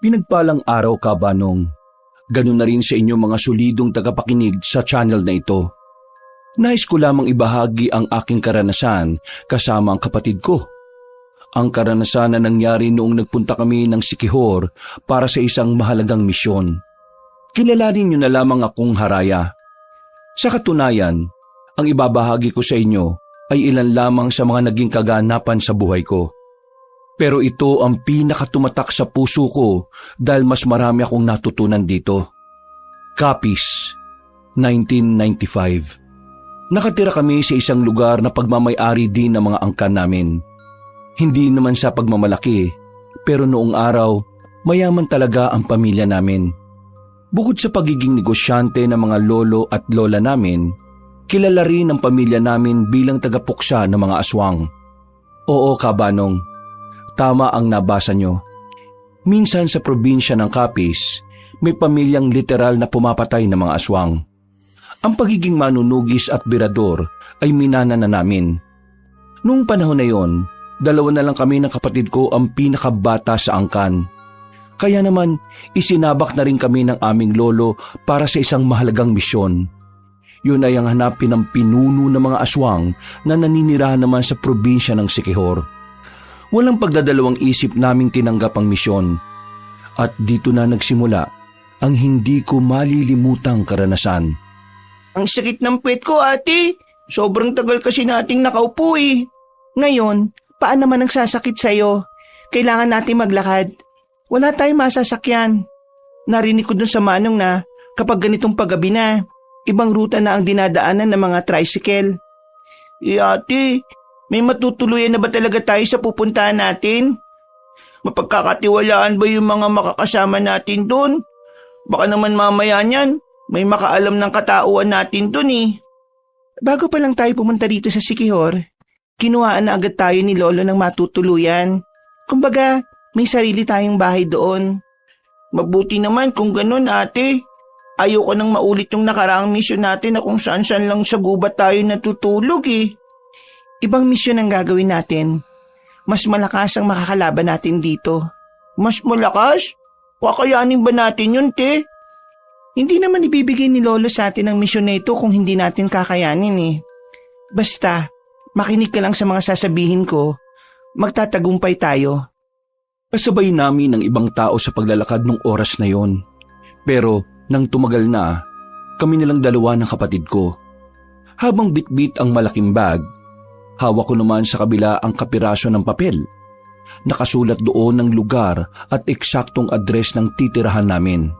Pinagpalang araw ka, Banong. Ganun na rin sa inyong mga solidong tagapakinig sa channel na ito. Nais ko lamang ibahagi ang aking karanasan kasama ang kapatid ko. Ang karanasan na nangyari noong nagpunta kami ng Siquijor para sa isang mahalagang misyon. Kilalanin niyo na lamang akong Haraya. Sa katunayan, ang ibabahagi ko sa inyo ay ilan lamang sa mga naging kaganapan sa buhay ko. Pero ito ang pinakatumatak sa puso ko dahil mas marami akong natutunan dito. Capiz, 1995. Nakatira kami sa isang lugar na pagmamay-ari din ng mga angkan namin. Hindi naman sa pagmamalaki, pero noong araw, mayaman talaga ang pamilya namin. Bukod sa pagiging negosyante ng mga lolo at lola namin, kilala rin ang pamilya namin bilang tagapuksa ng mga aswang. Oo, Kabanong, tama ang nabasa nyo. Minsan sa probinsya ng Capiz, may pamilyang literal na pumapatay ng mga aswang. Ang pagiging manunugis at birador ay minana na namin. Noong panahon na yon, 2 na lang kami ng kapatid ko ang pinakabata sa angkan. Kaya naman, isinabak na rin kami ng aming lolo para sa isang mahalagang misyon. Yun ay ang hanapin ng pinuno ng mga aswang na naninirahan naman sa probinsya ng Siquijor. Walang pagdadalawang isip naming tinanggap ang misyon. At dito na nagsimula ang hindi ko malilimutang karanasan. Ang sakit ng puwet ko, ate. Sobrang tagal kasi nating nakaupo eh. Ngayon, paan naman ang sasakit sa'yo? Kailangan natin maglakad. Wala tayong masasakyan. Narinig ko dun sa manong na kapag ganitong paggabi na, ibang ruta na ang dinadaanan ng mga tricycle. Ate, may matutuluyan na ba talaga tayo sa pupuntahan natin? Mapagkakatiwalaan ba yung mga makakasama natin dun? Baka naman mamaya niyan, may makaalam ng katauhan natin dun eh. Bago pa lang tayo pumunta dito sa Siquijor, kinuhaan na agad tayo ni Lolo ng matutuluyan. Kumbaga, may sarili tayong bahay doon. Mabuti naman kung ganun, ate. Ayoko nang maulit yung nakaraang misyon natin na kung saan-saan lang sa gubat tayo natutulog eh. Ibang misyon ang gagawin natin. Mas malakas ang makakalaban natin dito. Mas malakas? Kakayanin ba natin yun, te? Hindi naman ibibigay ni Lolo sa atin ang misyon na ito kung hindi natin kakayanin eh. Basta, makinig ka lang sa mga sasabihin ko, magtatagumpay tayo. Kasabay namin ng ibang tao sa paglalakad nung oras na yon. Pero nang tumagal na, kami nilang 2 ng kapatid ko. Habang bitbit ang malaking bag, hawak ko naman sa kabila ang kapiraso ng papel. Nakasulat doon ng lugar at eksaktong address ng titirahan namin.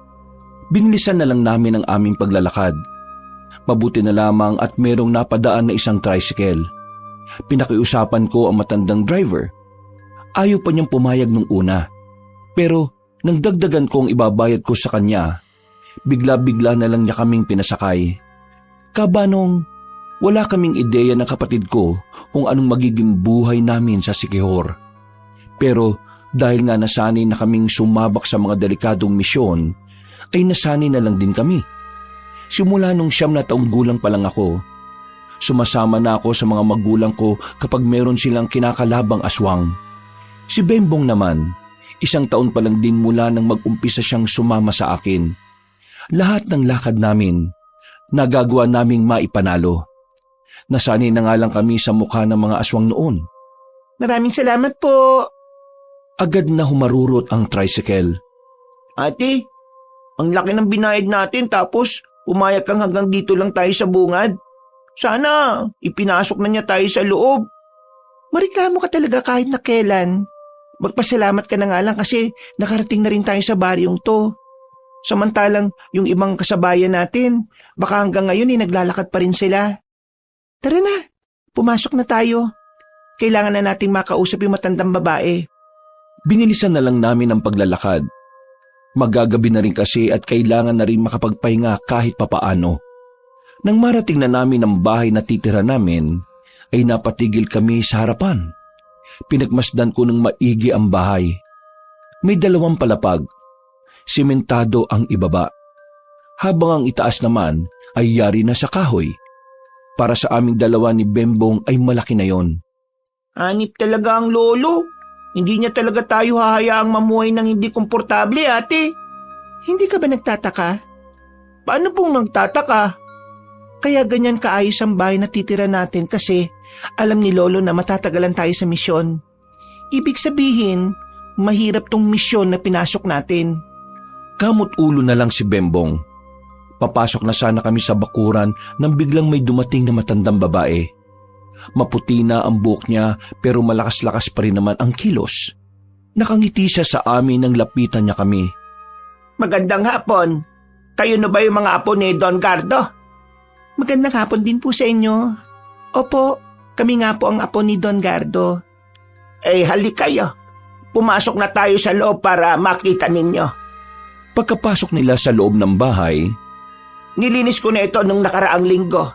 Binilisan na lang namin ang aming paglalakad. Mabuti na lamang at merong napadaan na isang tricycle. Pinakiusapan ko ang matandang driver. Ayaw pa niyang pumayag nung una. Pero nang dagdagan ko ang ibabayad ko sa kanya, bigla-bigla na lang niya kaming pinasakay. Kabanong, wala kaming ideya ng kapatid ko kung anong magiging buhay namin sa Siquijor. Pero dahil nga nasanay na kaming sumabak sa mga delikadong misyon, ay nasanay na lang din kami. Simula nung 9 na taong gulang pa lang ako, sumasama na ako sa mga magulang ko kapag meron silang kinakalabang aswang. Si Bembong naman, 1 taon pa lang din mula nang mag-umpisa siyang sumama sa akin. Lahat ng lakad namin, nagagawa naming maipanalo. Nasanay na nga lang kami sa mukha ng mga aswang noon. Maraming salamat po. Agad na humarurot ang tricycle. Ate, ang laki ng binayad natin tapos umayak kang hanggang dito lang tayo sa bungad. Sana ipinasok na niya tayo sa loob. Mareklamo ka talaga kahit na kailan. Magpasalamat ka na nga lang kasi nakarating na rin tayo sa baryong to. Samantalang yung ibang kasabayan natin, baka hanggang ngayon naglalakad pa rin sila. Tara na, pumasok na tayo. Kailangan na nating makausap yung matandang babae. Binilisan na lang namin ang paglalakad. Magagabi na rin kasi at kailangan na rin makapagpahinga kahit papaano. Nang marating na namin ang bahay na titira namin, ay napatigil kami sa harapan. Pinagmasdan ko ng maigi ang bahay. May 2 palapag. Simentado ang ibaba. Habang ang itaas naman ay yari na sa kahoy. Para sa aming 2 ni Bembong ay malaki na yon. Anip talaga ang lolo. Hindi niya talaga tayo hahayaang mamuhay ng hindi komportable, ate. Hindi ka ba nagtataka? Paano pong nagtataka? Kaya ganyan kaayos ang bahay na titira natin kasi alam ni Lolo na matatagalan tayo sa misyon. Ibig sabihin, mahirap tong misyon na pinasok natin. Kamot ulo na lang si Bembong. Papasok na sana kami sa bakuran nang biglang may dumating na matandang babae. Maputi na ang buhok niya pero malakas-lakas pa rin naman ang kilos. Nakangiti siya sa amin nang lapitan niya kami. Magandang hapon. Kayo na ba yung mga apo ni Don Gardo? Magandang hapon din po sa inyo. Opo, kami nga po ang apo ni Don Gardo. Halik kayo. Pumasok na tayo sa loob para makita ninyo. Pagkapasok nila sa loob ng bahay, nilinis ko na ito nung nakaraang linggo.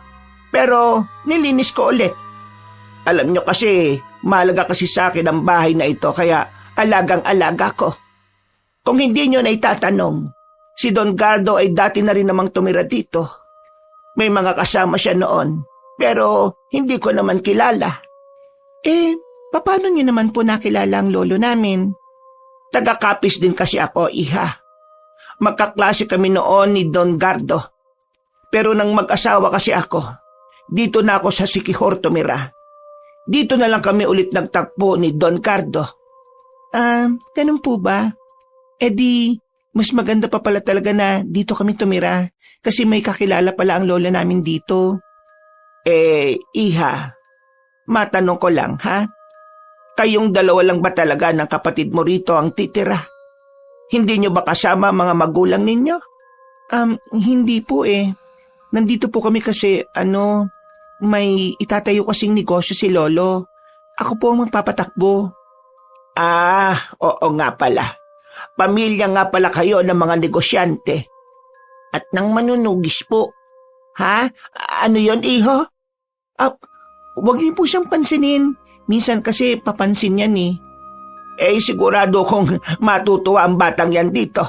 Pero nilinis ko ulit. Alam nyo kasi, mahalaga kasi sa akin ang bahay na ito kaya alagang-alaga ko. Kung hindi nyo na itatanong, si Don Gardo ay dati na rin namang tumira dito. May mga kasama siya noon, pero hindi ko naman kilala. Paano niyo naman po nakilala ang lolo namin? Taga-Capiz din kasi ako, iha. Magkaklase kami noon ni Don Gardo. Pero nang mag-asawa kasi ako, dito na ako sa Siquijor tumira. Dito na lang kami ulit nagtagpo ni Don Gardo. Ganun po ba? Mas maganda pa pala talaga na dito kami tumira kasi may kakilala pala ang lola namin dito. Iha, matanong ko lang, ha? Kayong dalawa lang ba talaga ng kapatid mo rito ang titira? Hindi nyo ba kasama mga magulang ninyo? Hindi po Nandito po kami kasi, may itatayo kasing negosyo si Lolo. Ako po ang magpapatakbo. Oo nga pala. Pamilya nga pala kayo ng mga negosyante. At ng manunugis po. Ha? Ano yon, iho? Huwag niyo po siyang pansinin. Minsan kasi papansin yan sigurado kong matutuwa ang batang yan dito.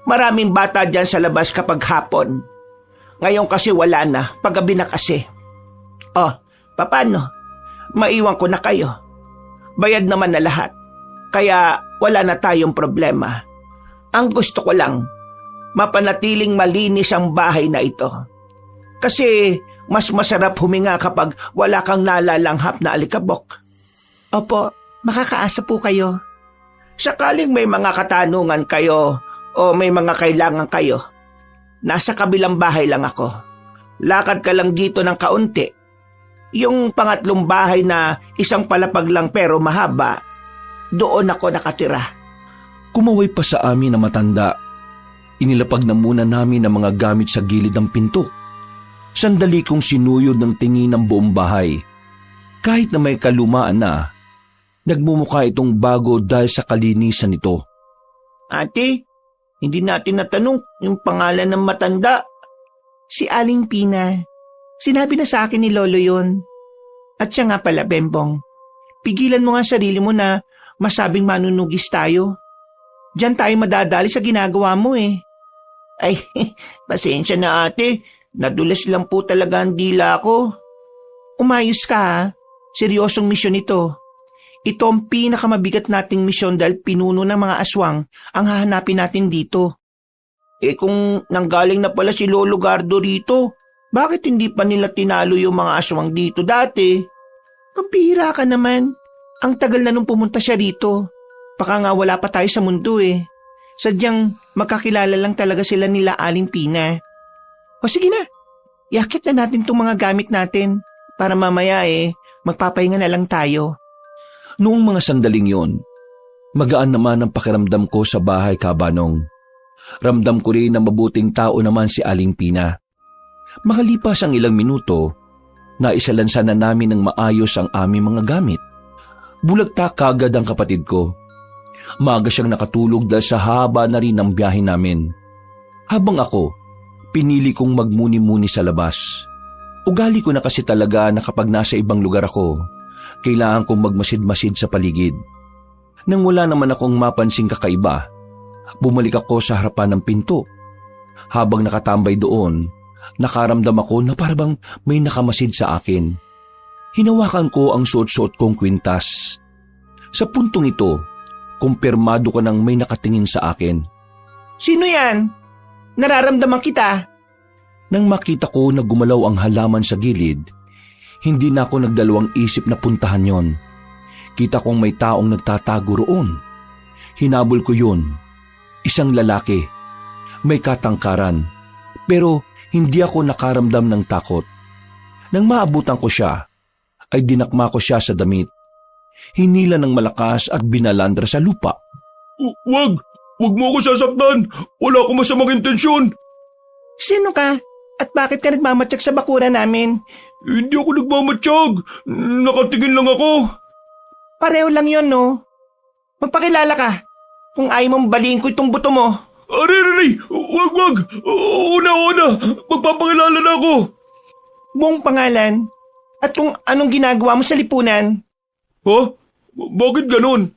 Maraming bata dyan sa labas kapag hapon. Ngayon kasi wala na, paggabi na kasi. Paano? Maiwan ko na kayo. Bayad naman na lahat. Kaya wala na tayong problema. Ang gusto ko lang, mapanatiling malinis ang bahay na ito. Kasi mas masarap huminga kapag wala kang nalalanghap na alikabok. Opo, makakaasa po kayo. Sakaling may mga katanungan kayo o may mga kailangan kayo, nasa kabilang bahay lang ako. Lakad ka lang dito ng kaunti. Yung pangatlong bahay na isang palapag lang pero mahaba, doon ako nakatira. Kumaway pa sa amin na matanda. Inilapag na muna namin ang mga gamit sa gilid ng pinto. Sandali kong sinuyod ng tingin ng buong bahay. Kahit na may kalumaan na, nagmumukha itong bago dahil sa kalinisan nito. Ate, hindi natin natanong yung pangalan ng matanda. Si Aling Pina. Sinabi na sa akin ni Lolo yon. At siya nga pala, Bembong. Pigilan mo nga sarili mo na masabing manunugis tayo. Diyan tayo madadali sa ginagawa mo Pasensya na ate. Nadulas lang po talaga ang dila ko. Umayos ka ha. Seryosong misyon ito. Ito ang pinakamabigat nating misyon dahil pinuno ng mga aswang ang hahanapin natin dito. Kung nanggaling na pala si Lolo Gardo rito, bakit hindi pa nila tinalo yung mga aswang dito dati? Pampihira ka naman. Ang tagal na nung pumunta siya rito. Baka nga wala pa tayo sa mundo Sadyang magkakilala lang talaga sila nila Aling Pina. O sige na, yakit na natin itong mga gamit natin para mamaya magpapahinga na lang tayo. Noong mga sandaling yon, magaan naman ang pakiramdam ko sa bahay Kabanong. Ramdam ko rin na mabuting tao naman si Aling Pina. Makalipas ang ilang minuto, naisalansan na namin ng maayos ang aming mga gamit. Bulagta kagad ang kapatid ko. Maaga siyang nakatulog dahil sa haba na rin ang biyahe namin. Habang ako, pinili kong magmuni-muni sa labas. Ugali ko na kasi talaga na kapag nasa ibang lugar ako, kailangan kong magmasid-masid sa paligid. Nang wala naman akong mapansing kakaiba, bumalik ako sa harapan ng pinto. Habang nakatambay doon, nakaramdam ako na parang may nakamasid sa akin. Hinawakan ko ang suot-suot kong kwintas. Sa puntong ito, kumpirmado ko nang may nakatingin sa akin. Sino yan? Nararamdaman kita. Nang makita ko na gumalaw ang halaman sa gilid, hindi na ako nagdalawang isip na puntahan yon. Kita kong may taong nagtatago roon. Hinabol ko yun. Isang lalaki. May katangkaran. Pero hindi ako nakaramdam ng takot. Nang maabutan ko siya, ay dinakma ko siya sa damit. Hinila ng malakas at binalandra sa lupa. Wag! Wag mo ako sasaktan! Wala akong masamang intensyon! Sino ka? At bakit ka nagmamatsak sa bakuran namin? Hindi ako nagmamatsyag! Nakatingin lang ako! Pareho lang yon, no? Magpakilala ka. Kung ayaw mong baliin ko itong buto mo. Aray! Wag! Una! Magpapakilala na ako! Buong pangalan at kung anong ginagawa mo sa lipunan. Ha? Bakit ganun?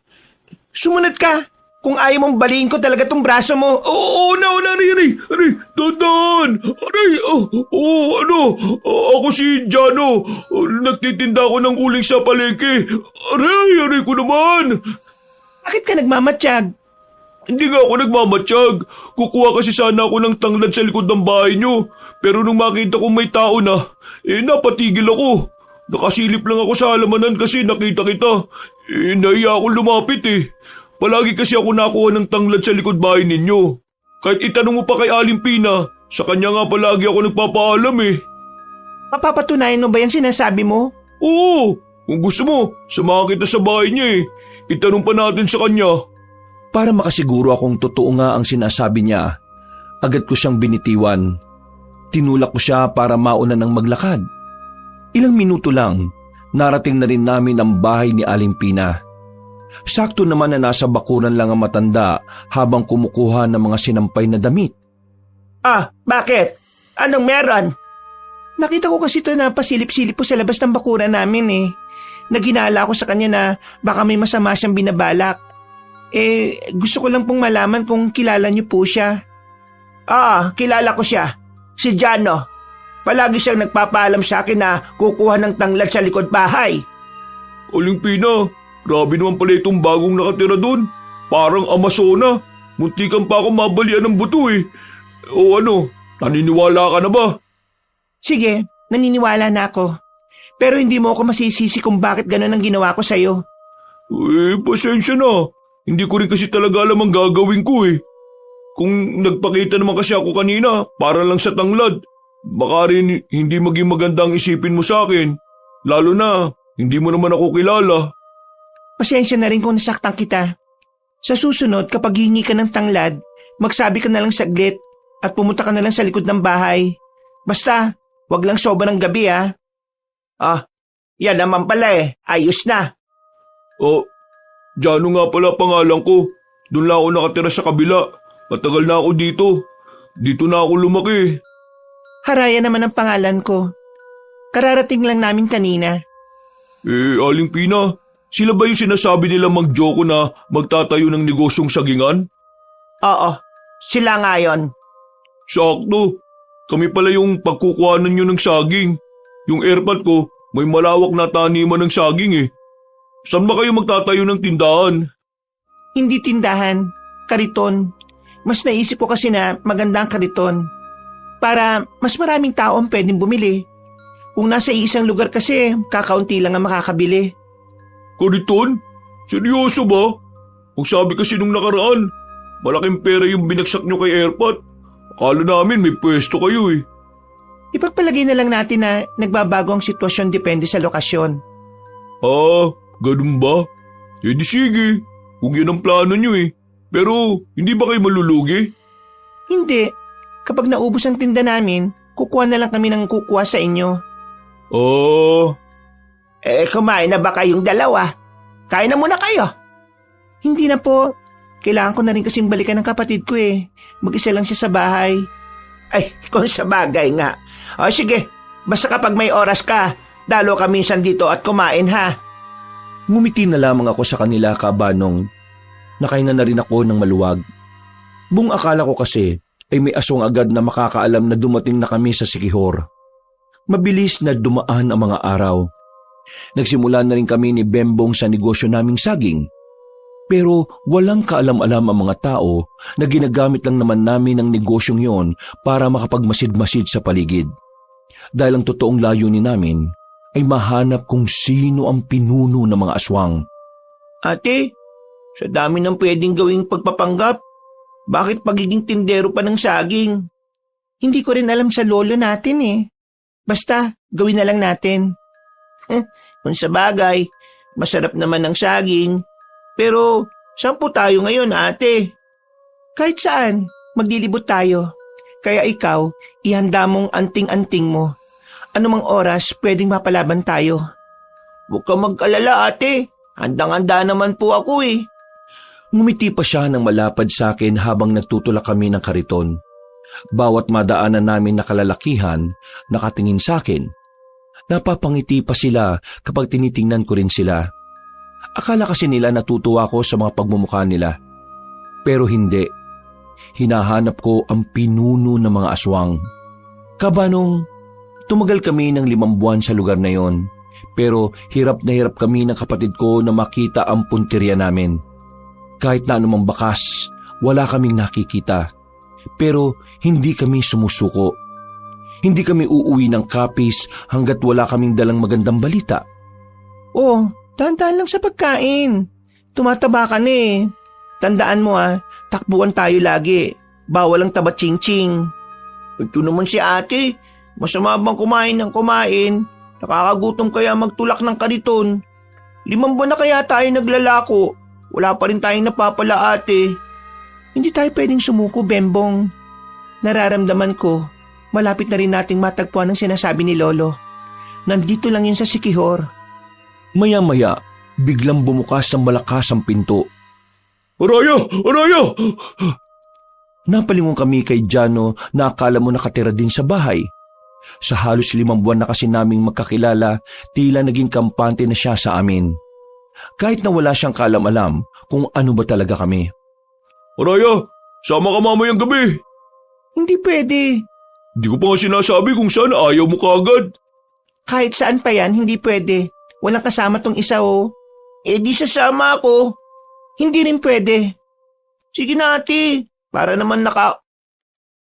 Sumunod ka. Kung ayaw mong baliin ko talaga tong braso mo. Aray! Dandan! Aray! Ako si Jano. Nagtitinda ako ng uling sa palengke. Aray ko naman! Bakit ka nagmamatsyag? Hindi nga ako nagmamatsyag. Kukuha kasi sana ako ng tanglad sa likod ng bahay niyo. Pero nung makita kong may tao na, napatigil ako. Nakasilip lang ako sa halamanan kasi nakita kita. Nahiya akong lumapit Palagi kasi ako nakuha ng tanglad sa likod bahay ninyo. Kahit itanong mo pa kay Aling Pina, sa kanya nga palagi ako nagpapaalam Mapapatunayan mo ba yung sinasabi mo? Oo, kung gusto mo, samahan kita sa bahay niya Itanong pa natin sa kanya. Para makasiguro akong totoo nga ang sinasabi niya, agad ko siyang binitiwan. Tinulak ko siya para mauna ng maglakad. Ilang minuto lang, narating na rin namin ang bahay ni Aling Pina. Sakto naman na nasa bakuran lang ang matanda habang kumukuha ng mga sinampay na damit. Bakit? Anong meron? Nakita ko kasi ito na pasilip-silip po sa labas ng bakuran namin Naginala ako sa kanya na baka may masama siyang binabalak. Gusto ko lang pong malaman kung kilala niyo po siya. Kilala ko siya. Si Jano. Palagi siyang nagpapaalam sa akin na kukuha ng tanglad sa likod bahay. Aling Pina, grabe naman pala itong bagong nakatira doon. Parang Amazona. Muntikan pa ako mabalian ng buto naniniwala ka na ba? Sige, naniniwala na ako. Pero hindi mo ako masisisi kung bakit ganun ang ginawa ko sa'yo. Pasensya na. Hindi ko rin kasi talaga alam ang gagawin ko Kung nagpakita naman kasi ako kanina, para lang sa tanglad. Baka rin hindi maging maganda ang isipin mo sa akin. Lalo na, hindi mo naman ako kilala. Pasensya na rin kung nasaktan kita. Sa susunod, kapag hingi ka ng tanglad, magsabi ka na lang saglit at pumunta ka na lang sa likod ng bahay. Basta, wag lang sobrang gabi yan naman pala Ayos na. Jano nga pala pangalan ko. Doon lang ako nakatira sa kabila. Matagal na ako dito. Dito na ako lumaki. Haraya naman ang pangalan ko. Kararating lang namin kanina. Aling Pina, sila ba yung sinasabi nila mag-joko na magtatayo ng negosyong sagingan? Oo, sila nga yon. Sakto. Kami pala yung pagkukuhanan nyo ng saging. Yung airpot ko, may malawak na taniman ng saging Saan ba kayo magtatayo ng tindahan? Hindi tindahan, kariton. Mas naisip ko kasi na maganda ang kariton. Para mas maraming tao ang pwedeng bumili. Kung nasa isang lugar kasi, kakaunti lang ang makakabili. Kariton? Seryoso ba? Kung sabi kasi nung nakaraan, malaking pera yung binagsak nyo kay airpot. Akala namin may pwesto kayo Ipagpalagay na lang natin na nagbabago ang sitwasyon depende sa lokasyon. Ganun ba? Di sige, kung yan ang plano nyo Pero hindi ba kayo malulugi? Hindi. Kapag naubos ang tinda namin, kukuha na lang kami ng kukuha sa inyo. Kumain na ba kayong dalawa? Kain na muna kayo. Hindi na po. Kailangan ko na rin kasing balikan ng kapatid ko Mag-isa lang siya sa bahay. Kung sa bagay nga. Sige, basta kapag may oras ka, dalo ka minsan dito at kumain ha. Ngumiti na lamang ako sa kanila kabanong. Nakahinga na rin ako ng maluwag. Buong akala ko kasi ay may aswang agad na makakaalam na dumating na kami sa Siquijor. Mabilis na dumaan ang mga araw. Nagsimula na rin kami ni Bembong sa negosyo naming saging. Pero walang kaalam-alam ang mga tao na ginagamit lang naman namin ang negosyong yon para makapagmasid-masid sa paligid. Dahil ang totoong layunin namin ay mahanap kung sino ang pinuno ng mga aswang. Ate, sa dami ng pwedeng gawing pagpapanggap, bakit pagiging tindero pa ng saging? Hindi ko rin alam sa lolo natin eh. Basta, gawin na lang natin. Kung sa bagay, masarap naman ang saging. Pero, saan po tayo ngayon, ate? Kahit saan, maglilibot tayo. Kaya ikaw, ihanda mong anting-anting mo. Anumang oras, pwedeng mapalaban tayo. Huwag ka mag-alala, ate. Handang-handa naman po ako eh. Ngumiti pa siya ng malapad sa akin habang nagtutulak kami ng kariton. Bawat madaanan namin na kalalakihan, nakatingin sa akin. Napapangiti pa sila kapag tinitingnan ko rin sila. Akala kasi nila natutuwa ko sa mga pagmumukha nila. Pero hindi. Hinahanap ko ang pinuno ng mga aswang. Kabanong, tumagal kami ng 5 buwan sa lugar na yon. Pero hirap na hirap kami ng kapatid ko na makita ang puntirya namin. Kahit na anumang bakas, wala kaming nakikita. Pero hindi kami sumusuko. Hindi kami uuwi ng kapis hanggat wala kaming dalang magandang balita. Oh, dahan-dahan lang sa pagkain. Tumataba ka na eh. Tandaan mo takbuhan tayo lagi. Bawal ang taba ching-ching. Ito naman si ate. Masama bang kumain ng kumain? Nakakagutom kaya magtulak ng kariton. 5 buwan na kaya tayo naglalako. Wala pa rin tayong napapala ate. Hindi tayo pwedeng sumuko, Bembong. Nararamdaman ko, malapit na rin nating matagpuan ang sinasabi ni Lolo. Nandito lang yun sa Sikihor. Maya-maya, biglang bumukas ng malakas ang pinto. Araya! Araya! Napalingon kami kay Jano na akala mo nakatira din sa bahay. Sa halos 5 buwan na kasi naming magkakilala, tila naging kampante na siya sa amin. Kahit na wala siyang kaalam-alam kung ano ba talaga kami. Araya, sama ka mamayang gabi. Hindi pwede. Hindi ko pa nga sinasabi kung saan ayaw mo kaagad. Kahit saan pa yan, hindi pwede. Walang kasama tong isa oh. Eh di sasama ako. Hindi rin pwede. Sige na ate, para naman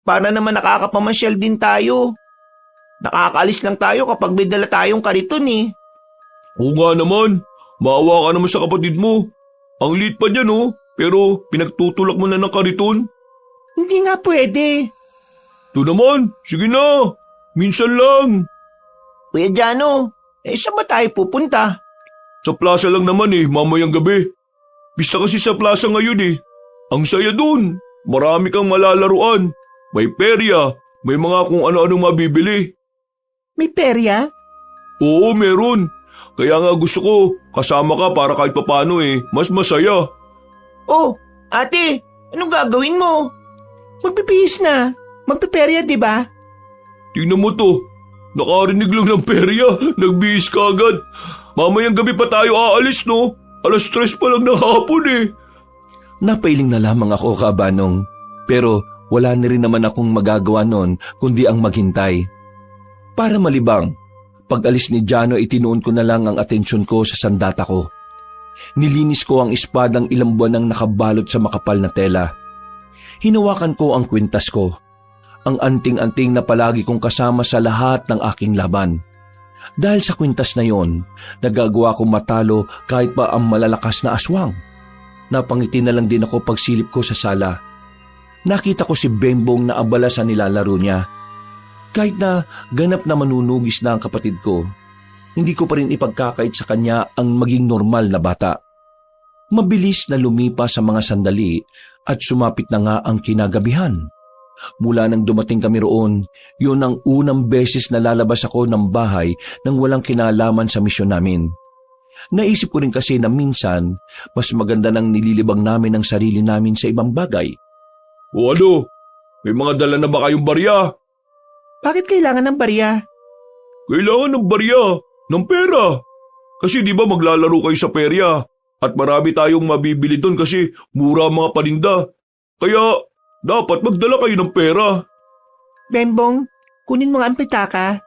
nakakapamasyal din tayo. Nakakaalis lang tayo kapag may dala tayong kariton eh. Oo nga naman, maawa ka naman sa kapatid mo. Ang liit pa niyan oh, pero pinagtutulak mo na ng kariton. Hindi nga pwede. Ito naman, sige na, minsan lang. Kuya Jano, saan ba tayo pupunta? Sa plaza lang naman mamayang gabi. Pista kasi sa plaza ngayon Ang saya dun, marami kang malalaruan. May perya, may mga kung ano-anong mabibili. May perya? Oo, meron. Kaya nga gusto ko, kasama ka para kahit papano mas masaya. Oh, ate, anong gagawin mo? Magpipihis na. Magpiperya, di ba? Tingnan mo to. Nakarinig lang ng perya, nagbihis ka agad. Mamayang gabi pa tayo aalis, no? 3:00 pa lang ng hapon Napailing na lamang ako, Kabanong. Pero wala na rin naman akong magagawa nun kundi ang maghintay. Para malibang, pag-alis ni Jano itinuon ko na lang ang atensyon ko sa sandata ko. Nilinis ko ang espadang ilang buwan nang nakabalot sa makapal na tela. Hinawakan ko ang kwintas ko. Ang anting-anting na palagi kong kasama sa lahat ng aking laban. Dahil sa kwintas na yon, nagagawa kong matalo kahit pa ang malalakas na aswang. Napangiti na lang din ako pagsilip ko sa sala. Nakita ko si Bembong na abala sa nilalaro niya. Kahit na ganap na manunugis na ang kapatid ko, hindi ko pa rin ipagkakait sa kanya ang maging normal na bata. Mabilis na lumipas sa mga sandali at sumapit na nga ang kinagabihan. Mula nang dumating kami roon, yun ang unang beses na lalabas ako ng bahay nang walang kinalaman sa misyon namin. Naisip ko rin kasi na minsan, mas maganda nang nililibang namin ang sarili namin sa ibang bagay. O ano? May mga dala na ba kayong barya? Bakit kailangan ng barya? Kailangan ng barya, ng pera. Kasi di ba maglalaro kayo sa perya at marami tayong mabibili doon kasi mura ang mga paninda. Kaya dapat magdala kayo ng pera. Bembong, kunin mo nga ang pitaka.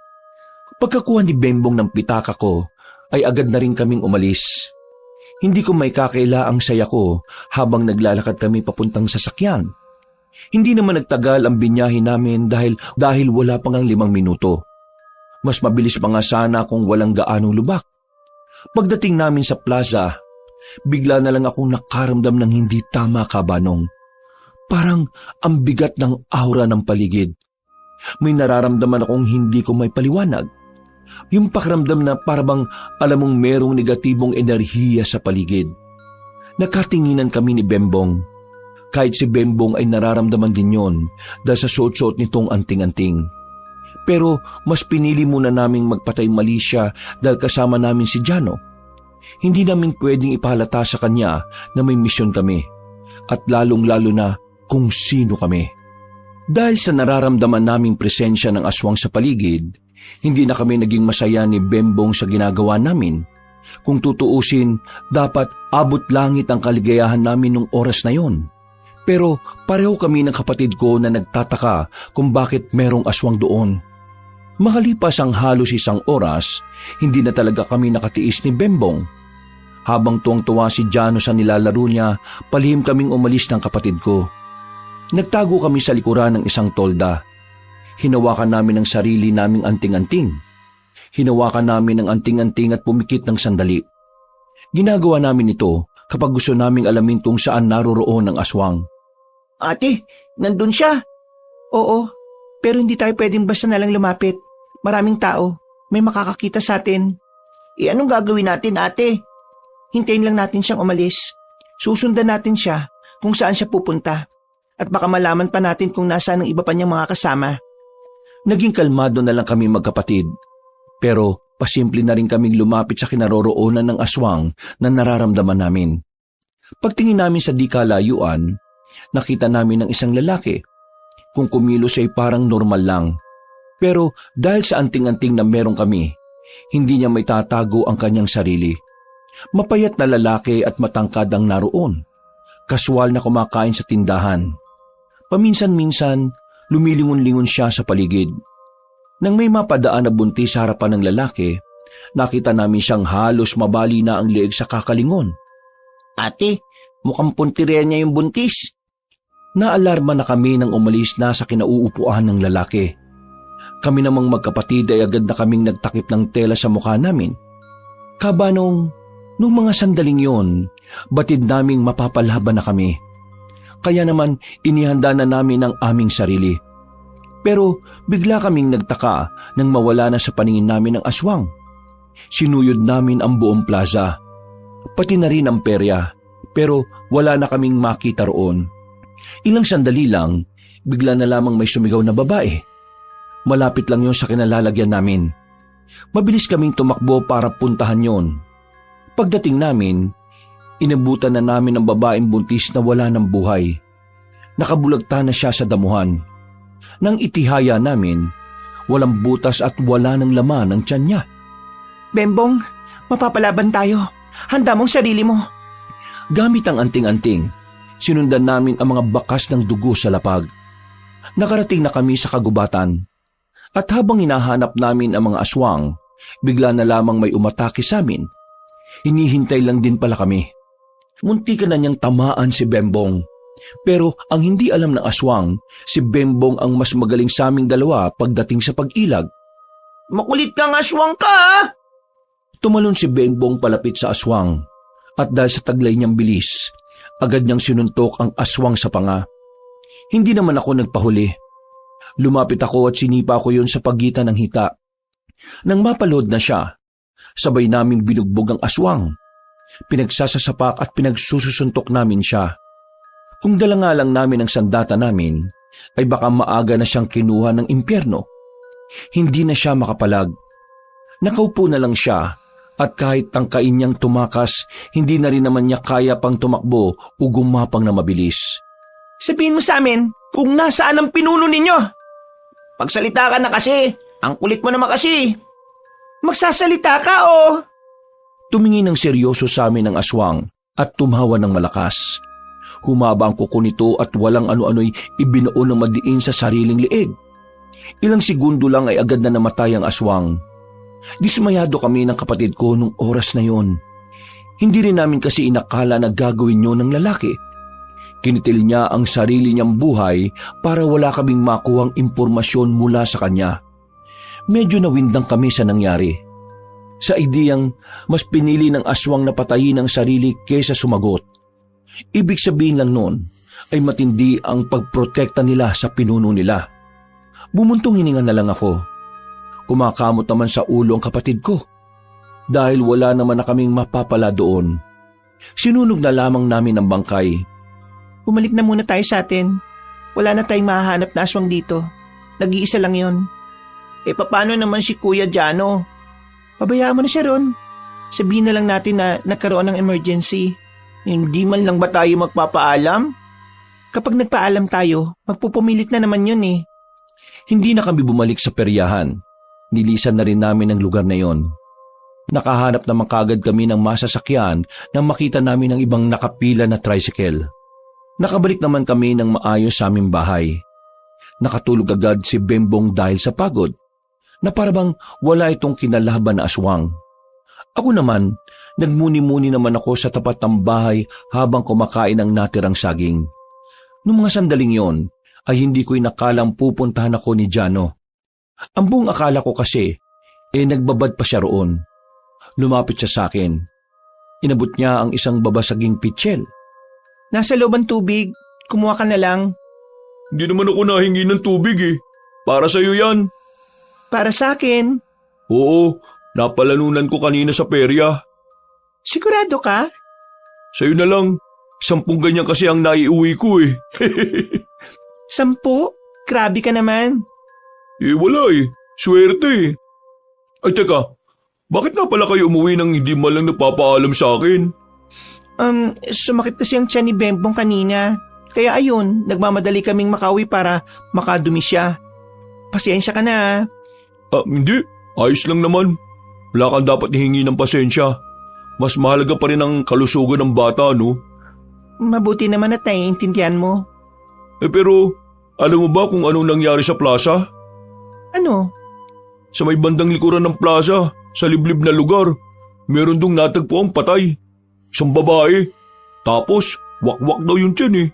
Pagkakuha ni Bembong ng pitaka ko, ay agad na rin kaming umalis. Hindi ko may kakaila ang saya ko habang naglalakad kami papuntang sasakyan. Hindi naman nagtagal ang binyahe namin dahil wala pang 5 minuto. Mas mabilis pa nga sana kung walang gaanong lubak. Pagdating namin sa plaza, bigla na lang akong nakaramdam ng hindi tama, Kabanong. Parang ang bigat ng aura ng paligid. May nararamdaman akong hindi ko may paliwanag. Yung pakiramdam na parabang alam mong merong negatibong enerhiya sa paligid. Nakatinginan kami ni Bembong. Kahit si Bembong ay nararamdaman din yon dahil sa suot-suot nitong anting-anting. Pero mas pinili muna naming magpatay mali siya dahil kasama namin si Jano. Hindi namin pwedeng ipahalata sa kanya na may misyon kami at lalong-lalo na kung sino kami. Dahil sa nararamdaman naming presensya ng aswang sa paligid, hindi na kami naging masaya ni Bembong sa ginagawa namin. Kung tutuusin, dapat abot langit ang kaligayahan namin nung oras na yon. Pero pareho kami ng kapatid ko na nagtataka kung bakit merong aswang doon. Makalipas ang halos 1 oras, hindi na talaga kami nakatiis ni Bembong. Habang tuwang-tuwa si Jano sa nilalaro niya, palihim kaming umalis ng kapatid ko. Nagtago kami sa likuran ng isang tolda. Hinawakan namin ang sarili naming anting-anting. Hinawakan namin ang anting-anting at pumikit ng sandali. Ginagawa namin ito kapag gusto naming alamin kung saan naroroon ang aswang. Ate, nandun siya. Oo, pero hindi tayo pwedeng basta nalang lumapit. Maraming tao, may makakakita sa atin. Anong gagawin natin, ate? Hintayin lang natin siyang umalis. Susundan natin siya kung saan siya pupunta. At baka malaman pa natin kung nasaan ang iba pa niyang mga kasama. Naging kalmado na lang kami magkapatid. Pero pasimple na rin kaming lumapit sa kinaroroonan ng aswang na nararamdaman namin. Pagtingin namin sa di kalayuan, nakita namin ng isang lalaki. Kung kumilos ay parang normal lang. Pero dahil sa anting-anting na meron kami, hindi niya may tatago ang kanyang sarili. Mapayat na lalaki at matangkad ang naroon. Kaswal na kumakain sa tindahan. Paminsan-minsan, lumilingon-lingon siya sa paligid. Nang may mapadaan na buntis sa harapan ng lalaki, nakita namin siyang halos mabali na ang leeg sa kakalingon. Ate, mukhang puntirya niya yung buntis. Naalarma na kami nang umalis na sa kinauupuan ng lalaki. Kami namang magkapatid ay agad na kaming nagtakip ng tela sa mukha namin. Kabanong, nung mga sandaling yon, batid naming mapapalaban na kami. Kaya naman inihanda na namin ang aming sarili. Pero bigla kaming nagtaka nang mawala na sa paningin namin ang aswang. Sinuyod namin ang buong plaza. Pati na rin ang perya, pero wala na kaming makita roon. Ilang sandali lang, bigla na lamang may sumigaw na babae. Malapit lang yon sa kinalalagyan namin. Mabilis kaming tumakbo para puntahan yon. Pagdating namin, inabutan na namin ang babaeng buntis na wala ng buhay. Nakabulagta na siya sa damuhan. Nang itihaya namin, walang butas at wala ng laman ang tiyan niya. Bembong, mapapalaban tayo. Handa mong sarili mo. Gamit ang anting-anting, sinundan namin ang mga bakas ng dugo sa lapag. Nakarating na kami sa kagubatan. At habang hinahanap namin ang mga aswang, bigla na lamang may umatake sa amin. Hinihintay lang din pala kami. Muntikan na niyang tamaan si Bembong. Pero ang hindi alam ng aswang, si Bembong ang mas magaling sa aming dalawa pagdating sa pag-ilag. Makulit kang aswang ka! Tumalon si Bembong palapit sa aswang. At dahil sa taglay niyang bilis, agad niyang sinuntok ang aswang sa panga. Hindi naman ako nagpahuli. Lumapit ako at sinipa ko yun sa pagitan ng hita. Nang mapalood na siya, sabay naming binugbog ang aswang. Pinagsasasapak at pinagsusuntok namin siya. Kung dala nga lang namin ang sandata namin, ay baka maaga na siyang kinuha ng impyerno. Hindi na siya makapalag. Nakaupo na lang siya at kahit tangkain niyang tumakas, hindi na rin naman niya kaya pang tumakbo o gumapang na mabilis. Sabihin mo sa amin kung nasaan ang pinuno ninyo. Pagsalita ka na kasi, ang kulit mo naman kasi. Magsasalita ka o... Tumingin ng seryoso sa amin ang aswang at tumawa ng malakas. Humaba ang kuko nito at walang ano-ano'y ibinuo ng madiin sa sariling leeg. Ilang segundo lang ay agad na namatay ang aswang. Dismayado kami ng kapatid ko nung oras na yon. Hindi rin namin kasi inakala na gagawin yun ng lalaki. Kinitil niya ang sarili niyang buhay para wala kaming makuhang impormasyon mula sa kanya. Medyo nawindang kami sa nangyari. Sa ideyang mas pinili ng aswang na patayin ang sarili kaysa sumagot. Ibig sabihin lang noon ay matindi ang pagprotekta nila sa pinuno nila. Bumuntong hininga na lang ako. Kumakamot naman sa ulo ang kapatid ko. Dahil wala naman na kaming mapapala doon. Sinunog na lamang namin ang bangkay. Bumalik na muna tayo sa atin. Wala na tayong mahahanap na aswang dito. Nag-iisa lang yon. Paano naman si Kuya Jano? Pabayaan mo na siya ron. Sabihin na lang natin na nagkaroon ng emergency. Hindi man lang ba tayo magpapaalam? Kapag nagpaalam tayo, magpupumilit na naman yun eh. Hindi na kami bumalik sa peryahan. Nilisan na rin namin ang lugar na yon. Nakahanap naman kagad kami ng masasakyan nang makita namin ang ibang nakapila na tricycle. Nakabalik naman kami ng maayos sa aming bahay. Nakatulog agad si Bembong dahil sa pagod, na parabang wala itong kinalaban na aswang. Ako naman, nagmuni-muni naman ako sa tapat ng bahay habang kumakain ng natirang saging. Noong mga sandaling yon, ay hindi ko inakalang pupuntahan ako ni Jano. Ang buong akala ko kasi, nagbabad pa siya roon. Lumapit siya sa akin. Inabot niya ang isang babasaging pitsil. Nasa loob ang tubig. Kumuha ka na lang. Hindi naman ako nahingi ng tubig eh. Para sa'yo yan. Para sa akin. Oo, napalanunan ko kanina sa perya. Sigurado ka? Sa'yo na lang. 10 ganyan kasi ang naiuwi ko eh. 10? Grabe ka naman. Wala eh. Swerte eh. Ay teka, bakit na pala kayo umuwi nang hindi man lang napapaalam sa akin? Sumakit kasi ang tiyan ni Bembong kanina. Kaya ayun, nagmamadali kaming makauwi para makadumi siya. Pasensya ka na. Hindi. Ayos lang naman. Wala kang dapat hihingi ng pasensya. Mas mahalaga pa rin ang kalusugan ng bata, no? Mabuti naman at naiintindihan mo. Pero, alam mo ba kung anong nangyari sa plaza? Ano? Sa may bandang likuran ng plaza, sa liblib na lugar, meron dong natagpo ang patay. Isang babae. Tapos, wakwak daw yung tiyan eh.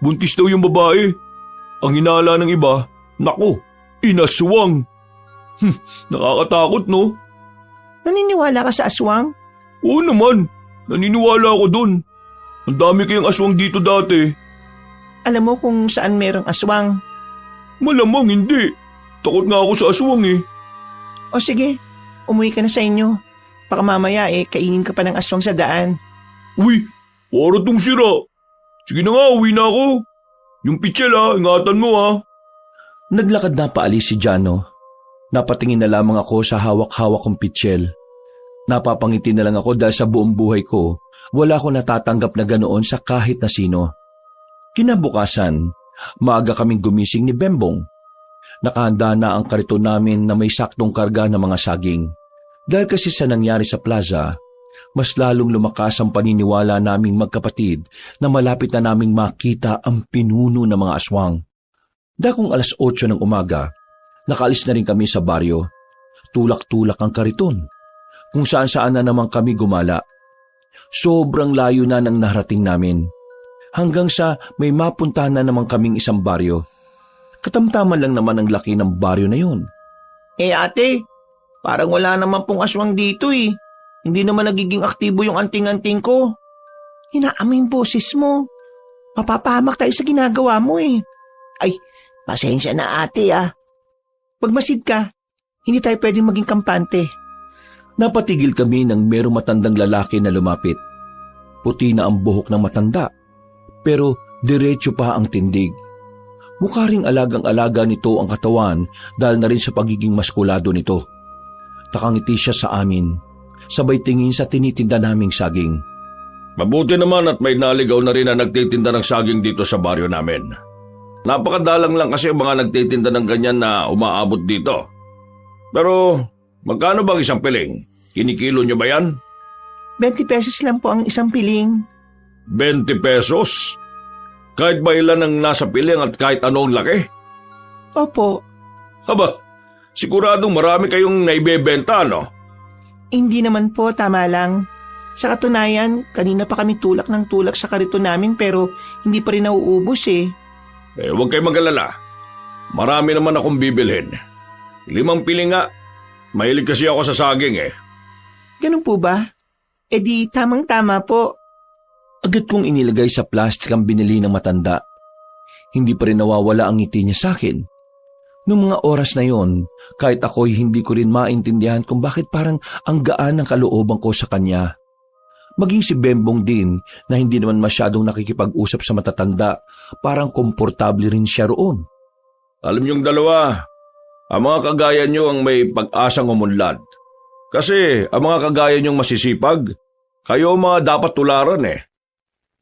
Buntis daw yung babae. Ang hinala ng iba, naku, inaswang. Nakakatakot no? Naniniwala ka sa aswang? Oo naman, naniniwala ako dun. Ang dami kayang aswang dito dati. Alam mo kung saan merong aswang? Malamang hindi. Takot nga ako sa aswang eh. O sige, umuwi ka na sa inyo. Baka mamaya kainin ka pa ng aswang sa daan. Uy, para tong sira. Sige na nga, uwi na ako. Yung pitsil ingatan mo Naglakad na paalis si Jano. Napatingin na lamang ako sa hawak-hawak kong pitsil. Napapangiti na lang ako dahil sa buong buhay ko, wala ko natatanggap na ganoon sa kahit na sino. Kinabukasan, maaga kaming gumising ni Bembong. Nakahanda na ang kariton namin na may saktong karga ng mga saging. Dahil kasi sa nangyari sa plaza, mas lalong lumakas ang paniniwala naming magkapatid na malapit na naming makita ang pinuno ng mga aswang. Dakong 8:00 ng umaga, nakaalis na rin kami sa baryo. Tulak-tulak ang kariton, kung saan-saan na naman kami gumala. Sobrang layo na nang narating namin, hanggang sa may mapuntahan na naman kaming isang baryo. Katamtaman lang naman ang laki ng baryo na yun. Ate, parang wala naman pong aswang dito eh. Hindi naman nagiging aktibo yung anting-anting ko. Hinaamoy yung boses mo. Mapapahamak tayo sa ginagawa mo eh. Ay, pasensya na ate Pagmasid ka, hindi tayo pwedeng maging kampante. Napatigil kami nang merong matandang lalaki na lumapit. Puti na ang buhok ng matanda, pero diretso pa ang tindig. Mukha ring alagang-alaga nito ang katawan dahil na rin sa pagiging maskulado nito. Nakangiti siya sa amin, sabay tingin sa tinitinda naming saging. Mabuti naman at may naligaw na rin na nagtitinda ng saging dito sa baryo namin. Napakadalang lang kasi mga nagtitinda ng ganyan na umaabot dito. Pero magkano bang isang piling? Kinikilo nyo ba yan? 20 pesos lang po ang isang piling. 20 pesos? Kahit ba ilan ang nasa piling at kahit anong laki? Opo. Haba, Siguradong marami kayong naibebenta, no? Hindi naman po, tama lang. Sa katunayan, kanina pa kami tulak ng tulak sa kariton namin pero hindi pa rin nauubos eh. Huwag kayo mag-alala. Marami naman akong bibilhin. 5 piling nga. Mahilig kasi ako sa saging eh. Ganun po ba? Di tamang-tama po. Agad kong inilagay sa plastic ang binili ng matanda. Hindi pa rin nawawala ang ngiti niya sa akin. Noong mga oras na yon, kahit ako'y hindi ko rin maintindihan kung bakit parang ang gaan ng kalooban ko sa kanya. Maging si Bembong din na hindi naman masyadong nakikipag-usap sa matatanda, parang komportable rin siya roon. Alam niyong dalawa, ang mga kagaya niyo ang may pag-asang umunlad. Kasi ang mga kagaya niyong masisipag, kayo mga dapat tularan eh.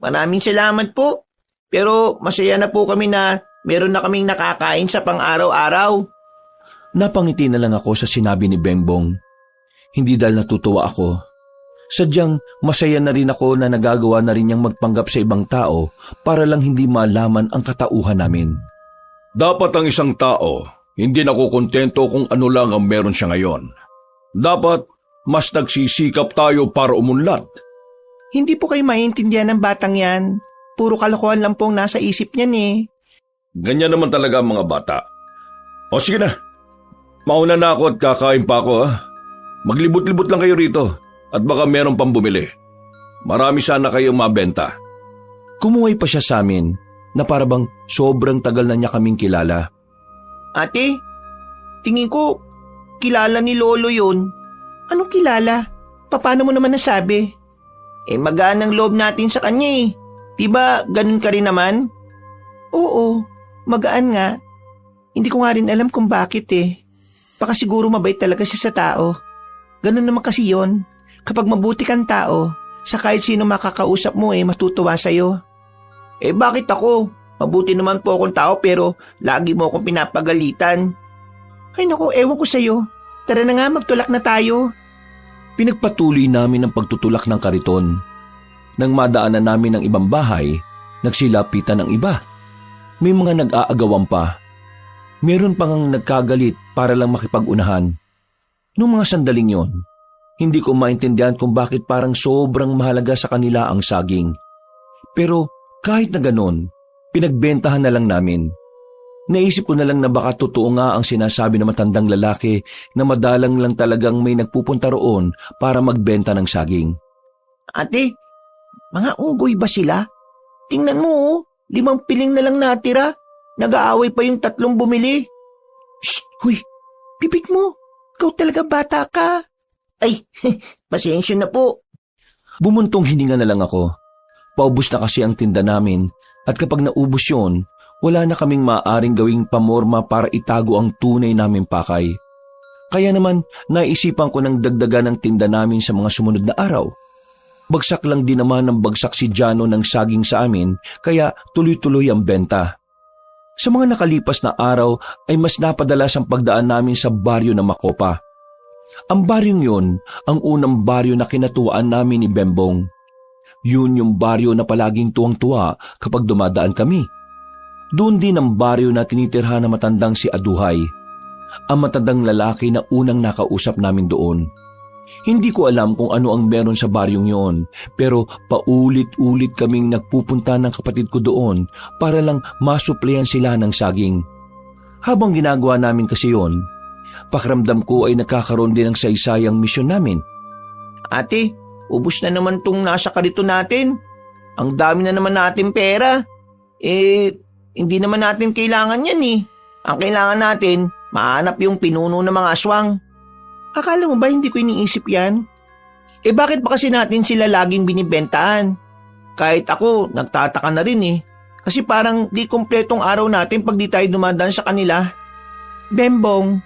Maraming salamat po. Pero masaya na po kami na meron na kaming nakakain sa pang-araw-araw. Napangiti na lang ako sa sinabi ni Bembong. Hindi dahil natutuwa ako. Sadyang masaya na rin ako na nagagawa na rin niyang magpanggap sa ibang tao para lang hindi malaman ang katauhan namin. Dapat ang isang tao hindi nakukontento kung ano lang ang meron siya ngayon. Dapat mas nagsisikap tayo para umunlad. Hindi po kayo maintindihan ng batang yan. Puro kalokohan lang pong nasa isip niyan eh. Ganyan naman talaga ang mga bata. O sige na, mauna na ako at kakain pa ako ha. Maglibot-libot lang kayo rito at baka meron pang bumili. Marami sana kayong mabenta. Kumuhay pa siya sa amin na parabang sobrang tagal na niya kaming kilala. Ate, tingin ko kilala ni Lolo yun. Anong kilala? Paano mo naman nasabi? Magaan ang loob natin sa kanya eh. Diba ganun ka rin naman? Oo, magaan nga. Hindi ko nga rin alam kung bakit eh. Baka siguro mabait talaga siya sa tao. Ganun naman kasi yon. Kapag mabuti kang tao, sa kahit sino makakausap mo matutuwa sa'yo. Bakit ako? Mabuti naman po akong tao pero lagi mo akong pinapagalitan. Ay naku, ewan ko sa'yo. Tara na nga, magtulak na tayo. Pinagpatuloy namin ang pagtutulak ng kariton. Nang madaanan namin ng ibang bahay, nagsilapitan ang iba. May mga nag-aagawan pa. Meron pang nagkagalit para lang makipag-unahan. Noong mga sandaling yon, hindi ko maintindihan kung bakit parang sobrang mahalaga sa kanila ang saging. Pero kahit na ganon, pinagbentahan na lang namin. Naisip ko na lang na baka totoo nga ang sinasabi ng matandang lalaki na madalang lang talagang may nagpupunta roon para magbenta ng saging. Ate, mga unggoy ba sila? Tingnan mo 5 piling na lang natira. Nag-aaway pa yung 3 bumili. Shh! Huy! Pipik mo! Ikaw talaga bata ka. Ay, pasensya na po. Bumuntong hininga na lang ako. Paubos na kasi ang tinda namin at kapag naubos yun, wala na kaming maaaring gawing pamorma para itago ang tunay naming pakay. Kaya naman naisipan ko ng dagdagan ng tinda namin sa mga sumunod na araw. Bagsak lang din naman ng bagsak si Jano ng saging sa amin kaya tuloy-tuloy ang benta. Sa mga nakalipas na araw ay mas napadalas ang pagdaan namin sa baryo ng Makopa. Ang baryong yun ang unang baryo na kinatuwaan namin ni Bembong. Yun yung baryo na palaging tuwang-tuwa kapag dumadaan kami. Doon din ang baryo na tinitirhan na matandang si Aduhay, ang matandang lalaki na unang nakausap namin doon. Hindi ko alam kung ano ang meron sa baryong yon, pero paulit-ulit kaming nagpupunta ng kapatid ko doon para lang masuplayan sila ng saging. Habang ginagawa namin kasi yon, pakiramdam ko ay nakakaroon din ng saysayang misyon namin. Ate, ubos na naman tong nasa karito natin. Ang dami na naman natin pera. Hindi naman natin kailangan yan eh. Ang kailangan natin, mahanap yung pinuno ng mga aswang. Akala mo ba hindi ko iniisip yan? Bakit ba kasi natin sila laging binibentahan? Kahit ako, nagtataka na rin eh. Kasi parang di kompletong araw natin pag di tayo dumadaan sa kanila. Bembong,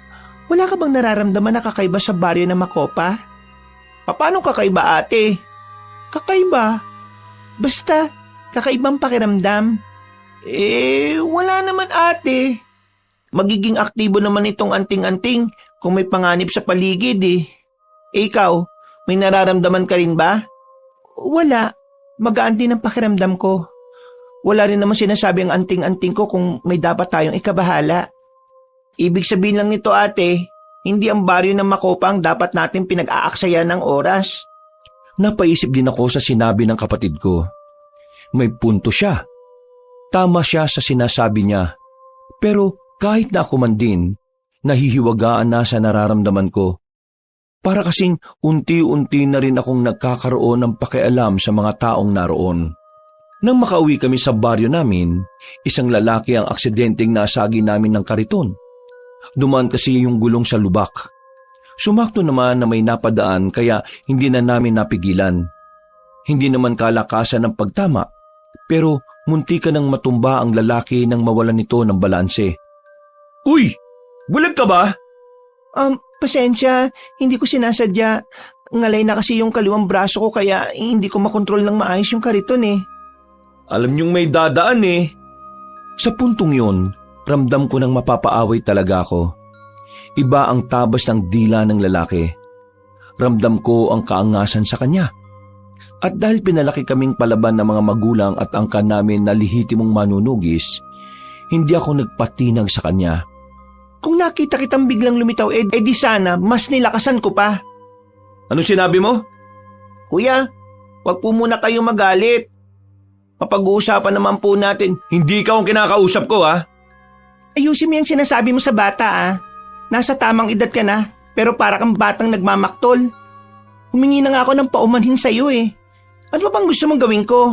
wala ka bang nararamdaman na kakaiba sa baryo ng Makopa? Paano kakaiba ate? Kakaiba? Basta, kakaibang pakiramdam. Wala naman ate. Magiging aktibo naman itong anting-anting kung may panganib sa paligid eh. Ikaw, may nararamdaman ka rin ba? Wala. Magaan din ang pakiramdam ko. Wala rin naman sinasabi ang anting-anting ko kung may dapat tayong ikabahala. Ibig sabihin lang nito ate, Hindi ang baryo ng Macopa ang dapat natin pinag-aaksayan ng oras. Napaisip din ako sa sinabi ng kapatid ko. May punto siya. Tama siya sa sinasabi niya. Pero kahit na ako man din, nahihiwagaan na sa nararamdaman ko. Para kasing unti-unti na rin akong nagkakaroon ng pakialam sa mga taong naroon. Nang makauwi kami sa baryo namin, isang lalaki ang aksidenteng nasagi namin ng kariton. Dumaan kasi yung gulong sa lubak. Sumakto naman na may napadaan kaya hindi na namin napigilan. Hindi naman kalakasan ng pagtama, pero munti ka nang matumba ang lalaki nang mawalan nito ng balanse. Uy! Bulag ka ba? Pasensya, hindi ko sinasadya. Ngalay na kasi yung kaliwang braso ko kaya hindi ko makontrol ng maayos yung kariton eh. Alam niyong may dadaan eh. Sa puntong yun, ramdam ko nang mapapaaway talaga ako. Iba ang tabas ng dila ng lalaki. Ramdam ko ang kaangasan sa kanya. At dahil pinalaki kaming palaban ng mga magulang at angkan namin na lihitimong manunugis, hindi ako nagpatinag sa kanya. Kung nakita kitang biglang lumitaw, di sana mas nilakasan ko pa. Anong sinabi mo? Kuya, wag po muna kayong magalit. Mapag-uusapan naman po natin. Hindi ka ang kinakausap ko ha? Ayusin mo yung sinasabi mo sa bata ah. Nasa tamang edad ka na, pero para kang batang nagmamaktol. Humingi na nga ako ng paumanhin sa'yo eh. Ano pa bang gusto mong gawin ko?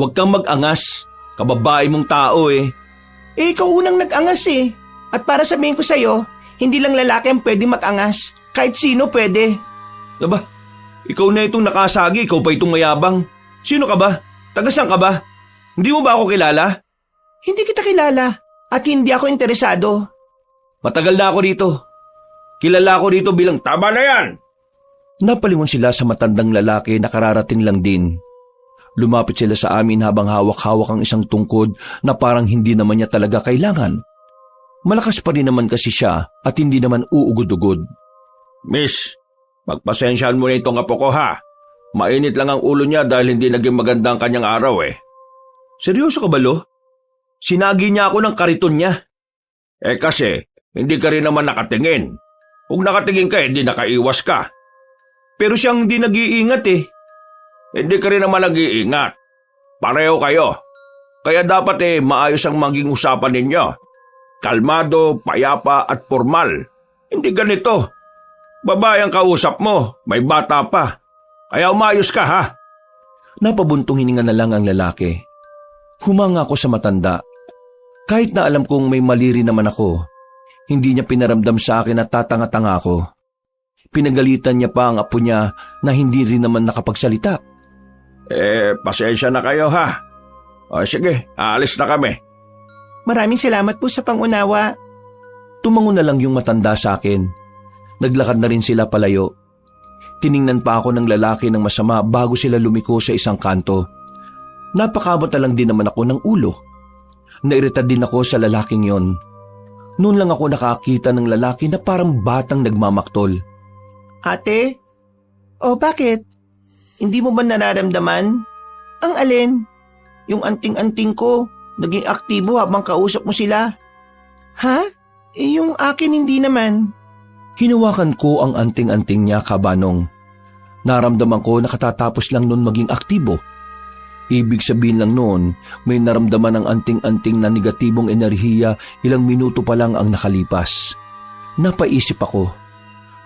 Huwag kang mag-angas. Kababae mong tao eh. Ikaw unang nag-angas eh. At para sabihin ko sa'yo, hindi lang lalaki ang pwede mag-angas. Kahit sino pwede. Aba, ikaw na itong nakasagi, ikaw pa itong mayabang. Sino ka ba? Tagasan ka ba? Hindi mo ba ako kilala? Hindi kita kilala at hindi ako interesado. Matagal na ako dito. Kilala ako dito bilang tama na yan. Napalingon sila sa matandang lalaki na kararating lang din. Lumapit sila sa amin habang hawak-hawak ang isang tungkod na parang hindi naman niya talaga kailangan. Malakas pa rin naman kasi siya at hindi naman uugod-ugod. Miss, magpasensyahan mo na itong apo ko ha. Mainit lang ang ulo niya dahil hindi naging maganda ang kanyang araw eh. Seryoso ka ba, Lo? Sinagi niya ako ng kariton niya. Kasi, hindi ka rin naman nakatingin. Kung nakatingin ka, hindi nakaiwas ka. Pero siyang hindi nag-iingat eh. Hindi ka rin naman nag-iingat. Pareho kayo. Kaya dapat maayos ang maging usapan ninyo. Kalmado, payapa at formal. Hindi ganito. Babae ang kausap mo, may bata pa. Kaya umayos ka ha. Napabuntong hininga na lang ang lalaki. Humanga ako sa matanda. Kahit na alam kong may mali rin naman ako, hindi niya pinaramdam sa akin at tatanga-tanga ako. Pinagalitan niya pa ang apo niya na hindi rin naman nakapagsalita. Pasensya na kayo ha. Sige, aalis na kami. Maraming salamat po sa pangunawa. Tumango na lang yung matanda sa akin. Naglakad na rin sila palayo. Tiningnan pa ako ng lalaki ng masama bago sila lumiko sa isang kanto. Napakamot na lang din naman ako ng ulo. Nairita din ako sa lalaking yon. Noon lang ako nakakita ng lalaki na parang batang nagmamaktol. Ate? Bakit? Hindi mo ba nararamdaman? Ang alin? Yung anting-anting ko, naging aktibo habang kausap mo sila. Ha? Yung akin hindi naman. Hinawakan ko ang anting-anting niya, Kabanong. Naramdaman ko na katatapos lang noon maging aktibo. Ibig sabihin lang noon, may naramdaman ang anting-anting na negatibong enerhiya ilang minuto pa lang ang nakalipas. Napaisip ako.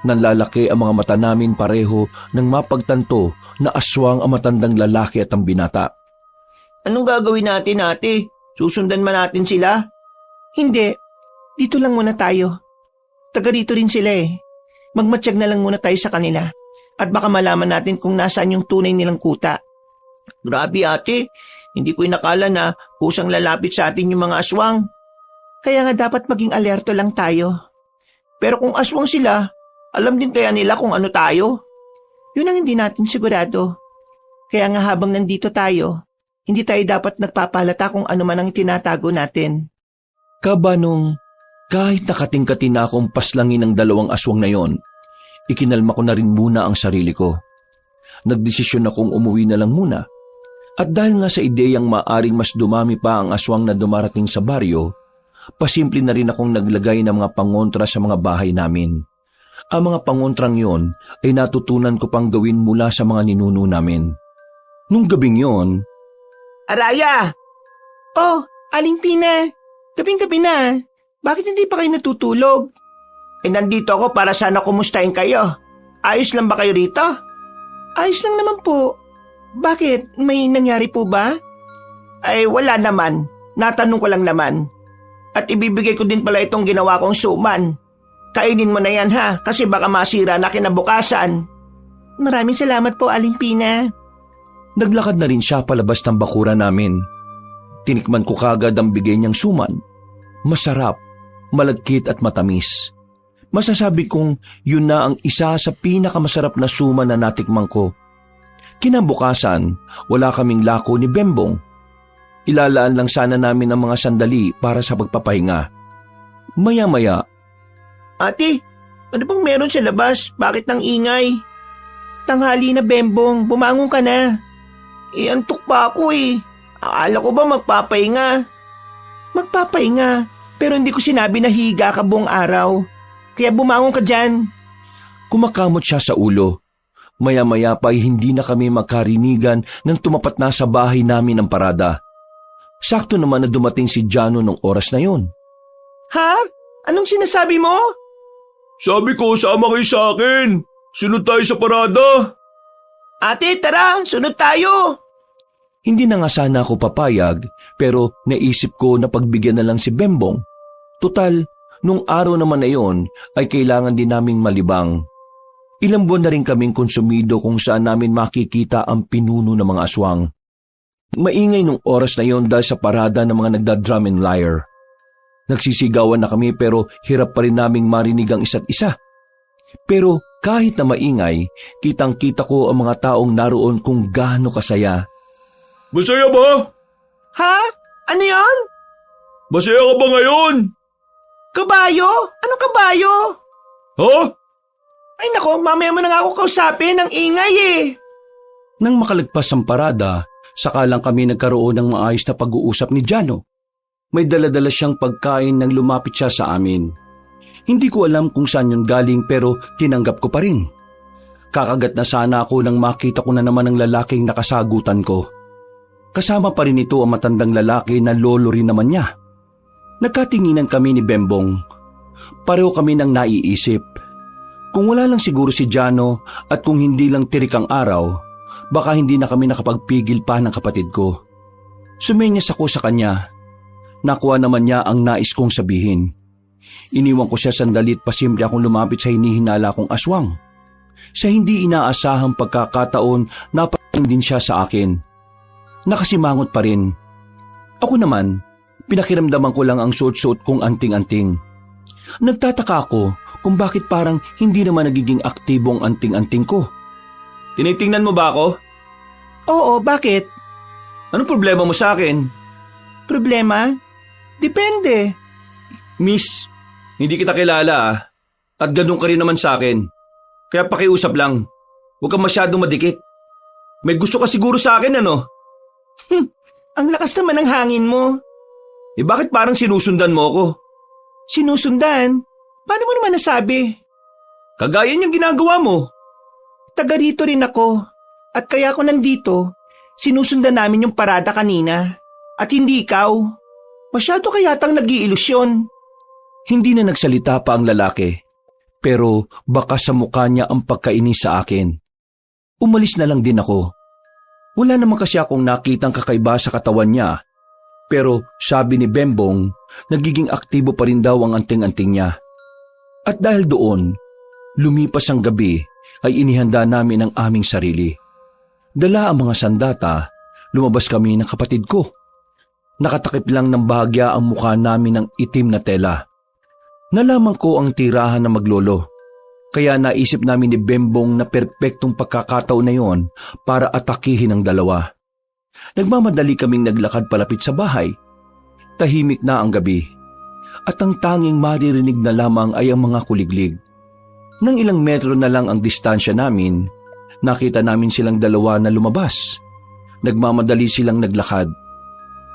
Nanlalaki ang mga mata namin pareho nang mapagtanto na aswang ang matandang lalaki at ang binata. Anong gagawin natin, ate? Susundan man natin sila? Hindi. Dito lang muna tayo. Taga dito rin sila eh. Magmatsyag na lang muna tayo sa kanila. At baka malaman natin kung nasaan yung tunay nilang kuta. Grabe ate, hindi ko inakala na kusang lalapit sa atin yung mga aswang. Kaya nga dapat maging alerto lang tayo. Pero kung aswang sila, alam din kaya nila kung ano tayo? Yun ang hindi natin sigurado. Kaya nga habang nandito tayo, hindi tayo dapat nagpapalata kung ano man ang tinatago natin. Kabanong, kahit nakatingkatin na akong paslangin ng dalawang aswang na yon, ikinalma ko na rin muna ang sarili ko. Nagdesisyon akong umuwi na lang muna. At dahil nga sa ideyang maaring mas dumami pa ang aswang na dumarating sa baryo, pasimple na rin akong naglagay ng mga pangontra sa mga bahay namin. Ang mga pangontrang yon ay natutunan ko pang gawin mula sa mga ninuno namin. Nung gabing yon, Araya! Oh, Aling Pina! Gabing-gabi na. Bakit hindi pa kayo natutulog? Nandito ako para sana kumustahin kayo. Ayos lang ba kayo rito? Ayos lang naman po. Bakit? May nangyari po ba? Ay, wala naman. Natanong ko lang naman. At ibibigay ko din pala itong ginawa kong suman. Kainin mo na yan ha, kasi baka masira na kinabukasan. Maraming salamat po, Aling Pina. naglakad na rin siya palabas ng bakuran namin. Tinikman ko kagad ang bigay niyang suman. Masarap, malagkit at matamis. Masasabi kong yun na ang isa sa pinakamasarap na suman na natikman ko. Kinabukasan, wala kaming lako ni Bembong. Ilalaan lang sana namin ang mga sandali para sa pagpapahinga. Maya-maya, Ate, ano bang meron sa labas? Bakit nang ingay? Tanghali na, Bembong. Bumangon ka na. Antok pa ako eh. Akala ko ba magpapahinga? Magpapahinga, pero hindi ko sinabi na higa ka buong araw. Kaya bumangon ka dyan. kumakamot siya sa ulo. Maya-maya pa ay hindi na kami magkarinigan nang tumapat na sa bahay namin ang parada. Sakto naman na dumating si Jano nung oras na yon. Ha? Anong sinasabi mo? Sabi ko, sama kayo sa akin. Sunod tayo sa parada. Ate, tara, sunod tayo. Hindi na nga sana ako papayag, pero naisip ko na pagbigyan na lang si Bembong. Tutal, nung araw naman na yon ay kailangan din naming malibang. Ilang buwan na rin kaming konsumido kung saan namin makikita ang pinuno ng mga aswang. Maingay nung oras na yon dahil sa parada ng mga nagda-drum and lyre. Nagsisigawan na kami pero hirap pa rin naming marinig ang isa't isa. Pero kahit na maingay, kitang-kita ko ang mga taong naroon kung gaano kasaya. Masaya ba? Ha? Ano yon? Masaya ka ba ngayon? Kabayo? Anong kabayo? Ha? Ay nako, mamaya mo na nga ako kausapin, ang ingay eh. Nang makalagpas ang parada, saka lang kami nagkaroon ng maayos na pag-uusap ni Jano. May dala-dala siyang pagkain nang lumapit siya sa amin. Hindi ko alam kung saan yun galing pero tinanggap ko pa rin. Kakagat na sana ako nang makita ko na naman ang lalaking nakasagutan ko. Kasama pa rin ito ang matandang lalaki na lolo rin naman niya. Nagkatinginan kami ni Bembong. Pareho kami nang naiisip. Kung wala lang siguro si Jano at kung hindi lang tirik ang araw, baka hindi na kami nakapagpigil pa ng kapatid ko. Sumenyas ako sa kanya. Nakuha naman niya ang nais kong sabihin. Iniwan ko siya sandali at pasimple akong lumapit sa hinihinala kong aswang. Sa hindi inaasahang pagkakataon, napatingin din siya sa akin. Nakasimangot pa rin. Ako naman, pinakiramdaman ko lang ang suot-suot kong anting-anting. Nagtataka ako kung bakit parang hindi naman nagiging aktibo ang anting-anting ko. Tinitingnan mo ba ako? Oo, bakit? Anong problema mo sa akin? Problema? Depende. Miss, hindi kita kilala at ganun ka rin naman sa akin. Kaya pakiusap lang, huwag kang masyadong madikit. May gusto ka siguro sa akin ano? Ang lakas naman ng hangin mo. Bakit parang sinusundan mo ako? Sinusundan? Paano mo naman nasabi? Kagaya niyang ginagawa mo. Taga rito rin ako. At kaya ako nandito, sinusundan namin yung parada kanina. At hindi ikaw. Masyado ka yatang nag-iilusyon. Hindi na nagsalita pa ang lalaki, pero baka sa mukha niya ang pagkainis sa akin. Umalis na lang din ako. Wala naman kasi akong nakitang kakaiba sa katawan niya, pero sabi ni Bembong, nagiging aktibo pa rin daw ang anting-anting niya. At dahil doon, lumipas ang gabi ay inihanda namin ang aming sarili. Dala ang mga sandata, lumabas kami ng kapatid ko. Nakatakip lang ng bahagya ang mukha namin ng itim na tela. Nalaman ko ang tirahan na maglolo. Kaya naisip namin ni Bembong na perpektong pagkakataon na yon para atakihin ang dalawa. Nagmamadali kaming naglakad palapit sa bahay. Tahimik na ang gabi. At ang tanging maririnig na lamang ay ang mga kuliglig. Nang ilang metro na lang ang distansya namin, nakita namin silang dalawa na lumabas. Nagmamadali silang naglakad.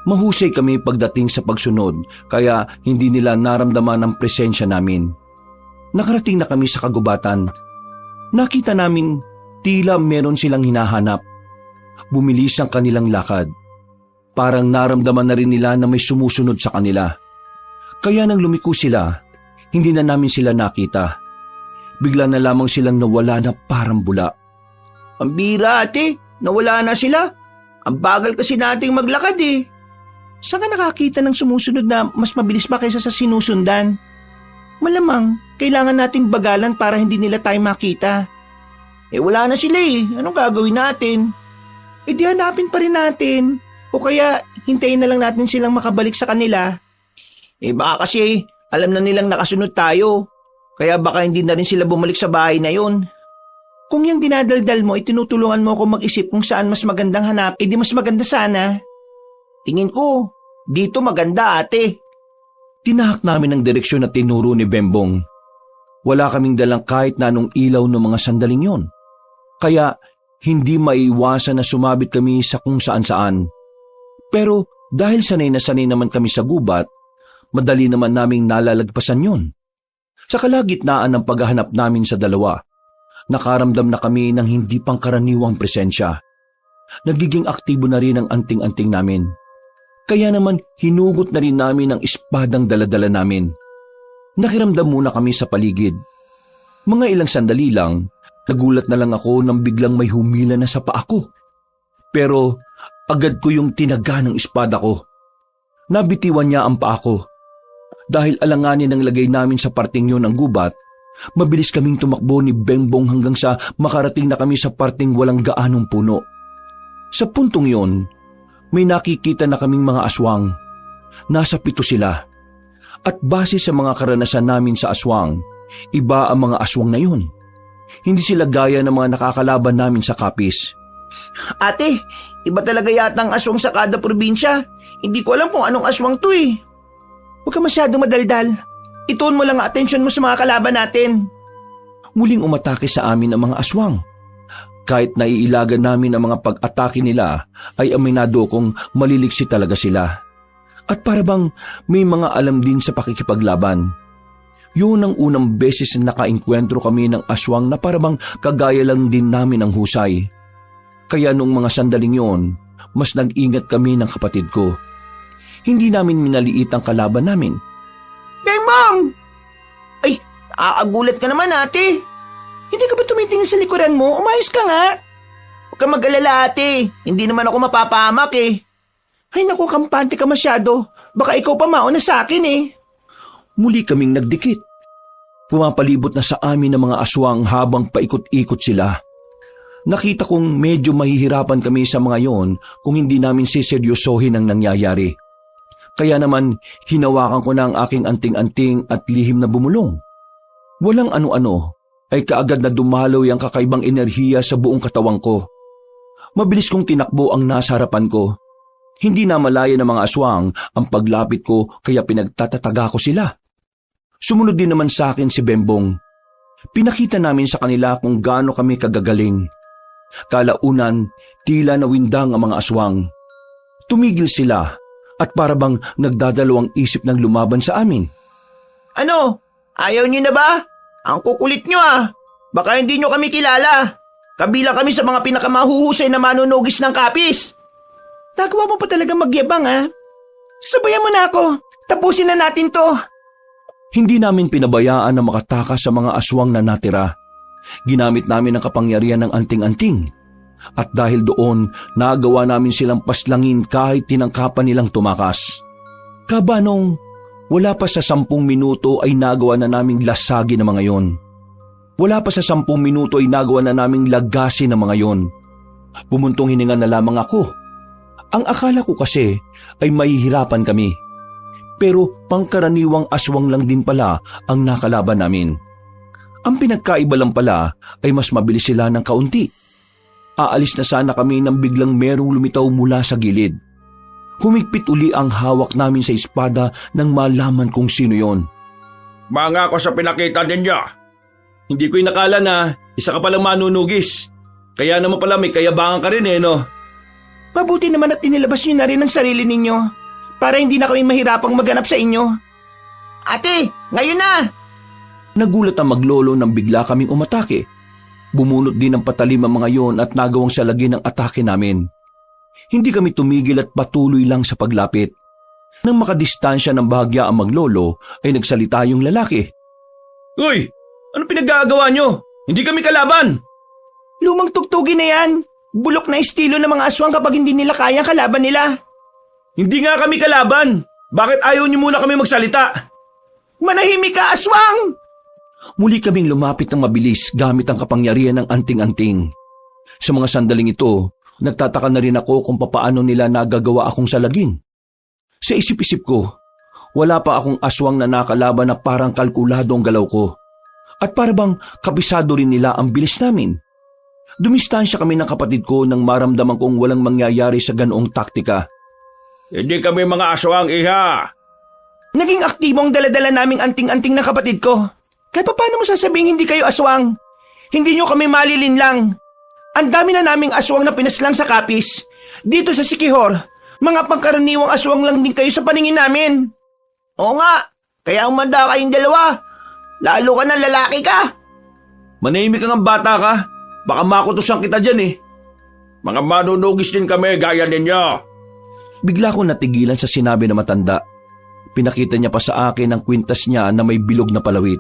Mahusay kami pagdating sa pagsunod kaya hindi nila naramdaman ang presensya namin. Nakarating na kami sa kagubatan. Nakita namin tila meron silang hinahanap. Bumilis ang kanilang lakad. Parang naramdaman na rin nila na may sumusunod sa kanila. Kaya nang lumiko sila, hindi na namin sila nakita. Bigla na lamang silang nawala na parang bula. Ang bira ate, nawala na sila. Ang bagal kasi nating maglakad eh. Saan ka nakakita ng sumusunod na mas mabilis pa kaysa sa sinusundan? Malamang, kailangan nating bagalan para hindi nila tayo makita. Wala na sila eh. Anong gagawin natin? Di hanapin pa rin natin. O kaya, hintayin na lang natin silang makabalik sa kanila. Baka kasi, alam na nilang nakasunod tayo. Kaya baka hindi na rin sila bumalik sa bahay na yun. Kung yung dinadaldal mo, tinutulungan mo ako mag-isip kung saan mas magandang hanap, di mas maganda sana. Tingin ko, dito maganda ate. Tinahak namin ang direksyon na tinuro ni Bembong. Wala kaming dalang kahit na anong ilaw ng mga sandaling yon. Kaya hindi maiiwasan na sumabit kami sa kung saan-saan. Pero dahil sanay na sanay naman kami sa gubat, madali naman naming nalalagpasan yon. Sa kalagitnaan ng paghahanap namin sa dalawa, nakaramdam na kami ng hindi pangkaraniwang presensya. Nagiging aktibo na rin ang anting-anting namin. Kaya naman hinugot na rin namin ang espadang daladala namin. Nakiramdam muna kami sa paligid. Mga ilang sandali lang, nagulat na lang ako nang biglang may humila na sa paa ko. Pero agad ko yung tinaga ng espada ko. Nabitiwan niya ang paa ko. Dahil alanganin ang lagay namin sa parting yun ng gubat, mabilis kaming tumakbo ni Bembong hanggang sa makarating na kami sa parting walang gaanong puno. Sa puntong yun, may nakikita na kaming mga aswang. Nasa 7 sila. At base sa mga karanasan namin sa aswang, iba ang mga aswang na yun. Hindi sila gaya ng mga nakakalaban namin sa Capiz. Ate, iba talaga yata ang aswang sa kada probinsya. Hindi ko alam kung anong aswang to eh. Huwag ka masyadong madaldal. Ituon mo lang ang atensyon mo sa mga kalaban natin. Muling umatake sa amin ang mga aswang. Kahit naiilagan namin ang mga pag-atake nila, ay aminado kong maliliksi talaga sila. At para bang may mga alam din sa pakikipaglaban. Yun ang unang beses na nakainkwentro kami ng aswang na para bang kagaya lang din namin ang husay. Kaya nung mga sandaling yon, mas nag-ingat kami ng kapatid ko. Hindi namin minaliit ang kalaban namin. Bembong! Ay, aagulat ka naman ate. Hindi ka ba tumitingin sa likuran mo? Umayos ka nga. Huwag ka mag-alala ate. Hindi naman ako mapapahamak eh. Ay naku, kampante ka masyado. Baka ikaw pa mauna sa akin eh. Muli kaming nagdikit. Pumapalibot na sa amin ang mga aswang habang paikot-ikot sila. Nakita kong medyo mahihirapan kami sa mga yon kung hindi namin siseryosohin ang nangyayari. Kaya naman hinawakan ko na ang aking anting-anting at lihim na bumulong. Walang ano-ano ay kaagad na dumaloy ang kakaibang enerhiya sa buong katawan ko. Mabilis kong tinakbo ang nasa harapan ko. Hindi na malaya ng mga aswang ang paglapit ko kaya pinagtatataga ko sila. Sumunod din naman sa akin si Bembong. Pinakita namin sa kanila kung gaano kami kagagaling. Kalaunan, tila nawindang ang mga aswang. Tumigil sila at para bang nagdadalawang isip ng lumaban sa amin. Ano? Ayaw niyo na ba? Ang kukulit niyo ah. Baka hindi niyo kami kilala. Kabilang kami sa mga pinakamahuhusay na manunugis ng Capiz. Tagawa mo pa talaga magyabang ah. Sabayan mo na ako. Tapusin na natin to. Hindi namin pinabayaan na makatakas sa mga aswang na natira. Ginamit namin ang kapangyarihan ng anting-anting. At dahil doon, nagawa namin silang paslangin kahit tinangkapan nilang tumakas. Kabanong, wala pa sa 10 minuto ay nagawa na naming lasagin ang mga yon. Wala pa sa 10 minuto ay nagawa na naming lagasin ang mga yon. Bumuntong hininga na lamang ako. Ang akala ko kasi ay mahihirapan kami. Pero pangkaraniwang aswang lang din pala ang nakalaban namin. Ang pinagkaiba lang pala ay mas mabilis sila ng kaunti. Aalis na sana kami nang biglang merong lumitaw mula sa gilid. Humigpit uli ang hawak namin sa espada nang malaman kung sino yon. Mga ako sa pinakita ninyo. Hindi ko inakala na isa ka palang manunugis. Kaya naman pala may kayabangan ka rin eh, no? Mabuti naman at inilabas niyo na rin ang sarili ninyo para hindi na kami mahirapang maghanap sa inyo. Ate, ngayon na! Nagulat ang maglolo nang bigla kaming umatake. Bumunot din ng patalim ang mga yon at nagawang salagi ng atake namin. Hindi kami tumigil at patuloy lang sa paglapit. Nang makadistansya ng bahagya ang maglolo ay nagsalita yung lalaki. Uy! Ano pinagagawa nyo? Hindi kami kalaban! Lumang tugtugin na yan. Bulok na estilo ng mga aswang kapag hindi nila kayang kalaban nila. Hindi nga kami kalaban! Bakit ayaw niyo muna kami magsalita? Manahimik ka, aswang! Muli kaming lumapit ng mabilis gamit ang kapangyarihan ng anting-anting. Sa mga sandaling ito, nagtataka na rin ako kung papaano nila nagagawa akong salagin. Sa isip-isip ko, wala pa akong aswang na nakalaban na parang kalkulado ang galaw ko. At para bang kabisado rin nila ang bilis namin. Dumistansya kami ng kapatid ko nang maramdaman kong walang mangyayari sa ganoong taktika. Hindi kami mga aswang, iha! Naging aktibo ang daladala naming anting-anting na kapatid ko. Kaya paano mo sasabihin hindi kayo aswang? Hindi nyo kami malilin lang. Ang dami na naming aswang na pinaslang sa Kapis. Dito sa Siquijor, mga pangkaraniwang aswang lang din kayo sa paningin namin. Oo nga, kaya umanda kayong dalawa. Lalo ka na lalaki ka. Manahimik kang bata ka. Baka makutusan kita dyan eh. Mga manunugis din kami gaya ninyo. Bigla ko natigilan sa sinabi na matanda. Pinakita niya pa sa akin ang kwintas niya na may bilog na palawit.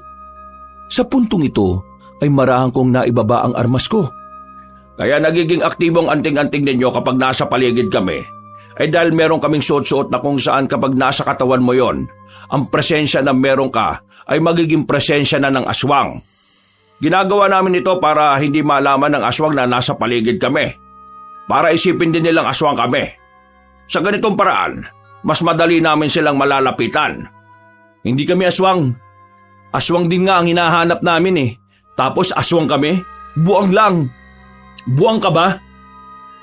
Sa puntong ito ay marahan kong naibaba ang armas ko. Kaya nagiging aktibong anting-anting ninyo kapag nasa paligid kami. Ay dahil meron kaming suot-suot na kung saan kapag nasa katawan mo yon, ang presensya na meron ka ay magiging presensya na ng aswang. Ginagawa namin ito para hindi malaman ng aswang na nasa paligid kami. Para isipin din nilang aswang kami. Sa ganitong paraan, mas madali namin silang malalapitan. Hindi kami aswang. Aswang din nga ang hinahanap namin eh. Tapos aswang kami? Buwang lang. Buwang ka ba?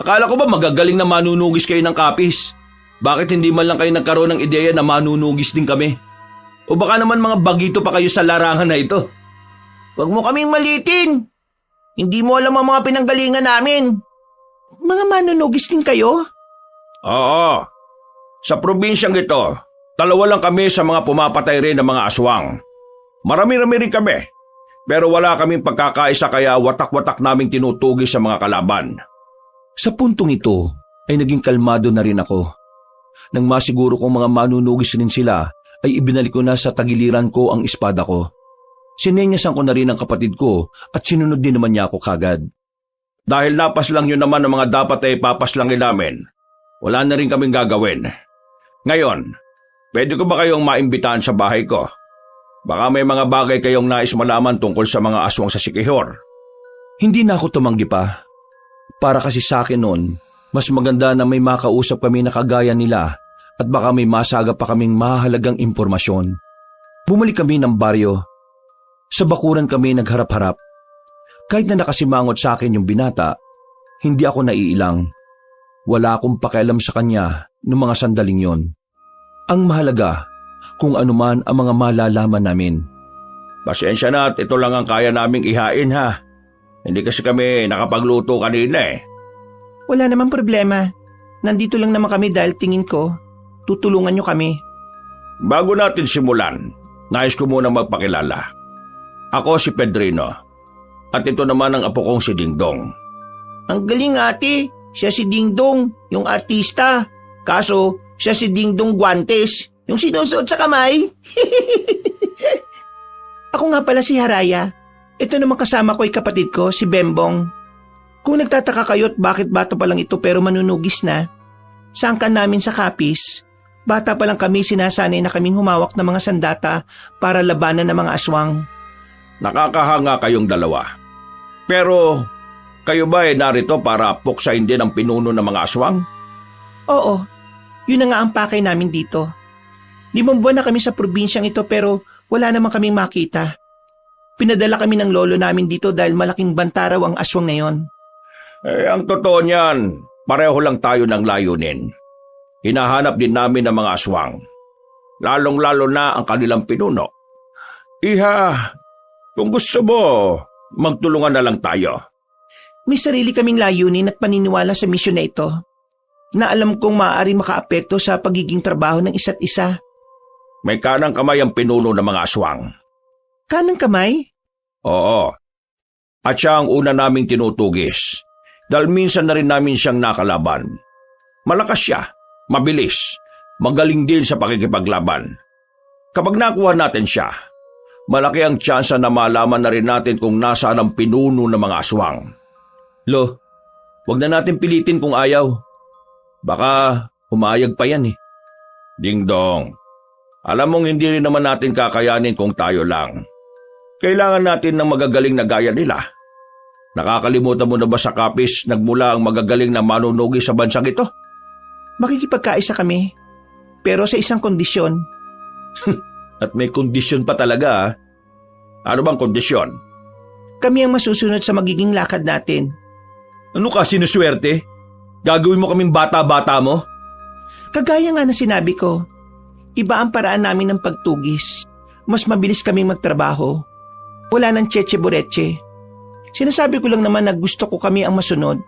Akala ko ba magagaling na manunugis kayo ng Kapis? Bakit hindi man lang kayo nagkaroon ng ideya na manunugis din kami? O baka naman mga bagito pa kayo sa larangan na ito? Huwag mo kaming malitin. Hindi mo alam ang mga pinanggalingan namin. Mga manunugis din kayo? Oo. Sa probinsyang ito, dalawa lang kami sa mga pumapatay rin ng mga aswang. Marami-rami rin kami, pero wala kaming pagkakaisa kaya watak-watak naming tinutugis sa mga kalaban. Sa puntong ito ay naging kalmado na rin ako. Nang masiguro kong mga manunugis rin sila, ay ibinalik ko na sa tagiliran ko ang espada ko. Sinenyasan ko na rin ang kapatid ko at sinunod din naman niya ako kagad. Dahil napaslang nyo naman ang mga dapat ay papaslangin namin, wala na rin kaming gagawin. Ngayon, pwede ko ba kayong maimbitahan sa bahay ko? Baka may mga bagay kayong nais malaman tungkol sa mga aswang sa Siquijor. Hindi na ako tumanggi pa. Para kasi sa akin noon, mas maganda na may makausap kami na kagaya nila at baka may masaga pa kaming mahalagang impormasyon. Bumalik kami ng baryo. Sa bakuran kami nagharap-harap. Kahit na nakasimangot sa akin yung binata, hindi ako naiilang. Wala akong pakialam sa kanya noong mga sandaling yon. Ang mahalaga, kung anuman ang mga malalaman namin. Pasensya na at ito lang ang kaya naming ihain ha. Hindi kasi kami nakapagluto kanina eh. Wala namang problema. Nandito lang naman kami dahil tingin ko, tutulungan nyo kami. Bago natin simulan, nais ko muna magpakilala. Ako si Pedrino. At ito naman ang apo kong si Dingdong. Ang galing ate, siya si Dingdong, yung artista. Kaso, siya si Dingdong Guantes. Yung sinusuot sa kamay. Ako nga pala si Haraya. Ito naman kasama ko ay kapatid ko, si Bembong. Kung nagtataka kayo at bakit bata pa lang ito pero manunugis na, sangkan namin sa Kapis. Bata pa lang kami sinasanay na kaming humawak ng mga sandata para labanan ng mga aswang. Nakakahanga kayong dalawa. Pero, kayo ba ay narito para puksain din ang pinuno ng mga aswang? Oo, yun na nga ang pakay namin dito. 5 buwan na kami sa probinsyang ito pero wala namang kaming makita. Pinadala kami ng lolo namin dito dahil malaking banta raw ang aswang na yon. Ang totoo niyan, pareho lang tayo ng layunin. Hinahanap din namin ang mga aswang. Lalong-lalo na ang kanilang pinuno. Iha, kung gusto mo, magtulungan na lang tayo. May sarili kaming layunin at paniniwala sa misyon na ito. na alam kong maaari makaapekto sa pagiging trabaho ng isa't isa. May kanang kamay ang pinuno ng mga aswang. Kanang kamay? Oo. At siya ang una naming tinutugis. Dahil minsan na rin namin siyang nakalaban. Malakas siya, mabilis, magaling din sa pakikipaglaban. Kapag nakuha natin siya, malaki ang tsansa na malaman na rin natin kung nasaan ang pinuno ng mga aswang. Lo, wag na natin pilitin kung ayaw. Baka umayag pa yan eh. Ding-dong, alam mong hindi rin naman natin kakayanin kung tayo lang. Kailangan natin ng magagaling na gaya nila. Nakakalimutan mo na ba sa Kapis nagmula ang magagaling na manunugi sa bansang ito? Makikipagkaisa kami, pero sa isang kondisyon. At may kondisyon pa talaga ah. Ano bang kondisyon? Kami ang masusunod sa magiging lakad natin. Ano ka, sinuswerte? Gagawin mo kaming bata-bata mo? Kagaya nga na sinabi ko, iba ang paraan namin ng pagtugis. Mas mabilis kaming magtrabaho. Wala nang tsetche-buretche. Sinasabi ko lang naman na gusto ko kami ang masunod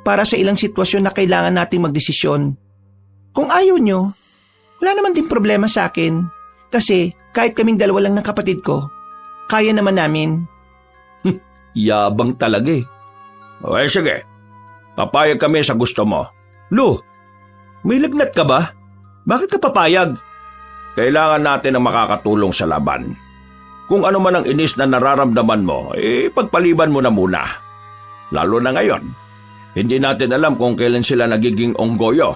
para sa ilang sitwasyon na kailangan nating magdesisyon. Kung ayaw nyo, wala naman din problema sa akin. Kasi kahit kaming dalawa lang ng kapatid ko, kaya naman namin. Yabang talaga eh. Okay, sige. Papayag kami sa gusto mo. Lo, may lagnat ka ba? Bakit ka papayag? Kailangan natin ang makakatulong sa laban. Kung ano man ang inis na nararamdaman mo, pagpaliban mo na muna. Lalo na ngayon, hindi natin alam kung kailan sila nagiging onggoyo.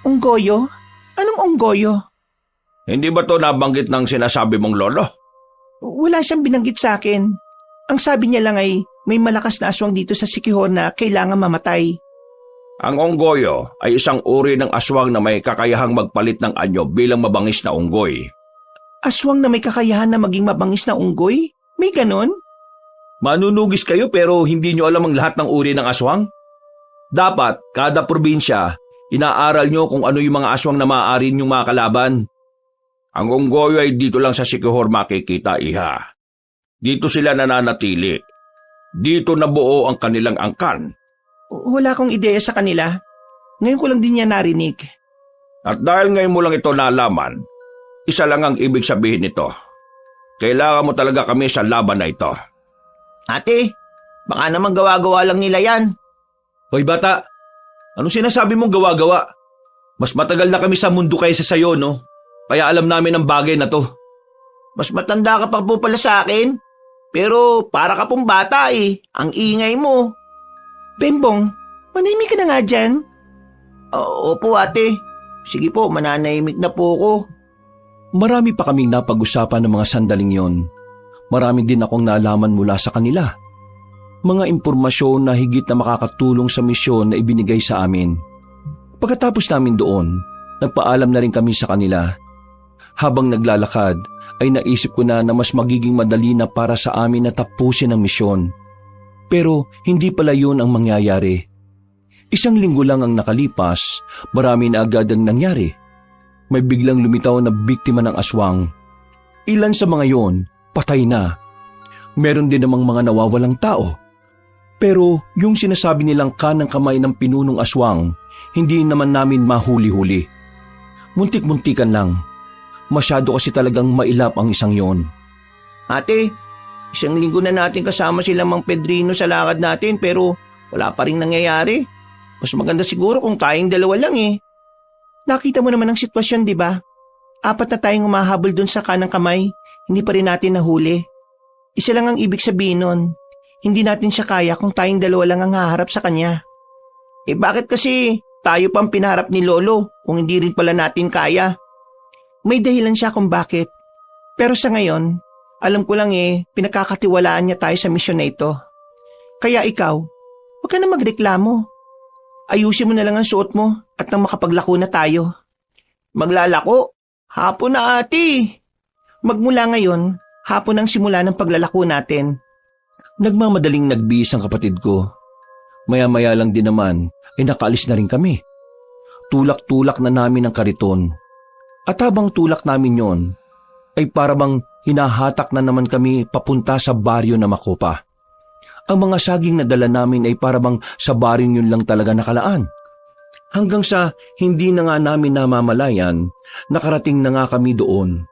Onggoyo? Anong onggoyo? Hindi ba to nabanggit ng sinasabi mong lolo? Wala siyang binanggit sa akin. Ang sabi niya lang ay may malakas na aswang dito sa Siquijor na kailangan mamatay. Ang onggoyo ay isang uri ng aswang na may kakayahang magpalit ng anyo bilang mabangis na unggoy. Aswang na may kakayahan na maging mabangis na unggoy? May ganon? Manunugis kayo pero hindi nyo alam ang lahat ng uri ng aswang? Dapat, kada probinsya, inaaral nyo kung ano yung mga aswang na maaari nyong makalaban. Ang unggoyo ay dito lang sa Siquijor makikita, iha. Dito sila nananatili. Dito nabuo ang kanilang angkan. Wala akong ideya sa kanila. Ngayon ko lang din niya narinig. At dahil ngayon mo lang ito nalaman, isa lang ang ibig sabihin nito. Kailangan mo talaga kami sa laban na ito. Ate, baka naman gawa-gawa lang nila yan. Hoy bata, anong sinasabi mong gawa-gawa? Mas matagal na kami sa mundo kaysa sayo, no? Kaya alam namin ang bagay na to. Mas matanda ka pa po pala sa akin. Pero para ka pong bata eh. Ang ingay mo. Bembong, manahimik ka na nga dyan. Opo ate. Sige po, mananahimik na po ako. Marami pa kaming napag-usapan ng mga sandaling yon. Marami din akong nalaman mula sa kanila. Mga impormasyon na higit na makakatulong sa misyon na ibinigay sa amin. Pagkatapos namin doon, nagpaalam na rin kami sa kanila. Habang naglalakad, ay naisip ko na mas magiging madali na para sa amin na tapusin ang misyon. Pero hindi pala yun ang mangyayari. Isang linggo lang ang nakalipas, marami na agad ang nangyari. May biglang lumitaw na biktima ng aswang. Ilan sa mga yon, patay na. Meron din namang mga nawawalang tao. Pero yung sinasabi nilang kanang kamay ng pinunong aswang, hindi naman namin mahuli-huli. Muntik-muntikan lang. Masyado kasi talagang mailap ang isang yon. Ate, isang linggo na natin kasama sila Mang Pedrino sa lakad natin pero wala pa rin nangyayari. Mas maganda siguro kung tayong dalawa lang eh. Nakita mo naman ang sitwasyon, di ba? 4 na tayong umahabol dun sa kanang kamay, hindi pa rin natin nahuli. Isa lang ang ibig sabihin nun. Hindi natin siya kaya kung tayong dalawa lang ang haharap sa kanya. Bakit kasi tayo pang pinaharap ni Lolo kung hindi rin pala natin kaya? May dahilan siya kung bakit. Pero sa ngayon, alam ko lang pinakakatiwalaan niya tayo sa misyon na ito. Kaya ikaw, huwag ka na magreklamo. Ayusin mo na lang ang suot mo at nang makapaglako na tayo. Maglalako? Hapon na ate. Magmula ngayon, hapon ang simula ng paglalako natin. Nagmamadaling nagbihis ang kapatid ko. Maya-maya lang din naman ay nakaalis na rin kami. Tulak-tulak na namin ang kariton. At habang tulak namin yon, ay parabang hinahatak na naman kami papunta sa baryo na Macopa. Ang mga saging na dala namin ay parabang sa baryong yun lang talaga nakalaan. Hanggang sa hindi na nga namin namamalayan, nakarating na nga kami doon.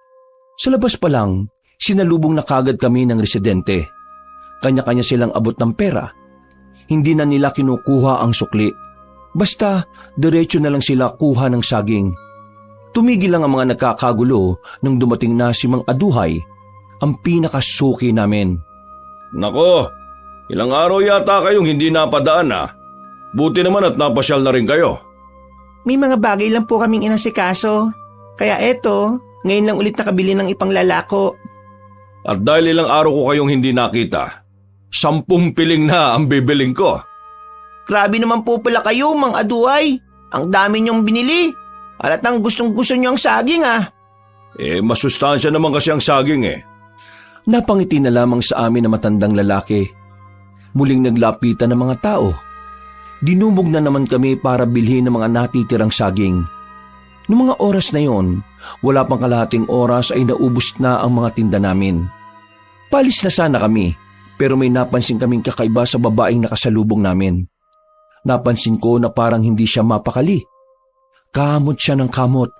Sa labas pa lang, sinalubong na kagad kami ng residente. Kanya-kanya silang abot ng pera. Hindi na nila kinukuha ang sukli. Basta, diretso na lang sila kuha ng saging. Tumigil lang ang mga nagkakagulo nang dumating na si Mang Aduhay, ang pinakasuki namin. Nako, ilang araw yata kayong hindi napadaan Buti naman at napasyal na rin kayo. May mga bagay lang po kaming inasikaso. Kaya eto, ngayon lang ulit nakabili ng ipanglalako. At dahil ilang araw ko kayong hindi nakita, 10 piling na ang bibiling ko. Grabe naman po pala kayo, Mang Aduhay. Ang dami niyong binili. Halatang gustong-gusto niyo ang saging Masustansya naman kasi ang saging Napangiti na lamang sa amin na matandang lalaki. Muling naglapitan ng mga tao. Dinumog na naman kami para bilhin ng mga natitirang saging. Noong mga oras na yon, wala pang kalahating oras ay naubos na ang mga tinda namin. Palis na sana kami, pero may napansin kaming kakaiba sa babaeng nakasalubong namin. Napansin ko na parang hindi siya mapakali. Kamot siya ng kamot.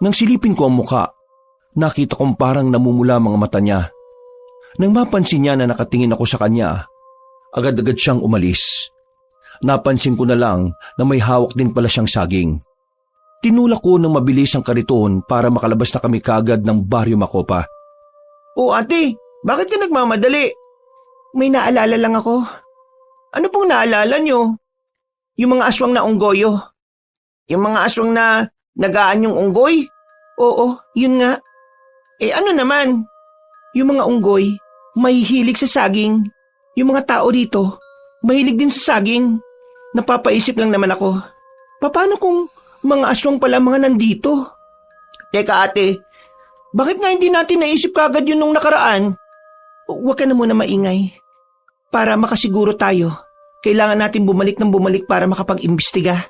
Nang silipin ko ang muka, nakita kong parang namumula mga mata niya. Nang mapansin niya na nakatingin ako sa kanya, agad-agad siyang umalis. Napansin ko na lang na may hawak din pala siyang saging. Tinulak ko ng mabilis ang kariton para makalabas na kami kagad ng Baryo Macopa. O ate, bakit ka nagmamadali? May naalala lang ako. Ano pong naalala niyo? Yung mga aswang na unggoyo. Yung mga aswang na nagaan yung unggoy? Oo, yun nga. Ano naman? Yung mga unggoy, mahihilig sa saging. Yung mga tao dito, mahilig din sa saging. Napapaisip lang naman ako. Paano kung mga aswang pala mga nandito? Teka ate, bakit nga hindi natin naisip kagad yun nung nakaraan? Huwag ka na muna maingay. Para makasiguro tayo, kailangan natin bumalik ng bumalik para makapag-imbestiga.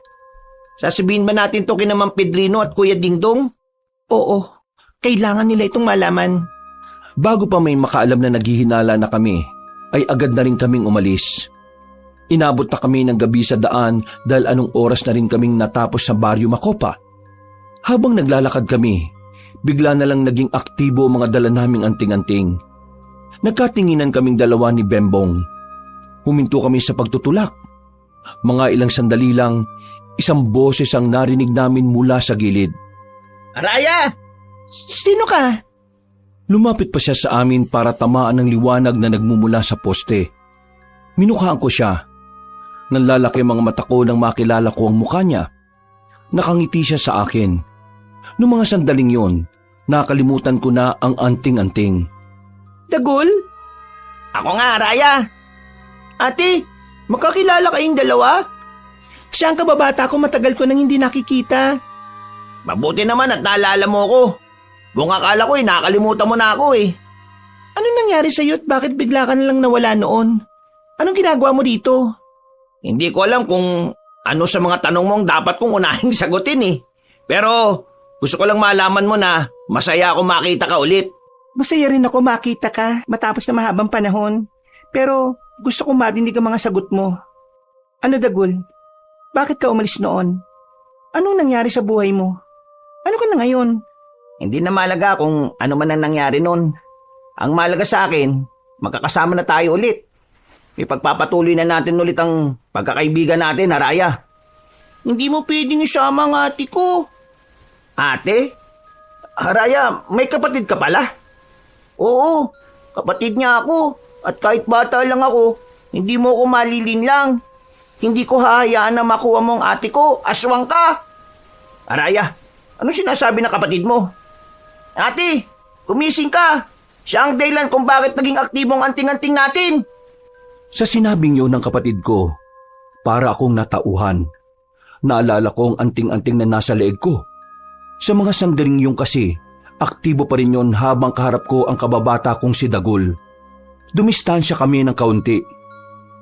Sasabihin ba natin to kina Mang Pedrino at Kuya Dingdong? Oo, kailangan nila itong malaman. Bago pa may makaalam na naghihinala na kami, ay agad na rin kaming umalis. Inabot na kami ng gabi sa daan dahil anong oras na rin kaming natapos sa Baryo Macopa. Habang naglalakad kami, bigla na lang naging aktibo ang mga dala naming anting-anting. Nagkatinginan kaming dalawa ni Bembong. Huminto kami sa pagtutulak. Mga ilang sandali lang, isang boses ang narinig namin mula sa gilid. Araya! Sino ka? Lumapit pa siya sa amin para tamaan ng liwanag na nagmumula sa poste. Minukhaan ko siya. Nanlalaki ang mga mata ko nang makilala ko ang mukha niya. Nakangiti siya sa akin. Noong mga sandaling yon, nakalimutan ko na ang anting-anting. Dagul? Ako nga, Araya. Ate, magkakilala kayong dalawa? Siya ang kababata ko, matagal ko nang hindi nakikita. Mabuti naman at naalala mo ko. Kung akala ko nakalimutan mo na ako Anong nangyari sa'yo at bakit bigla ka nalang nawala noon? Anong ginagawa mo dito? Hindi ko alam kung ano sa mga tanong mo ang dapat kong unahing sagutin Pero gusto ko lang malaman mo na masaya ako makita ka ulit. Masaya rin ako makita ka matapos na mahabang panahon. Pero gusto kong marinig ang mga sagot mo. Ano Dagul? Bakit ka umalis noon? Anong nangyari sa buhay mo? Ano ka na ngayon? Hindi na malaga kung ano man ang nangyari noon. Ang malaga sa akin, magkakasama na tayo ulit. Ipagpapatuloy na natin ulit ang pagkakaibigan natin, Araya. Hindi mo pwedeng isama ang ate ko. Ate? Araya, may kapatid ka pala? Oo, kapatid niya ako. At kahit bata lang ako, hindi mo ko malilinlang. Hindi ko hahayaan na makuha mo ang ate ko. Aswang ka! Araya, anong sinasabi ng kapatid mo? Ate, gumising ka. Siya ang dahilan kung bakit naging aktibo ang anting-anting natin. Sa sinabing yun ng kapatid ko, para akong natauhan. Naalala ko ang anting-anting na nasa leeg ko. Sa mga sandaling yung kasi, aktibo pa rin yun habang kaharap ko ang kababata kong si Dagul. Dumistansya kami ng kaunti.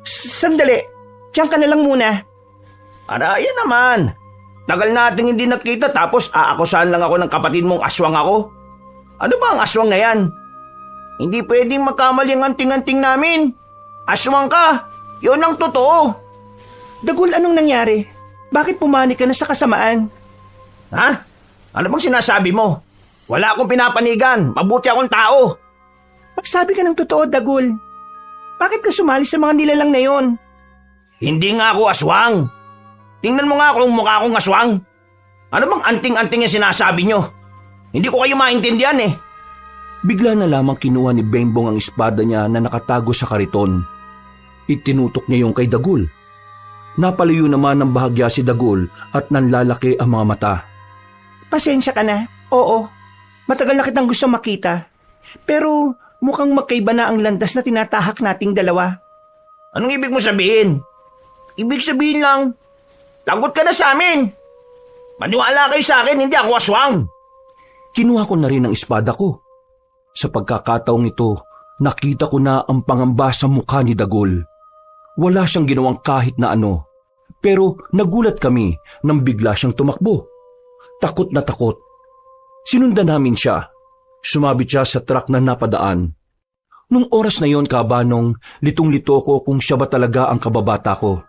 Sandali, diyan ka na lang muna. Araya naman, tagal nating hindi nakita tapos aakusahan lang ako ng kapatid mong aswang ako. Ano ba ang aswang na yan? Hindi pwedeng magkamali ang anting-anting namin. Aswang ka, yun ang totoo. Dagul, anong nangyari? Bakit pumani ka na sa kasamaan? Ha? Ano bang sinasabi mo? Wala akong pinapanigan. Mabuti akong tao. Magsabi ka ng totoo, Dagul. Bakit ka sumali sa mga nilalang na yon? Hindi nga ako aswang. Tingnan mo nga kung mukha akong aswang. Ano bang anting-anting yung sinasabi nyo? Hindi ko kayo maintindihan eh. Bigla na lamang kinuha ni Bembong ang espada niya na nakatago sa kariton. Itinutok niya yung kay Dagul. Napalayo naman ng bahagya si Dagul at nanlalaki ang mga mata. Pasensya ka na. Oo, matagal na kitang gusto makita. Pero mukhang magkaiba na ang landas na tinatahak nating dalawa. Anong ibig mo sabihin? Ibig sabihin lang, lagot ka na sa amin. Maniwala kayo sa akin, hindi ako aswang. Kinuha ko na rin ang espada ko. Sa pagkakataong ito, nakita ko na ang pangamba sa mukha ni Dagul. Wala siyang ginawang kahit na ano, pero nagulat kami nang bigla siyang tumakbo. Takot na takot. Sinundan namin siya. Sumabit siya sa truck na napadaan. Nung oras na yon, Kabanong, litong-lito ko kung siya ba talaga ang kababata ko.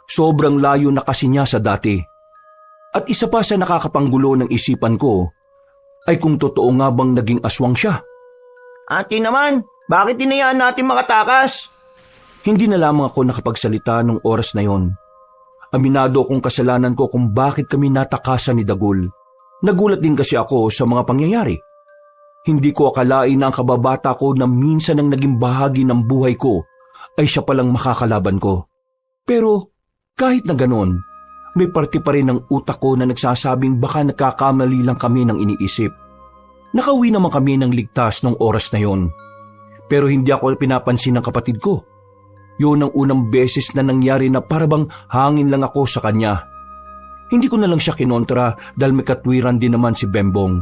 Sobrang layo na kasi niya sa dati. At isa pa sa nakakapanggulo ng isipan ko, ay kung totoo nga bang naging aswang siya. Ate naman, bakit hinayaan natin makatakas? Hindi na lamang ako nakapagsalita nung oras na yon. Aminado akong kasalanan ko kung bakit kami natakasan ni Dagul. Nagulat din kasi ako sa mga pangyayari. Hindi ko akalain na ang kababata ko na minsan ang naging bahagi ng buhay ko ay siya palang makakalaban ko. Pero kahit na ganon, may parte pa rin ng utak ko na nagsasabing baka nagkakamali lang kami ng iniisip. Nakauwi naman kami ng ligtas nung oras na yon. Pero hindi ako pinapansin ng kapatid ko. Yun ang unang beses na nangyari na parabang hangin lang ako sa kanya. Hindi ko na lang siya kinontra dahil may katwiran din naman si Bembong.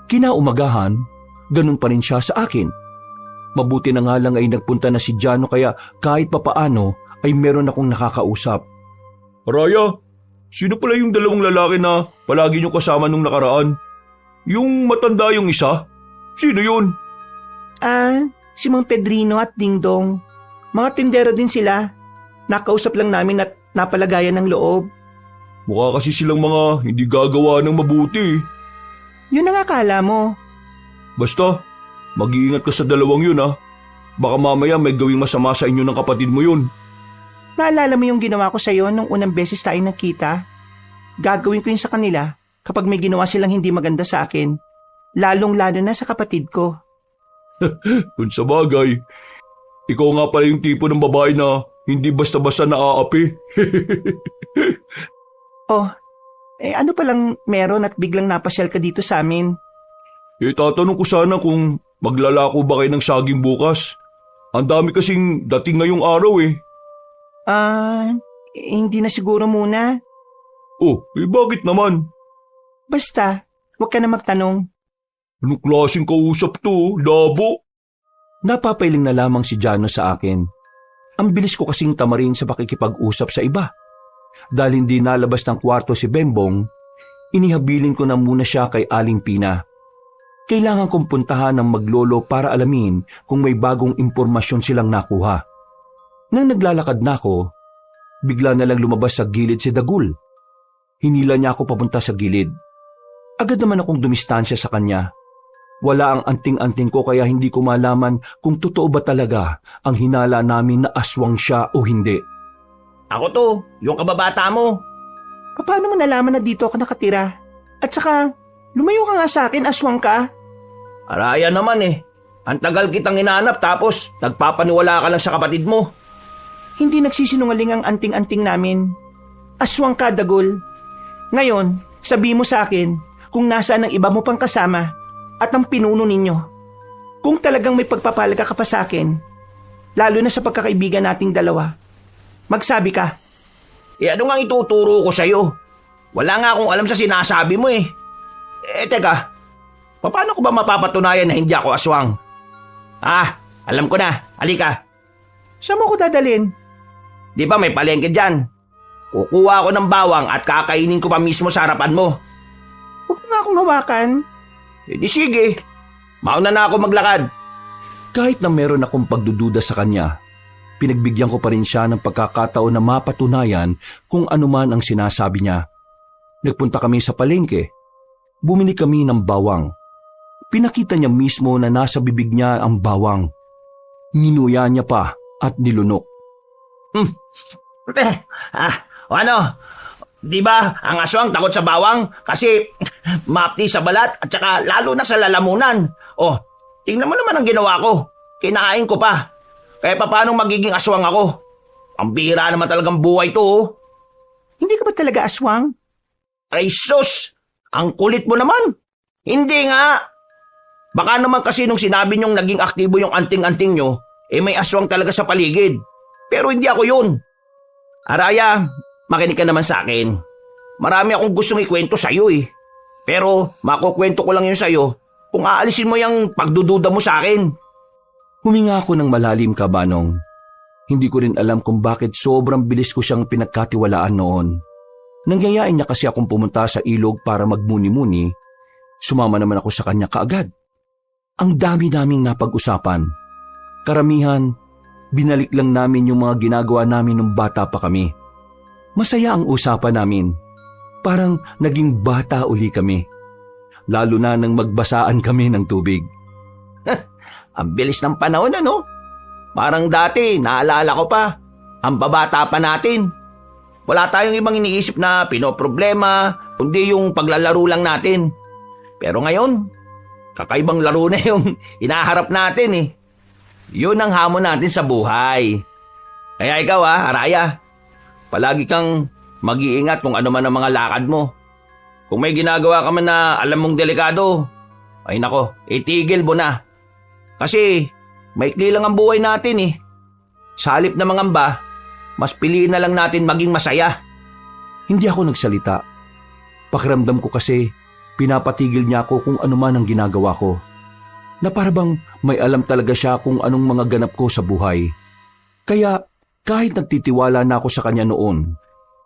Kinaumagahan, ganun pa rin siya sa akin. Mabuti na nga lang ay nagpunta na si Jano kaya kahit papaano ay meron akong nakakausap. Raya, sino pala yung dalawang lalaki na palagi nyo kasama nung nakaraan? Yung matanda yung isa? Sino yun? Si Mang Pedrino at Dingdong. Mga tindero din sila. Nakausap lang namin at napalagayan ng loob. Mukha kasi silang mga hindi gagawa ng mabuti. Yun ang akala mo. Basta, mag-iingat ka sa dalawang yun ha. Baka mamaya may gawing masama sa inyo ng kapatid mo yun. Naalala mo yung ginawa ko sa'yo nung unang beses tayo nagkita? Gagawin ko yun sa kanila kapag may ginawa silang hindi maganda sa akin. Lalong-lalo na sa kapatid ko. Kung sa bagay, ikaw nga pala yung tipo ng babae na hindi basta-basta naaapi. Ano palang meron at biglang napasyal ka dito sa amin? Tatanong ko sana kung maglalako ba kayo ng saging bukas. Ang dami kasing dating ngayong araw eh. Hindi na siguro muna. Bakit naman? Basta, huwag ka na magtanong. Anong klaseng kausap to, labo? Napapailing na lamang si Jano sa akin. Ang bilis ko kasing tamarin sa pakikipag-usap sa iba. Dahil hindi nalabas ng kwarto si Bembong, inihabilin ko na muna siya kay Aling Pina. Kailangan kong puntahan ng maglolo para alamin kung may bagong impormasyon silang nakuha. Nang naglalakad na ako, bigla na lang lumabas sa gilid si Dagul. Hinila niya ako papunta sa gilid. Agad naman akong dumistansya sa kanya. Wala ang anting-anting ko kaya hindi ko malaman kung totoo ba talaga ang hinala namin na aswang siya o hindi. Ako to, yung kababata mo. Paano mo nalaman na dito ka nakatira? At saka, lumayo ka nga sa akin, aswang ka. Araya naman eh. Ang tagal kitang hinahanap tapos nagpapaniwala ka lang sa kapatid mo. Hindi nagsisinungaling ang anting-anting namin. Aswang ka, Dagul. Ngayon, sabi mo sa akin kung nasaan ang iba mo pang kasama at ang pinuno ninyo. Kung talagang may pagpapalaga ka pa sa akin, lalo na sa pagkakaibigan nating dalawa, magsabi ka. Ano nga ituturo ko sa'yo? Wala nga akong alam sa sinasabi mo eh. Teka, paano ko ba mapapatunayan na hindi ako aswang? Alam ko na. Halika. Saan mo ko dadalhin? Di ba may palengke dyan? Kukuha ako ng bawang at kakainin ko pa mismo sa harapan mo. Huwag mo nga akong hawakan. Di sige. Mauna na ako maglakad. Kahit na meron akong pagdududa sa kanya, pinagbigyan ko pa rin siya ng pagkakataon na mapatunayan kung ano man ang sinasabi niya. Nagpunta kami sa palengke. Bumili kami ng bawang. Pinakita niya mismo na nasa bibig niya ang bawang. Ninuya niya pa at nilunok. Ano? Di ba ang aswang takot sa bawang? Kasi mapti sa balat at saka lalo na sa lalamunan. Oh, tingnan mo naman ang ginawa ko. Kinain ko pa. Kaya paano magiging aswang ako? Ang bira naman talagang buhay to. Oh. Hindi ka ba talaga aswang? Ay sus! Ang kulit mo naman. Hindi nga. Baka naman kasi nung sinabi niyong naging aktibo yung anting-anting nyo, may aswang talaga sa paligid. Pero hindi ako yun. Araya, makinig ka naman sa akin. Marami akong gustong ikwento sa'yo eh. Pero makukwento ko lang yun sa'yo kung aalisin mo yung pagdududa mo sa akin. Huminga ako ng malalim, Kabanong. Hindi ko rin alam kung bakit sobrang bilis ko siyang pinagkatiwalaan noon. Nangyayain niya kasi akong pumunta sa ilog para magmuni-muni. Sumama naman ako sa kanya kaagad. Ang dami naming napag-usapan. Karamihan, binalik lang namin yung mga ginagawa namin nung bata pa kami. Masaya ang usapan namin. Parang naging bata uli kami. Lalo na nang magbasaan kami ng tubig. Ang bilis ng panahon ano? Parang dati, naalala ko pa. Ang babata pa natin. Wala tayong ibang iniisip na pinoproblema, kundi yung paglalaro lang natin. Pero ngayon, kakaibang laro na yung hinaharap natin eh. Yun ang hamon natin sa buhay. Kaya ikaw Araya, palagi kang mag-iingat kung ano man ang mga lakad mo. Kung may ginagawa ka man na alam mong delikado, ay nako, itigil mo na. Kasi maikli lang ang buhay natin eh. Sa halip na mangamba, mas piliin na lang natin maging masaya. Hindi ako nagsalita. Pakiramdam ko kasi pinapatigil niya ako kung ano man ang ginagawa ko. Na parabang may alam talaga siya kung anong mga ganap ko sa buhay. Kaya kahit nagtitiwala na ako sa kanya noon,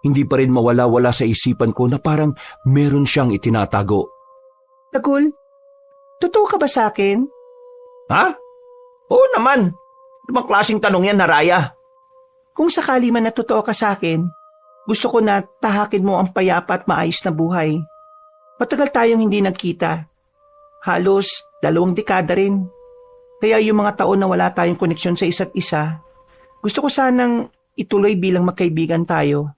hindi pa rin mawala-wala sa isipan ko na parang meron siyang itinatago. Dagul, totoo ka ba sa akin? Ha? Oo naman. Ano bang klaseng tanong yan, Araya? Kung sakali man na totoo ka sa akin, gusto ko na tahakin mo ang payapa at maayos na buhay. Matagal tayong hindi nagkita. Halos 2 dekada rin. Kaya yung mga taon na wala tayong koneksyon sa isa't isa, gusto ko sanang ituloy bilang magkaibigan tayo.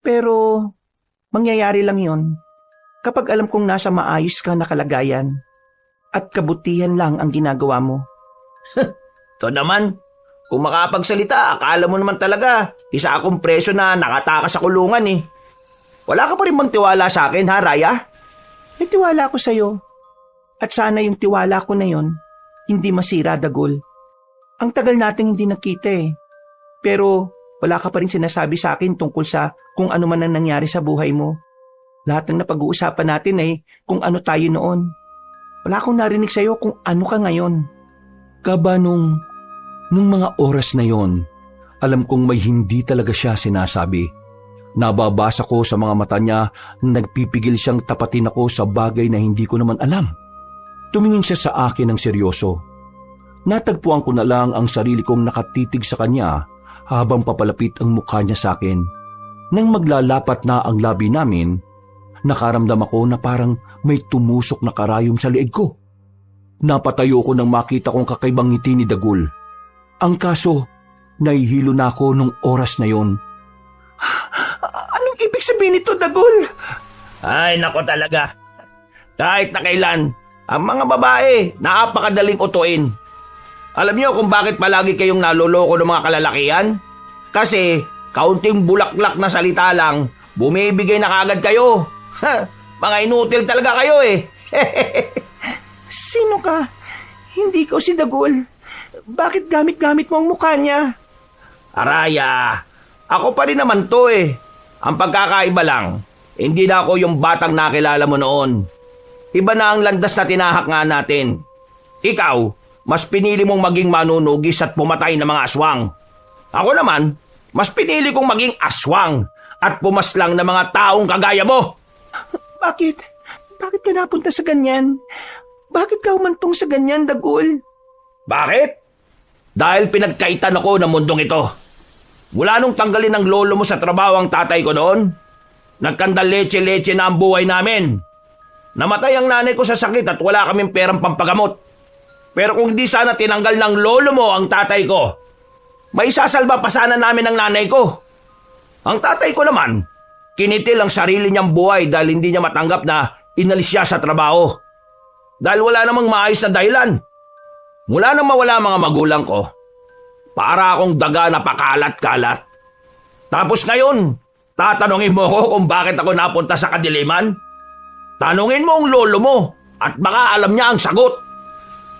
Pero mangyayari lang yon kapag alam kong nasa maayos kang nakalagayan at kabutihan lang ang ginagawa mo. Ito naman, kung makapagsalita, akala mo naman talaga, isa akong preso na nakatakas sa kulungan eh. Wala ka pa rin bang tiwala sa akin, ha, Raya? May tiwala ako sa'yo. At sana yung tiwala ko na yon, hindi masira, Dagul. Ang tagal nating hindi nakita eh. Pero wala ka pa rin sinasabi sa akin tungkol sa kung ano man ang nangyari sa buhay mo. Lahat ng napag-uusapan natin ay kung ano tayo noon. Wala akong narinig sa'yo kung ano ka ngayon. Kabanong, nung mga oras na yon, alam kong may hindi talaga siya sinasabi. Nababasa ko sa mga mata niya na nagpipigil siyang tapatin ako sa bagay na hindi ko naman alam. Tumingin siya sa akin ng seryoso. Natagpuan ko na lang ang sarili kong nakatitig sa kanya habang papalapit ang mukha niya sa akin. Nang maglalapat na ang labi namin, nakaramdam ako na parang may tumusok na karayom sa leeg ko. Napatayo ko nang makita kong kakaibang ngiti ni Dagul. Ang kaso, nahihilo na ako nung oras na yon. Anong ibig sabihin nito, Dagul? Ay, nako talaga. Kahit na kailan, ang mga babae, napakadaling utuin. Alam niyo kung bakit palagi kayong naloloko ng mga kalalakihan? Kasi, kaunting bulaklak na salita lang, bumibigay na kagad kayo. Mga inutil talaga kayo eh. Sino ka? Hindi ko si Dagul. Bakit gamit-gamit mo ang mukha niya? Araya, ako pa rin naman to eh. Ang pagkakaiba lang, hindi na ako yung batang nakilala mo noon. Iba na ang landas na tinahak nga natin. Ikaw, mas pinili mong maging manunugis at pumatay ng mga aswang. Ako naman, mas pinili kong maging aswang at pumaslang ng mga taong kagaya mo. Bakit? Bakit ka napunta sa ganyan? Bakit ka humantong sa ganyan, Dagul? Bakit? Dahil pinagkaitan ako ng mundong ito. Mula nung tanggalin ng lolo mo sa trabaho ang tatay ko noon, nagkandal leche-leche na ang buhay namin. Namatay ang nanay ko sa sakit at wala kaming perang pampagamot. Pero kung hindi sana tinanggal ng lolo mo ang tatay ko, may sasalba pa sana namin ang nanay ko. Ang tatay ko naman, kinitil ang sarili niyang buhay dahil hindi niya matanggap na inalis siya sa trabaho. Dahil wala namang maayos na dahilan. Mula nang mawala mga magulang ko, para akong daga na pakalat-kalat. Tapos ngayon, tatanungin mo ko kung bakit ako napunta sa kadiliman? Tanungin mo ang lolo mo at baka alam niya ang sagot.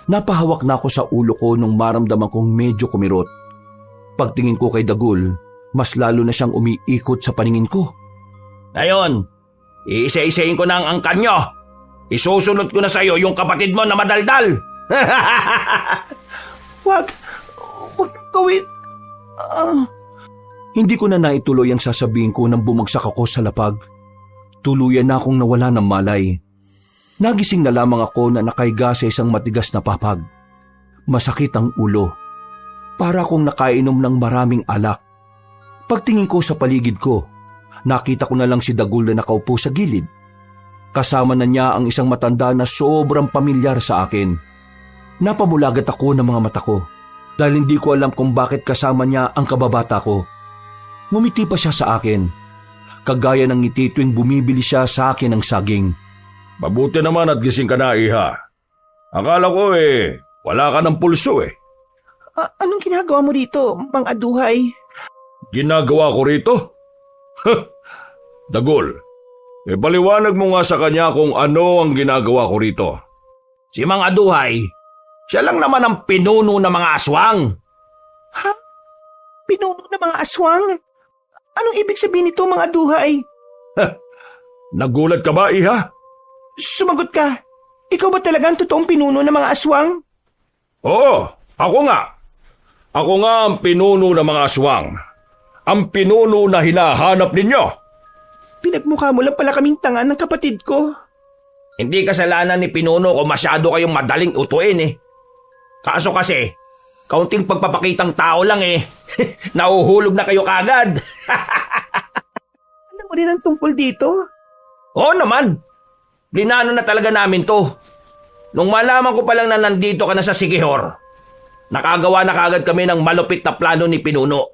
Napahawak na ako sa ulo ko nung maramdaman kong medyo kumirot. Pagtingin ko kay Dagul, mas lalo na siyang umiikot sa paningin ko. Ngayon, iisa-isayin ko na ang angkan nyo. Isusunod ko na sa'yo yung kapatid mo na madaldal. Wag gawin. Hindi ko na naituloy ang sasabihin ko nang bumagsak ako sa lapag. Tuluyan na akong nawala ng malay. Nagising na lamang ako na nakahiga sa isang matigas na papag. Masakit ang ulo. Para akong nakainom ng maraming alak. Pagtingin ko sa paligid ko, nakita ko na lang si Dagul na nakaupo sa gilid. Kasama na niya ang isang matanda na sobrang pamilyar sa akin. Napamulagat ako ng mga mata ko dahil hindi ko alam kung bakit kasama niya ang kababata ko. Ngumiti pa siya sa akin, kagaya ng ngiti tuwing bumibili siya sa akin ng saging. Mabuti naman at gising ka na, iha. Akala ko wala ka ng pulso eh. Anong ginagawa mo dito, Mang Aduhay? Ginagawa ko rito? Dagul, paliwanag mo nga sa kanya kung ano ang ginagawa ko rito. Si Mang Aduhay, siya lang naman ang pinuno ng mga aswang. Ha? Pinuno ng mga aswang? Anong ibig sabihin nito, Mang Aduhay? Nagulat ka ba, iha? Sumagot ka. Ikaw ba talaga ang totoong pinuno ng mga aswang? Oo, ako nga. Ako nga ang pinuno ng mga aswang. Ang pinuno na hinahanap ninyo. Pinagmukha mo lang pala kaming tanga ng kapatid ko. Hindi kasalanan ni pinuno kung masyado kayong madaling utuin eh. Kaso kasi, kaunting pagpapakitang tao lang Nauhulog na kayo kagad. Alam mo rin ang tungkol dito? Oo naman. Linano na talaga namin to. Nung malaman ko pa lang na nandito ka na sa Sigihor, nakagawa na kagad kami ng malupit na plano ni pinuno.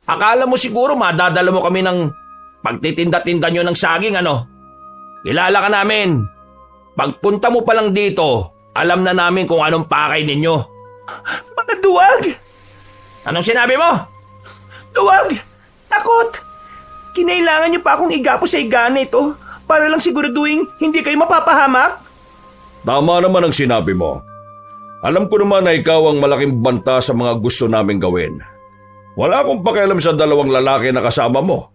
Akala mo siguro madadala mo kami ng pagtitinda-tinda nyo ng saging Kilala ka namin. Pagpunta mo pa lang dito, alam na namin kung anong pakay ninyo. Mga duwag! Anong sinabi mo? Duwag! Takot! Kinailangan niyo pa akong igapo sa higana ito para lang siguraduhin hindi kayo mapapahamak? Tama naman ang sinabi mo. Alam ko naman na ikaw ang malaking banta sa mga gusto namin gawin. Wala akong pakialam sa dalawang lalaki na kasama mo.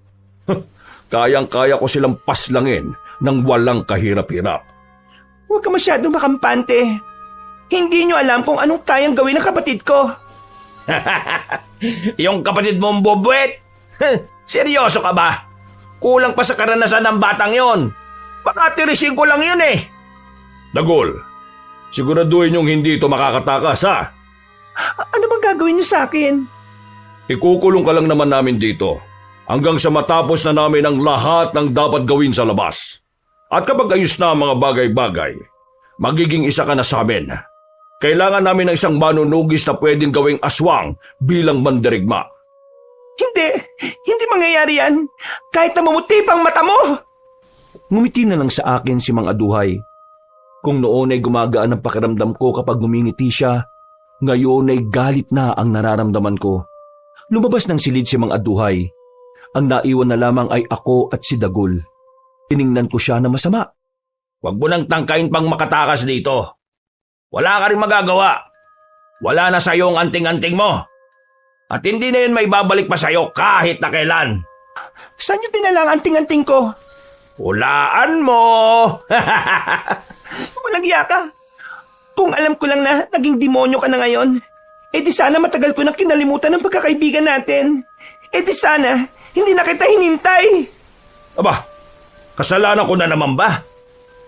Kayang-kaya ko silang paslangin ng walang kahirap-hirap. Huwag ka masyadong makampante. Hindi niyo alam kung anong kayang gawin ng kapatid ko. Yung kapatid mong bobwet? Seryoso ka ba? Kulang pa sa karanasan ng batang yon. Baka tirisin ko lang yun Dagul, siguraduhin yung hindi ito makakatakas, ha? Ano bang gagawin niyo sa akin? Ikukulong ka lang naman namin dito hanggang sa matapos na namin ang lahat ng dapat gawin sa labas. At kapag ayos na ang mga bagay-bagay, magiging isa ka na sa amin. Kailangan namin ng isang manunugis na pwedeng gawing aswang bilang mandirigma. Hindi mangyayari yan. Kahit na mamuti pang mata mo. Ngumiti na lang sa akin si Mang Aduhay. Kung noon ay gumagaan ang pakiramdam ko kapag ngumingiti siya, ngayon ay galit na ang nararamdaman ko. Lumabas ng silid si Mang Aduhay. Ang naiwan na lamang ay ako at si Dagul. Tiningnan ko siya na masama. Huwag mo nang tangkain pang makatakas dito. Wala ka rin magagawa. Wala na sa'yo ang anting-anting mo. At hindi na yun may babalik pa sa'yo kahit na kailan. Saan yung dinala ang anting-anting ko? Hulaan mo! Walang iya ka. Kung alam ko lang na naging demonyo ka na ngayon, di sana matagal ko na kinalimutan ng pagkakaibigan natin. Di sana hindi na kita hinintay. Aba, kasalanan ko na naman ba?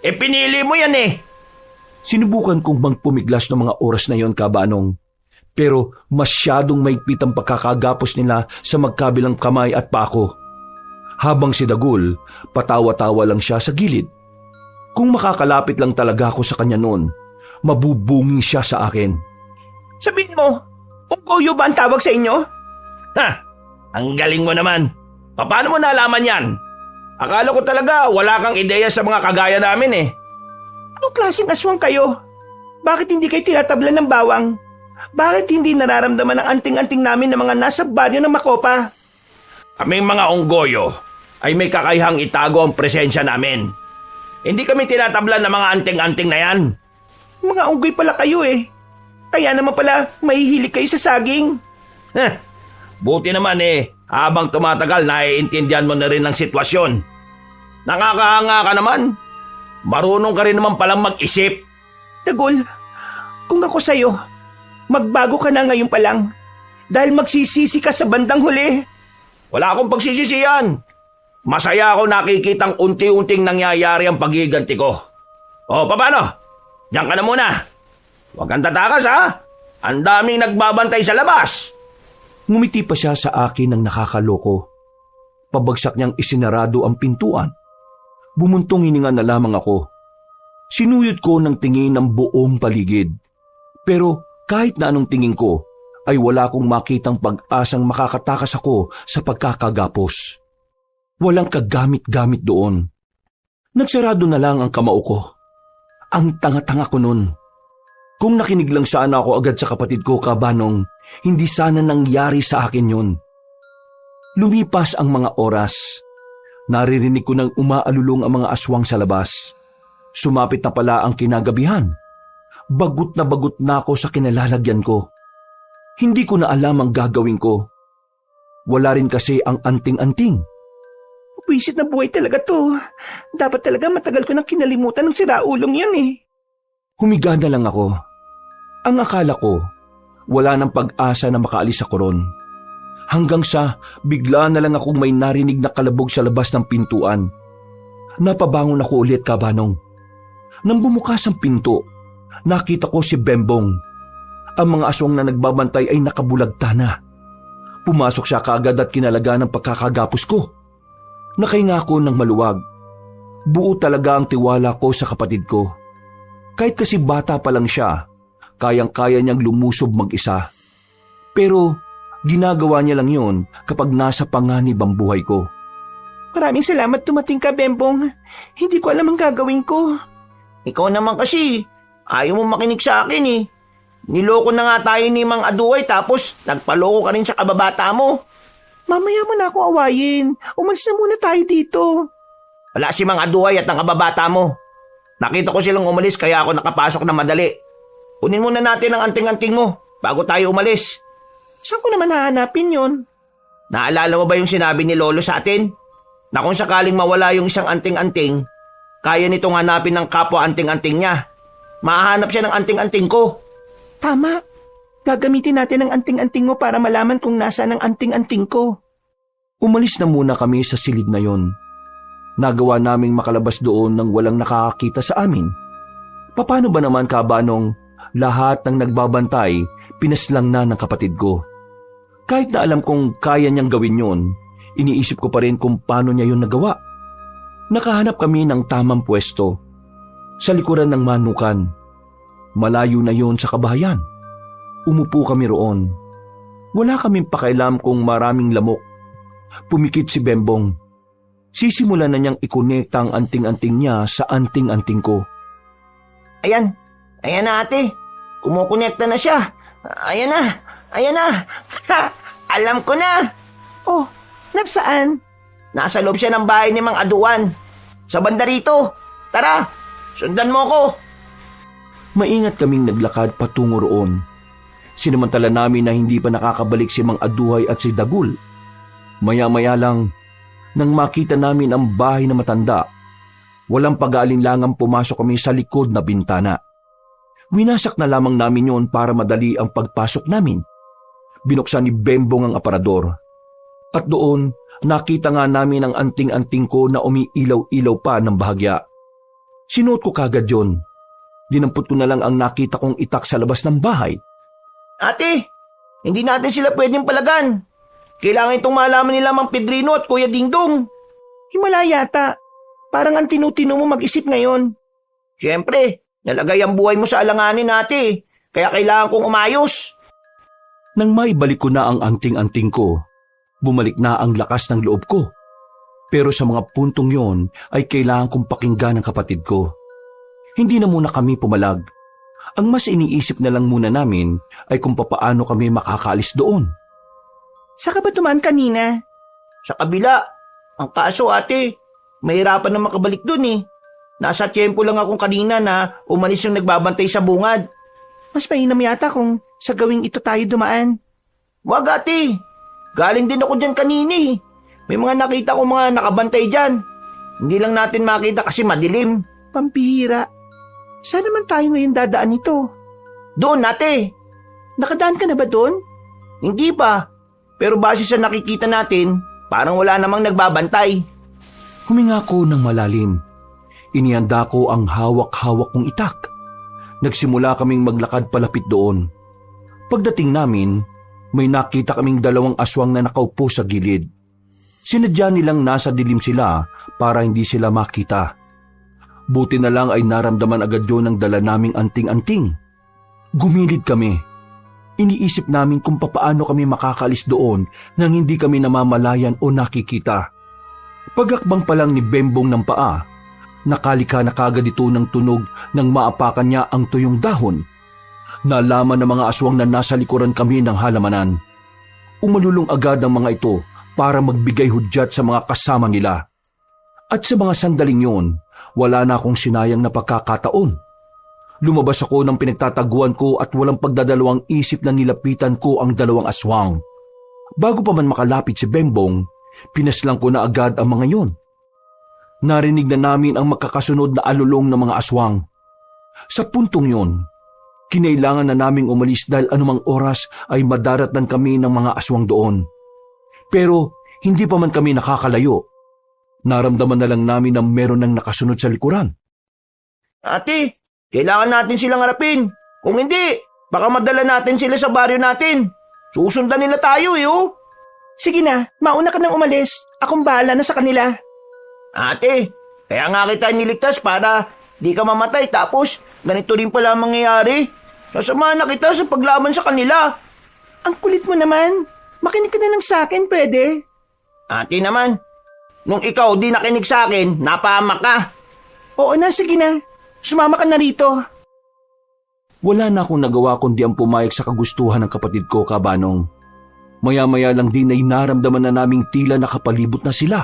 Pinili mo yan Sinubukan kong bang pumiglas ng mga oras na yon, Kabanong. Pero masyadong maigpit ang pagkakagapos nila sa magkabilang kamay at pako. Habang si Dagul, patawa-tawa lang siya sa gilid. Kung makakalapit lang talaga ako sa kanya noon, mabubungi siya sa akin. Sabihin mo, unggoyo ba ang tawag sa inyo? Ha! Ang galing mo naman. Paano mo nalaman yan? Akala ko talaga wala kang ideya sa mga kagaya namin eh. Anong klaseng aswang kayo? Bakit hindi kayo tinatablan ng bawang? Bakit hindi nararamdaman ang anting-anting namin ng mga nasa banyo ng Makopa? Kaming mga unggoyo ay may kakayahang itago ang presensya namin. Hindi kami tinatablan ng mga anting-anting na yan. Mga unggoy pala kayo eh. Kaya naman pala mahihilig kayo sa saging. Buti naman eh, habang tumatagal naiintindihan mo na rin ang sitwasyon. Nakakahanga ka naman. Marunong ka rin naman palang mag-isip. Dagul, kung ako sa'yo, magbago ka na ngayon pa lang. Dahil magsisisi ka sa bandang huli. Wala akong pagsisisiyan. Masaya ako nakikitang unti-unting nangyayari ang pagiganti ko. O, paano? Diyan ka na muna. Huwag kang tatakas ha. Ang daming nagbabantay sa labas. Ngumiti pa siya sa akin ng nakakaloko. Pabagsak niyang isinarado ang pintuan. Bumuntong hininga na lamang ako. Sinuyod ko ng tingin ng buong paligid. Pero kahit na anong tingin ko, ay wala akong makitang pag-asang makakatakas ako sa pagkakagapos. Walang kagamit-gamit doon. Nagsarado na lang ang kamao ko. Ang tanga-tanga ko nun. Kung nakinig lang sana ako agad sa kapatid ko, Kabanong, hindi sana nangyari sa akin yun. Lumipas ang mga oras. Naririnig ko nang umaalulong ang mga aswang sa labas. Sumapit na pala ang kinagabihan. Bagot na ako sa kinalalagyan ko. Hindi ko na alam ang gagawin ko. Wala rin kasi ang anting-anting. Wisit na buhay talaga to. Dapat talaga matagal ko nang kinalimutan ng siraulong yan eh. Humiga na lang ako. Ang akala ko, wala nang pag-asa na makaalis ako ron. Hanggang sa bigla na lang akong may narinig na kalabog sa labas ng pintuan. Napabangon ako ulit, Kabanong. Nang bumukas ang pinto, nakita ko si Bembong. Ang mga aswang na nagbabantay ay nakabulagta na. Pumasok siya kaagad at kinalaga ng pagkakagapos ko. Nakahinga ako ng maluwag. Buo talaga ang tiwala ko sa kapatid ko. Kahit kasi bata pa lang siya, kayang-kaya niyang lumusob mag-isa. Pero ginagawa niya lang yun kapag nasa panganib ang buhay ko. Maraming salamat dumating ka, Bembong. Hindi ko alam ang gagawin ko. Ikaw naman kasi, ayaw mo makinig sa akin eh. Niloko na nga tayo ni Mang Aduay tapos nagpaloko ka rin sa kababata mo. Mamaya mo na ako awayin. Umalis na muna tayo dito. Wala si Mang Aduay at ang kababata mo. Nakita ko silang umalis kaya ako nakapasok na madali. Kunin muna natin ang anting-anting mo bago tayo umalis. Saan ko naman hahanapin yon? Naalala mo ba yung sinabi ni Lolo sa atin? Na kung sakaling mawala yung isang anting-anting, kaya nitong hanapin ng kapwa anting-anting niya. Mahahanap siya ng anting-anting ko. Tama. Gagamitin natin ang anting-anting mo para malaman kung nasaan ang anting-anting ko. Umalis na muna kami sa silid na yon. Nagawa naming makalabas doon nang walang nakakakita sa amin. Paano ba naman, Kabanong, lahat ng nagbabantay pinaslang na ng kapatid ko? Kahit na alam kong kaya niyang gawin yon, iniisip ko pa rin kung paano niya yun nagawa. Nakahanap kami ng tamang pwesto. Sa likuran ng manukan. Malayo na yon sa kabahayan. Umupo kami roon. Wala kaming pakialam kung maraming lamok. Pumikit si Bembong. Sisimulan na niyang ikonekta ang anting-anting niya sa anting-anting ko. Ayan na ate. Kumukonekta na siya. Ayan na. Ha, alam ko na. Oh, nagsaan? Nasa loob siya ng bahay ni Mang Aduan. Sa banda rito. Tara, sundan mo ko. Maingat kaming naglakad patungo roon. Sinamantala namin na hindi pa nakakabalik si Mang Aduhay at si Dagul. Maya-maya lang, nang makita namin ang bahay na matanda, walang pag-aalinlangang pumasok kami sa likod na bintana. Winasak na lamang namin yon para madali ang pagpasok namin. Binuksan ni Bembong ang aparador. At doon, nakita nga namin ang anting-anting ko na umiilaw-ilaw pa ng bahagya. Sinuot ko kagad yon. Dinampot ko na lang ang nakita kong itak sa labas ng bahay. Ate, hindi natin sila pwedeng palagan. Kailangan itong malaman nila Mang Pedrino at Kuya Dingdong. Himala yata. Parang ang tinutino mo mag-isip ngayon. Siyempre, nalagay ang buhay mo sa alanganin, ate. Kaya kailangan kong umayos. Nang maibalik ko na ang anting-anting ko, bumalik na ang lakas ng loob ko. Pero sa mga puntong yon ay kailangan kong pakinggan ang kapatid ko. Hindi na muna kami pumalag. Ang mas iniisip na lang muna namin ay kung papaano kami makakaalis doon. Saan ka ba dumaan kanina? Sa kabila. Ang kaso, ate, mahirapan na makabalik dun eh. Nasa tiyempo lang akong kanina na umalis yung nagbabantay sa bungad. Mas mainam yata kung sa gawing ito tayo dumaan. Wag, ate. Galing din ako dyan kanina eh. May mga nakita ko mga nakabantay dyan. Hindi lang natin makita kasi madilim. Pampihira. Saan naman tayo ngayon dadaan ito? Doon, ate. Nakadaan ka na ba doon? Hindi pa. Pero base sa nakikita natin, parang wala namang nagbabantay. Huminga ko ng malalim. Inihanda ko ang hawak-hawak kong itak. Nagsimula kaming maglakad palapit doon. Pagdating namin, may nakita kaming 2 aswang na nakaupo sa gilid. Sinadya nilang nasa dilim sila para hindi sila makita. Buti na lang ay naramdaman agad yun ang dala naming anting-anting. Gumilid kami. Iniisip namin kung papaano kami makakalis doon nang hindi kami namamalayan o nakikita. Pagakbang pa lang ni Bembong ng paa, nakalika na kagad ito ng tunog nang maapakan niya ang tuyong dahon. Nalaman ng mga aswang na nasa likuran kami ng halamanan. Umalulong agad ang mga ito para magbigay hudyat sa mga kasama nila. At sa mga sandaling yun, wala na akong sinayang na pagkakataon. Lumabas ako ng pinagtataguan ko at walang pagdadalawang isip na nilapitan ko ang 2 aswang. Bago pa man makalapit si Bembong, pinaslang ko na agad ang mga yon. Narinig na namin ang magkakasunod na alulong ng mga aswang. Sa puntong yon, kinailangan na naming umalis dahil anumang oras ay madaratnan kami ng mga aswang doon. Pero hindi pa man kami nakakalayo. Naramdaman na lang namin na meron nang nakasunod sa likuran. Ate, kailangan natin silang harapin. Kung hindi, baka madala natin sila sa baryo natin. Susundan nila tayo oh. Sige na, mauna ka nang umalis. Akong bahala na sa kanila. Ate, kaya nga kita niligtas para di ka mamatay tapos ganito rin pala ang mangyayari. Sasamahan na kita sa paglaban sa kanila. Ang kulit mo naman. Makinig ka na lang sa akin, pwede? Ate naman, nung ikaw di nakinig sa akin, napahamak ka. Oo na, sige na. Sumama ka na rito. Wala na akong nagawa kundi ang pumayag sa kagustuhan ng kapatid ko, Kabanong. Maya-maya lang din ay naramdaman na naming tila nakapalibot na sila.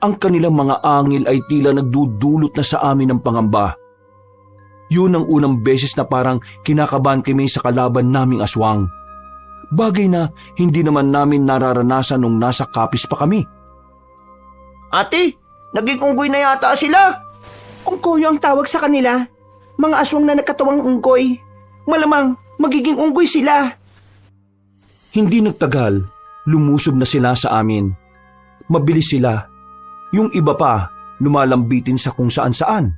Ang kanilang mga angil ay tila nagdudulot na sa amin ng pangamba. Yun ang unang beses na parang kinakabahan kami sa kalaban naming aswang. Bagay na hindi naman namin nararanasan nung nasa Kapis pa kami. Ate, naging unggoy na yata sila. Unggoy ang tawag sa kanila. Mga aswang na nagkatawang unggoy. Malamang magiging unggoy sila. Hindi nagtagal, lumusob na sila sa amin. Mabilis sila. Yung iba pa, lumalambitin sa kung saan-saan.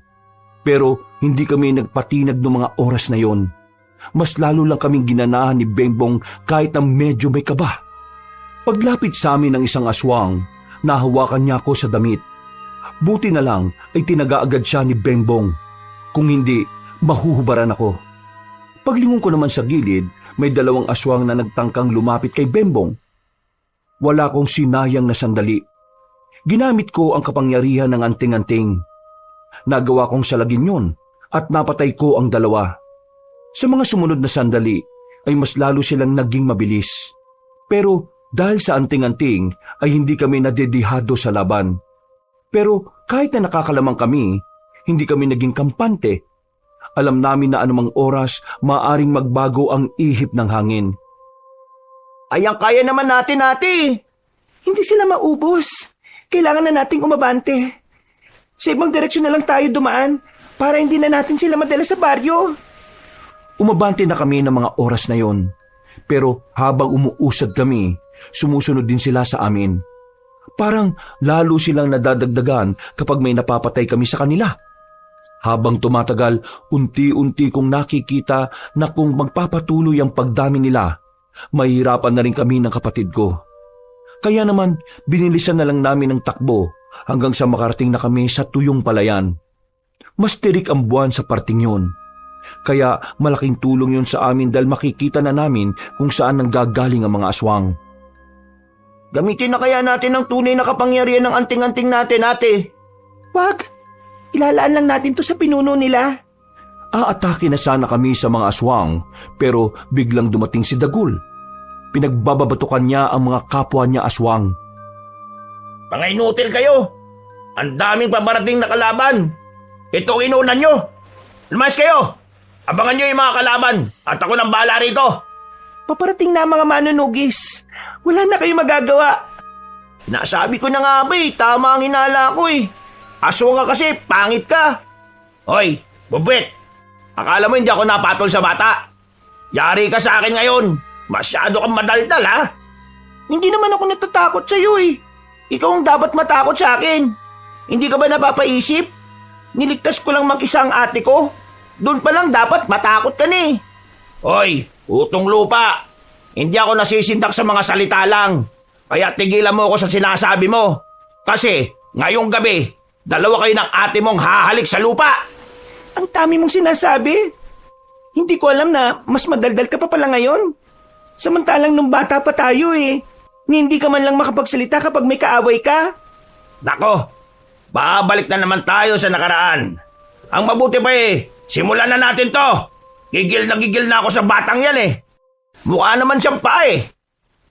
Pero hindi kami nagpatinag ng mga oras na yon. Mas lalo lang kaming ginanahan ni Bembong kahit na medyo may kaba. Paglapit sa amin ng isang aswang, nahawakan niya ako sa damit. Buti na lang ay tinaga agad siya ni Bembong. Kung hindi, mahuhubaran ako. Paglingon ko naman sa gilid, may 2 aswang na nagtangkang lumapit kay Bembong. Wala akong sinayang na sandali. Ginamit ko ang kapangyarihan ng anting-anting. Nagawa kong salagin yun at napatay ko ang 2. Sa mga sumunod na sandali ay mas lalo silang naging mabilis. Pero dahil sa anting-anting ay hindi kami nadedihado sa laban. Pero kahit na nakakalamang kami, hindi kami naging kampante. Alam namin na anumang oras maaring magbago ang ihip ng hangin. Ayang kaya naman natin, ate. Hindi sila maubos. Kailangan na nating umabante. Sa ibang direksyon na lang tayo dumaan para hindi na natin sila madala sa baryo. Umabante na kami ng mga oras na yon. Pero habang umuusad kami, sumusunod din sila sa amin. Parang lalo silang nadadagdagan kapag may napapatay kami sa kanila. Habang tumatagal, unti-unti kong nakikita na kung magpapatuloy ang pagdami nila, mahihirapan na rin kami ng kapatid ko. Kaya naman, binilisan na lang namin ang takbo hanggang sa makarating na kami sa Tuyong Palayan. Mas tirik ang buwan sa parting yun. Kaya malaking tulong yun sa amin dahil makikita na namin kung saan nanggagaling ang mga aswang. Gamitin na kaya natin ang tunay na kapangyarihan ng anting-anting natin, ate? Wag! Ilalaan lang natin to sa pinuno nila. Aatake na sana kami sa mga aswang pero biglang dumating si Dagul. Pinagbababatukan niya ang mga kapwa niya aswang. Mga inutil kayo! Ang daming pabarating na kalaban! Ito ang inuunan nyo! Lumayas kayo! Abangan nyo yung mga kalaban at ako nang bahala rito! Paparating na mga manunugis. Wala na kayo magagawa. Nasabi ko na nga ba tama ang hinala ko Aswang ka kasi, pangit ka. Hoy, bubwit! Akala mo hindi ako napatol sa bata? Yari ka sa akin ngayon. Masyado kang madaldal, ha? Hindi naman ako natatakot sa'yo Ikaw ang dapat matakot sa akin. Hindi ka ba napapaisip? Niligtas ko lang mag-isa ang ate ko. Doon pa lang dapat matakot ka na Hoy, utong lupa. Hindi ako nasisindak sa mga salita lang. Kaya tigilan mo ako sa sinasabi mo. Kasi, ngayong gabi, dalawa kayo ng ate mong hahalik sa lupa. Ang dami mong sinasabi. Hindi ko alam na mas madaldal ka pa pala ngayon. Samantalang nung bata pa tayo hindi ka man lang makapagsalita kapag may kaaway ka. Nako, babalik na naman tayo sa nakaraan. Ang mabuti pa simulan na natin to. Gigil na ako sa batang yan Mukha naman siyang pa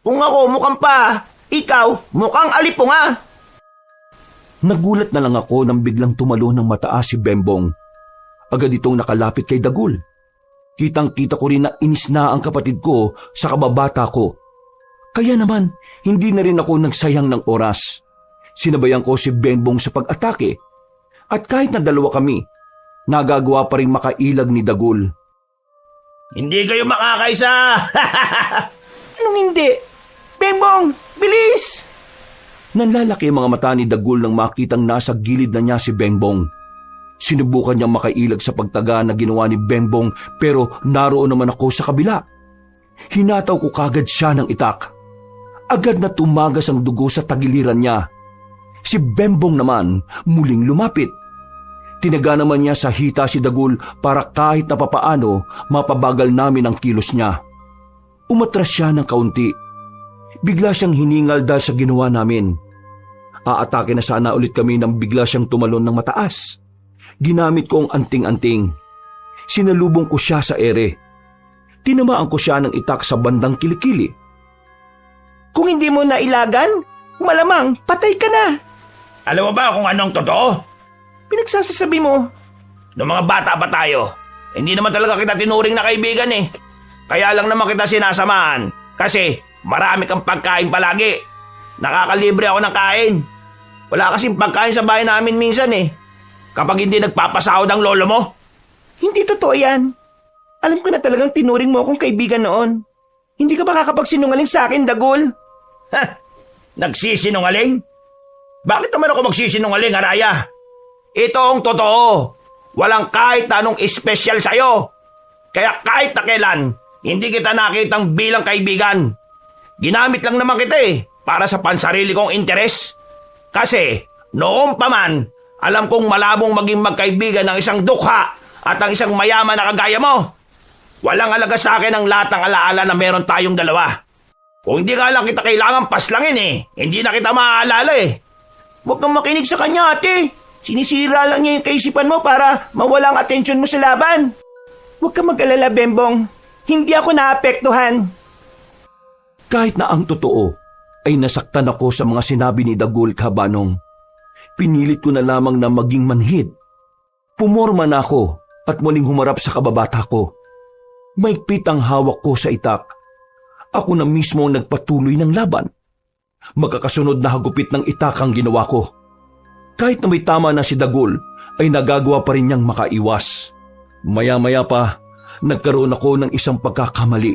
Kung ako mukhang pa, ikaw mukhang alipunga. Nagulat na lang ako nang biglang tumalo ng mataas si Bembong. Agad itong nakalapit kay Dagul. Kitang-kita ko rin na inis na ang kapatid ko sa kababata ko. Kaya naman, hindi na rin ako nagsayang ng oras. Sinabayan ko si Bembong sa pag-atake. At kahit na dalawa kami, nagagawa pa rin makailag ni Dagul. Hindi kayo makakaisa! Anong hindi? Bembong, bilis! Nanlalaki ang mga mata ni Dagul nang makitang nasa gilid na niya si Bembong. Sinubukan niyang makailag sa pagtaga na ginawa ni Bembong pero naroon naman ako sa kabila. Hinataw ko kagad siya ng itak. Agad na tumagas ang dugo sa tagiliran niya. Si Bembong naman muling lumapit. Tinaga naman niya sa hita si Dagul para kahit na papaano mapabagal namin ang kilos niya. Umatras siya ng kaunti. Bigla siyang hiningal dahil sa ginawa namin. Aatake na sana ulit kami nang bigla siyang tumalon ng mataas. Ginamit ko ang anting-anting. Sinalubong ko siya sa ere. Tinamaan ko siya ng itak sa bandang kilikili. Kung hindi mo nailagan, malamang patay ka na. Alam mo ba kung anong totoo? Pinagsasasabi mo. Noong mga bata pa tayo, hindi naman talaga kita tinuring na kaibigan Kaya lang naman kita sinasamahan. Kasi marami kang pagkain palagi. Nakakalibre ako ng kain. Wala kasing pagkain sa bahay namin minsan Kapag hindi nagpapasahod ang lolo mo. Hindi totoo yan. Alam ko na talagang tinuring mo akong kaibigan noon. Hindi ka ba kakapagsinungaling sa akin, Dagul? Ha? Nagsisinungaling? Bakit naman ako magsisinungaling, Araya? Ito ang totoo. Walang kahit anong espesyal sa'yo. Kaya kahit na kailan, hindi kita nakitang bilang kaibigan. Ginamit lang naman kita para sa pansarili kong interes. Kasi noon pa man, alam kong malabong maging magkaibigan ng isang dukha at ang isang mayaman na kagaya mo. Walang alaga sa akin ang lahat ng alaala na meron tayong dalawa. Kung hindi ka lang kita kailangan paslangin hindi na kita maaalala Huwag kang makinig sa kanya, ate. Sinisira lang niya yung kaisipan mo para mawala ang atensyon mo sa laban. Huwag kang mag-alala, Bembong. Hindi ako naapektuhan. Kahit na ang totoo, ay nasaktan ako sa mga sinabi ni Dagul Kabanong. Pinilit ko na lamang na maging manhid. Pumorma na ako at muling humarap sa kababata ko. Maigpit ang hawak ko sa itak. Ako na mismo ang nagpatuloy ng laban. Magkakasunod na hagupit ng itak ang ginawa ko. Kahit na may tama na si Dagul, ay nagagawa pa rin niyang makaiwas. Maya-maya pa, nagkaroon ako ng isang pagkakamali.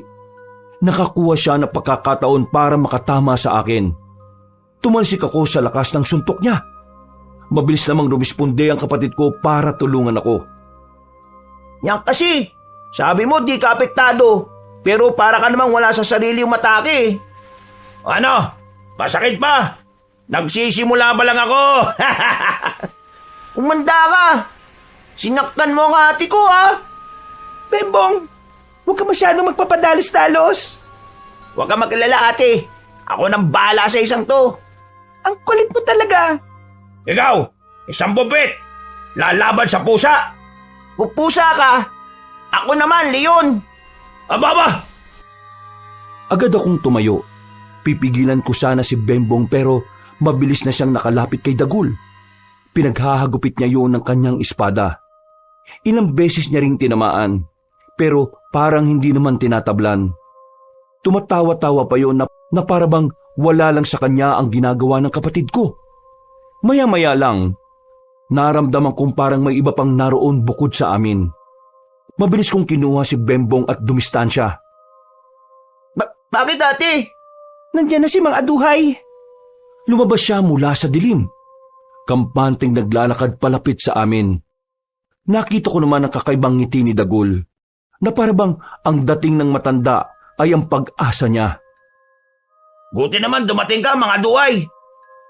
Nakakuha siya ng pagkakataon para makatama sa akin. Tumalsik ako sa lakas ng suntok niya. mabilis namang rumisponde ang kapatid ko para tulungan ako. Yan kasi, sabi mo di ka apektado, pero para ka namang wala sa sarili umatake. Ano? Masakit pa? Nagsisimula pa lang ako. Umanda ka. Sinaktan mo ang ate ko, ha? Bembong, huwag ka masyadong magpapadalos-dalos. Huwag ka mag-alala, ate. Ako nang bahala sa isang to. Ang kulit mo talaga. Ikaw, isang bubit. Lalaban sa pusa. Kung pusa ka, ako naman, leon. Ababa! Agad akong tumayo. Pipigilan ko sana si Bembong pero mabilis na siyang nakalapit kay Dagul. Pinaghahagupit niya yun ng kanyang espada. Ilang beses niya ring tinamaan, pero parang hindi naman tinatablan. Tumatawa-tawa pa yun na parabang wala lang sa kanya ang ginagawa ng kapatid ko. Maya-maya lang, naramdaman kong parang may iba pang naroon bukod sa amin. Mabilis kong kinuha si Bembong at dumistansya. Bakit, ate? Nandiyan na si Mang Aduhay. Lumabas siya mula sa dilim. Kampanteng naglalakad palapit sa amin. Nakita ko naman ang kakaibang ngiti ni Dagul, na parabang ang dating ng matanda ay ang pag-asa niya. Buti naman dumating ka, Mang Aduhay.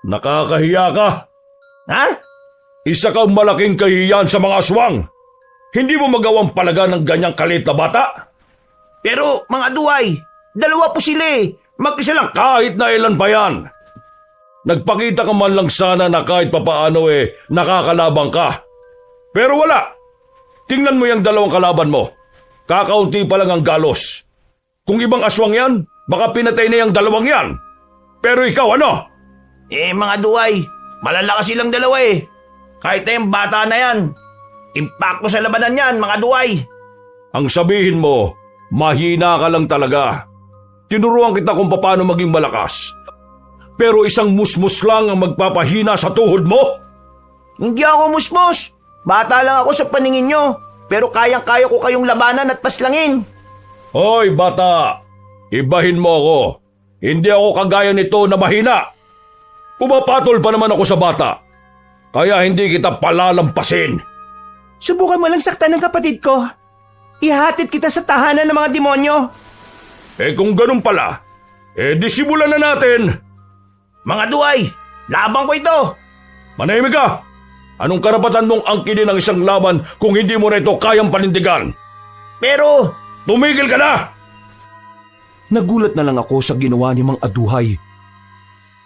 Nakakahiya ka. Ha? Isa kang malaking kahiyan sa mga aswang. Hindi mo magawang palaga ng ganyang kalit na bata? Pero, Mang Aduhay, dalawa po sila eh. Mag-isa lang kahit na ilan pa yan. Nagpakita ka man lang sana na kahit papaano nakakalabang ka. Pero wala. Tingnan mo yung dalawang kalaban mo. Kakaunti pa lang ang galos. Kung ibang aswang yan, baka pinatay na yung dalawang yan. Pero ikaw ano? Mga Aduhay, malalakas silang dalawa eh. Kahit na yung bata na yan. Impacto sa labanan yan, Mga Aduhay. Ang sabihin mo, mahina ka lang talaga. Tinuruan kita kung paano maging malakas. Pero isang musmus lang ang magpapahina sa tuhod mo? Hindi ako musmos. Bata lang ako sa paningin nyo. Pero kayang-kaya ko kayong labanan at paslangin. Hoy bata, ibahin mo ako. Hindi ako kagaya nito na mahina. Pumapatol pa naman ako sa bata. Kaya hindi kita palalampasin. Subukan mo lang saktan ng kapatid ko. Ihatid kita sa tahanan ng mga demonyo. Kung ganun pala, disimulan na natin. Mga Aduhay, labang ko ito. Manahimik ka. Anong karapatan mong angkinin ng isang laban kung hindi mo na ito kayang panindigan? Pero, tumigil ka na! Nagulat na lang ako sa ginawa ni Mang Aduhay.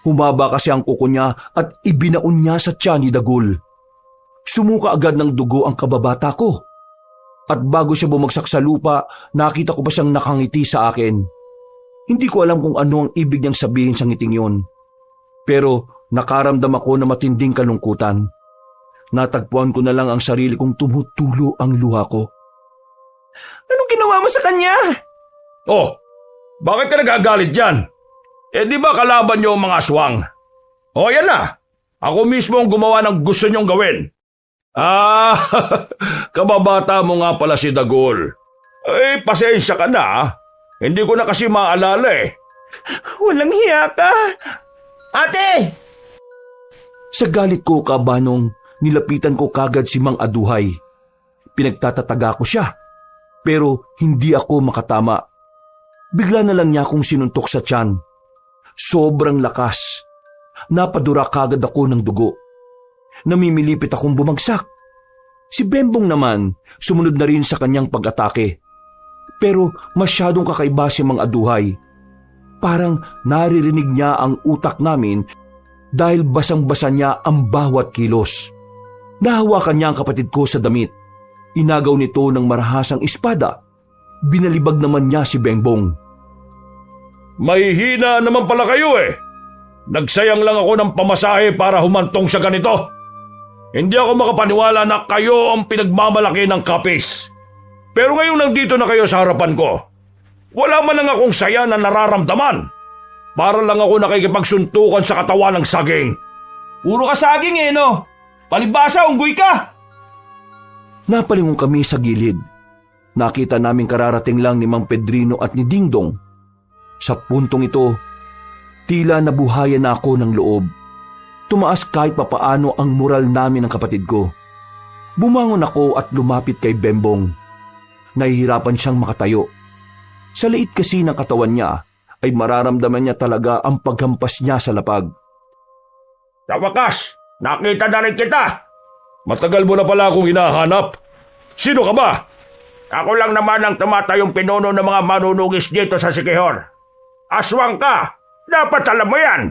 Humaba kasi ang kuko niya at ibinaon niya sa tiyan ni Dagul. Sumuka agad ng dugo ang kababata ko. At bago siya bumagsak sa lupa, nakita ko pa siyang nakangiti sa akin. Hindi ko alam kung ano ang ibig niyang sabihin sa ngiting yon. Pero nakaramdam ako na matinding kalungkutan. Natagpuan ko na lang ang sarili kong tumutulo ang luha ko. Anong ginawa mo sa kanya? Oh, bakit ka nagagalit dyan? Di ba kalaban niyo ang mga aswang? Yan na. Ako mismo ang gumawa ng gusto niyong gawin. Kababata mo nga pala si Dagul. Pasensya ka na. Hindi ko na kasi maalala eh. Walang hiya ka. ate! Sa galit ko, kabanong, nilapitan ko kagad si Mang Aduhay. Pinagtatataga ko siya, pero hindi ako makatama. Bigla na lang niya akong sinuntok sa tiyan. Sobrang lakas. Napadura kagad ako ng dugo. Namimilipit akong bumagsak. Si Bembong naman, sumunod na rin sa kanyang pag-atake. Pero masyadong kakaiba si Mang Aduhay. Parang naririnig niya ang utak namin dahil basang-basa niya ang bawat kilos. Nahawakan niya ang kapatid ko sa damit. Inagaw nito ng marahasang espada. Binalibag naman niya si Bembong. May hina naman pala kayo eh. Nagsayang lang ako ng pamasahe para humantong sa ganito. Hindi ako makapaniwala na kayo ang pinagmamalaki ng kapis. Pero ngayong nandito na kayo sa harapan ko, wala man lang akong saya na nararamdaman. Para lang ako nakikipagsuntukan sa katawan ng saging. Puro ka saging no? Palibasa, unggoy ka! Napalingon kami sa gilid. Nakita namin kararating lang ni Mang Pedrino at ni Dingdong. Sa puntong ito, tila nabuhayan na ako ng loob. tumaas kahit papaano ang moral namin ng kapatid ko. Bumangon ako at lumapit kay Bembong. Nahihirapan siyang makatayo. Sa liit kasi ng katawan niya ay mararamdaman niya talaga ang paghampas niya sa lapag. Sa wakas, nakita na rin kita. Matagal mo na pala akong hinahanap. Sino ka ba? Ako lang naman ang tumatayong pinuno ng mga manunugis dito sa Siquijor. Aswang ka! Dapat alam mo yan!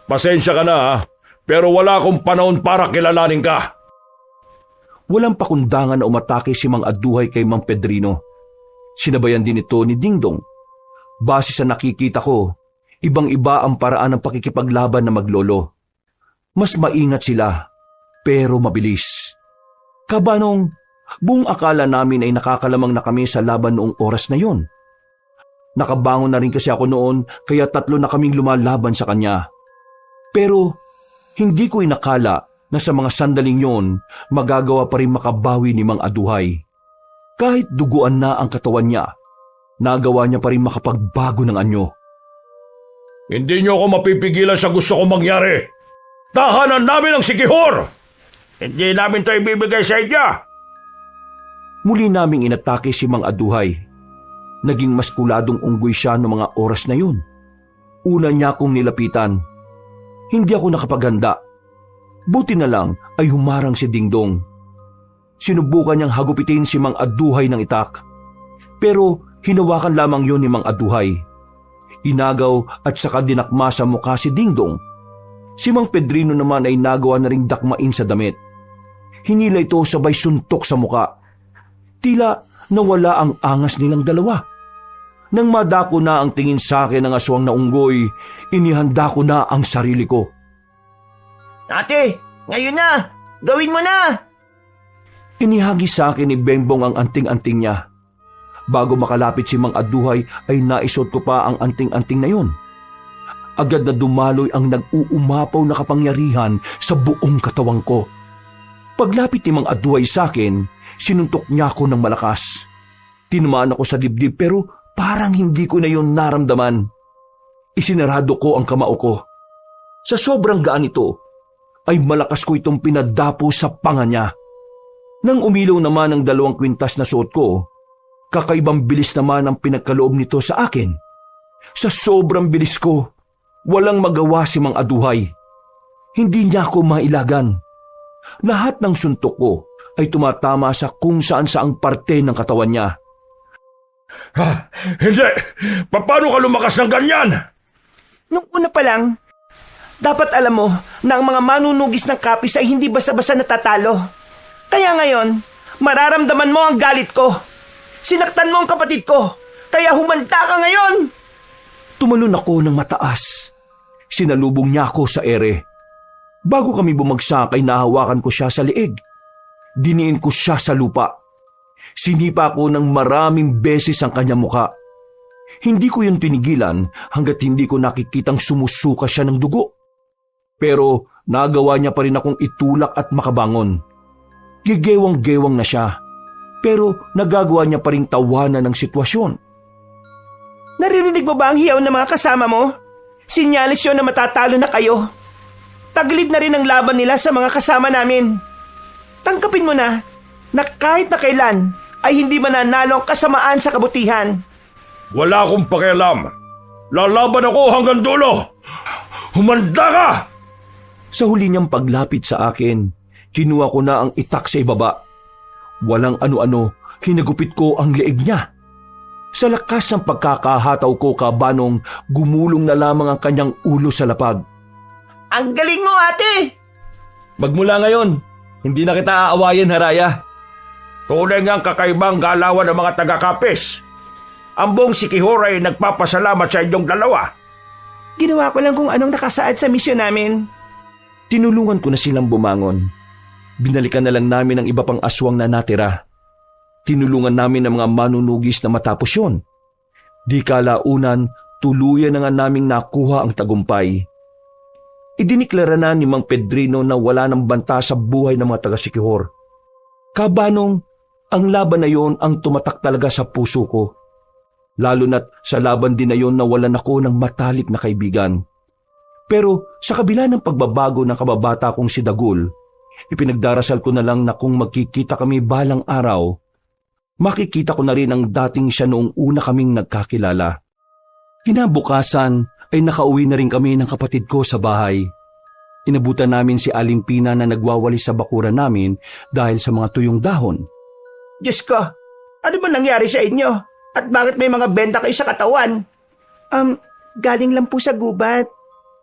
Pasensya ka na ha, pero wala akong panahon para kilalanin ka. Walang pakundangan na umatake si Mang Aduhay kay Mang Pedrino. Sinabayan din ito ni Dingdong. Base sa nakikita ko, ibang-iba ang paraan ng pakikipaglaban na maglolo. Mas maingat sila, pero mabilis. Kabanong, buong akala namin ay nakakalamang na kami sa laban noong oras na yon. Nakabangon na rin kasi ako noon kaya 3 na kaming lumalaban sa kanya. Pero hindi ko inakala na sa mga sandaling yon magagawa pa rin makabawi ni Mang Aduhay. Kahit duguan na ang katawan niya, nagawa niya pa rin makapagbago ng anyo. Hindi niyo ako mapipigilan sa gusto kong mangyari. Tahanan namin ang Siquijor! Hindi namin ito ibibigay sa inyo! Muli naming inatake si Mang Aduhay. Naging maskuladong unggoy siya noong mga oras na yun. Una niya akong nilapitan. Hindi ako nakapaghanda. Buti na lang ay humarang si Dingdong. Sinubukan niyang hagupitin si Mang Aduhay ng itak. Pero hinawakan lamang yun ni Mang Aduhay. Inagaw at saka dinakma sa mukha si Dingdong. Si Mang Pedrino naman ay nagawa na ring dakmain sa damit. Hinila ito sabay suntok sa mukha. Tila nawala ang angas nilang dalawa. Nang madako na ang tingin sa akin ng aswang na unggoy, inihanda ko na ang sarili ko. Ate, ngayon na! Gawin mo na! Inihagi sa akin ni Bembong ang anting-anting niya. Bago makalapit si Mang Aduhay ay naisot ko pa ang anting-anting na yun. Agad na dumaloy ang nag-uumapaw na kapangyarihan sa buong katawang ko. Paglapit ni Mang Aduhay sa akin, sinuntok niya ako ng malakas. Tinamaan ako sa dibdib pero parang hindi ko na yun naramdaman. Isinarado ko ang kamao ko. Sa sobrang gaan ito, ay malakas ko itong pinadapo sa panga niya. Nang umilaw naman ang 2 kwintas na suot ko, kakaibang bilis naman ang pinagkaloob nito sa akin. Sa sobrang bilis ko, walang magawa si Mang Aduhay. Hindi niya ako mailagan. Lahat ng suntok ko ay tumatama sa kung saan-saang parte ng katawan niya. Ha? Hindi! Paano ka lumakas ng ganyan? Nung una pa lang, dapat alam mo na ang mga manunugis ng kapis ay hindi basta-basta natatalo. Kaya ngayon, mararamdaman mo ang galit ko. Sinaktan mo ang kapatid ko, kaya humanda ka ngayon. Tumalon ako ng mataas. Sinalubong niya ako sa ere. Bago kami bumagsak ay nahawakan ko siya sa leeg. Diniin ko siya sa lupa. Sinipa ko ng maraming beses ang kanyang muka. Hindi ko yun tinigilan hanggat hindi ko nakikitang sumusuka siya ng dugo. Pero nagawa niya pa rin akong itulak at makabangon. Gigewang-gewang na siya. Pero nagagawa niya pa rin tawanan ng sitwasyon. Naririnig mo ba ang hiyaw ng mga kasama mo? Sinyalis yun na matatalo na kayo. Tagilid na rin ang laban nila sa mga kasama namin. Tangkapin mo na kahit na kailan ay hindi mananalo ang kasamaan sa kabutihan. Wala akong pakialam. Lalaban ako hanggang dulo. Humanda ka! Sa huli niyang paglapit sa akin, kinuha ko na ang itak sa ibaba. Walang ano-ano, hinagupit ko ang leeg niya. Sa lakas ng pagkakahataw ko kabanong, gumulong na lamang ang kanyang ulo sa lapag. Ang galing mo, ate! Magmula ngayon, hindi na kita aawayin, Haraya. Tunay ngang kakaibang galawan ng mga taga-kapis. Ang buong Siquijor ay nagpapasalamat sa inyong dalawa. Ginawa ko lang kung anong nakasaad sa misyon namin. Tinulungan ko na silang bumangon. Binalikan na lang namin ang iba pang aswang na natira. Tinulungan namin ang mga manunugis na matapos yun. Di kalaunan, tuluyan na nga naming nakuha ang tagumpay. Idiniklara na ni Mang Pedrino na wala ng banta sa buhay ng mga taga-Siquijor. Kabanong, ang laban na yon ang tumatak talaga sa puso ko. Lalo na't sa laban din na yon nawalan ako ng matalik na kaibigan. Pero sa kabila ng pagbabago ng kababata kong si Dagul, ipinagdarasal ko na lang na kung magkikita kami balang araw, makikita ko na rin ang dating siya noong una kaming nagkakilala. Kinabukasan ay nakauwi na rin kami ng kapatid ko sa bahay. Inabutan namin si Aling Pina na nagwawali sa bakuran namin dahil sa mga tuyong dahon. Diyos ko, ano ba nangyari sa inyo? At bakit may mga benta kayo sa katawan? Galing lang po sa gubat.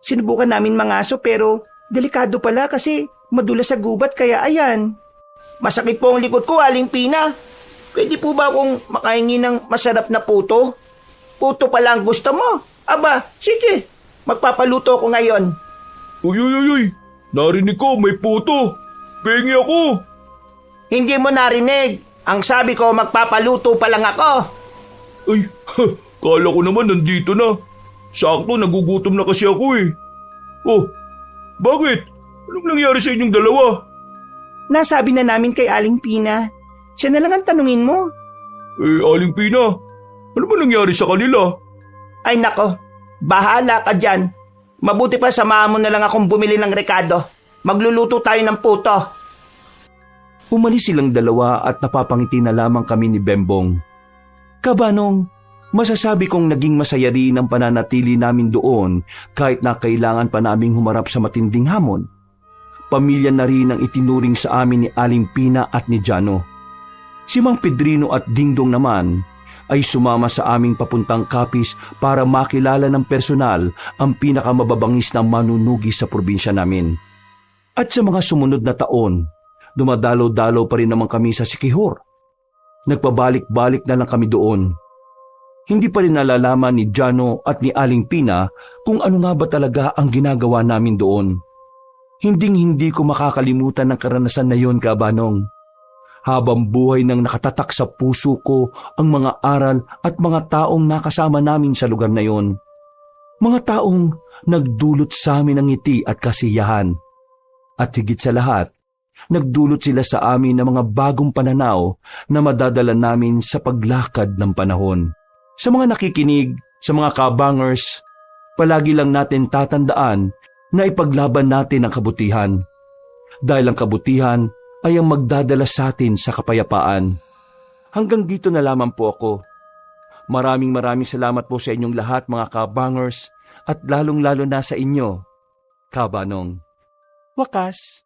Sinubukan namin mangaso pero delikado pala kasi madulas sa gubat kaya ayan. Masakit po ang likod ko, Aling Pina. Pwede po ba akong makahingi ng masarap na puto? Puto pala ang gusto mo? Aba, sige. Magpapaluto ko ngayon. Uy. Narinig ko, may puto. Pengi ako. Hindi mo narinig. Ang sabi ko, magpapaluto pa lang ako. Ay, kala ko naman nandito na. Sakto, nagugutom na kasi ako eh. Oh, bakit? Anong nangyari sa inyong dalawa? Nasabi na namin kay Aling Pina. Siya na lang ang tanungin mo. Aling Pina, ano ba nangyari sa kanila? Ay nako, bahala ka dyan. Mabuti pa samahan mo na lang akong bumili ng rekado. Magluluto tayo ng puto. Umalis silang dalawa at napapangiti na lamang kami ni Bembong. Kabanong, masasabi kong naging masaya rin ang pananatili namin doon kahit na kailangan pa naming humarap sa matinding hamon. Pamilya na rin ang itinuring sa amin ni Aling Pina at ni Jano. Si Mang Pedrino at Dingdong naman ay sumama sa aming papuntang Capiz para makilala ng personal ang pinakamababangis na manunugi sa probinsya namin. At sa mga sumunod na taon, dumadalo-dalo pa rin naman kami sa Siquijor. Nagpabalik-balik na lang kami doon. Hindi pa rin nalalaman ni Jano at ni Aling Pina kung ano nga ba talaga ang ginagawa namin doon. Hinding-hindi ko makakalimutan ng karanasan na yon, Kabanong. Habang buhay nang nakatatak sa puso ko ang mga aral at mga taong nakasama namin sa lugar na yon. Mga taong nagdulot sa amin ng ngiti at kasiyahan. At higit sa lahat, nagdulot sila sa amin ng mga bagong pananaw na madadala namin sa paglakad ng panahon. Sa mga nakikinig, sa mga kabangers, palagi lang natin tatandaan na ipaglaban natin ang kabutihan. Dahil ang kabutihan ay ang magdadala sa atin sa kapayapaan. Hanggang dito na lamang po ako. Maraming salamat po sa inyong lahat mga kabangers at lalong-lalo na sa inyo, Kabanong. Wakas.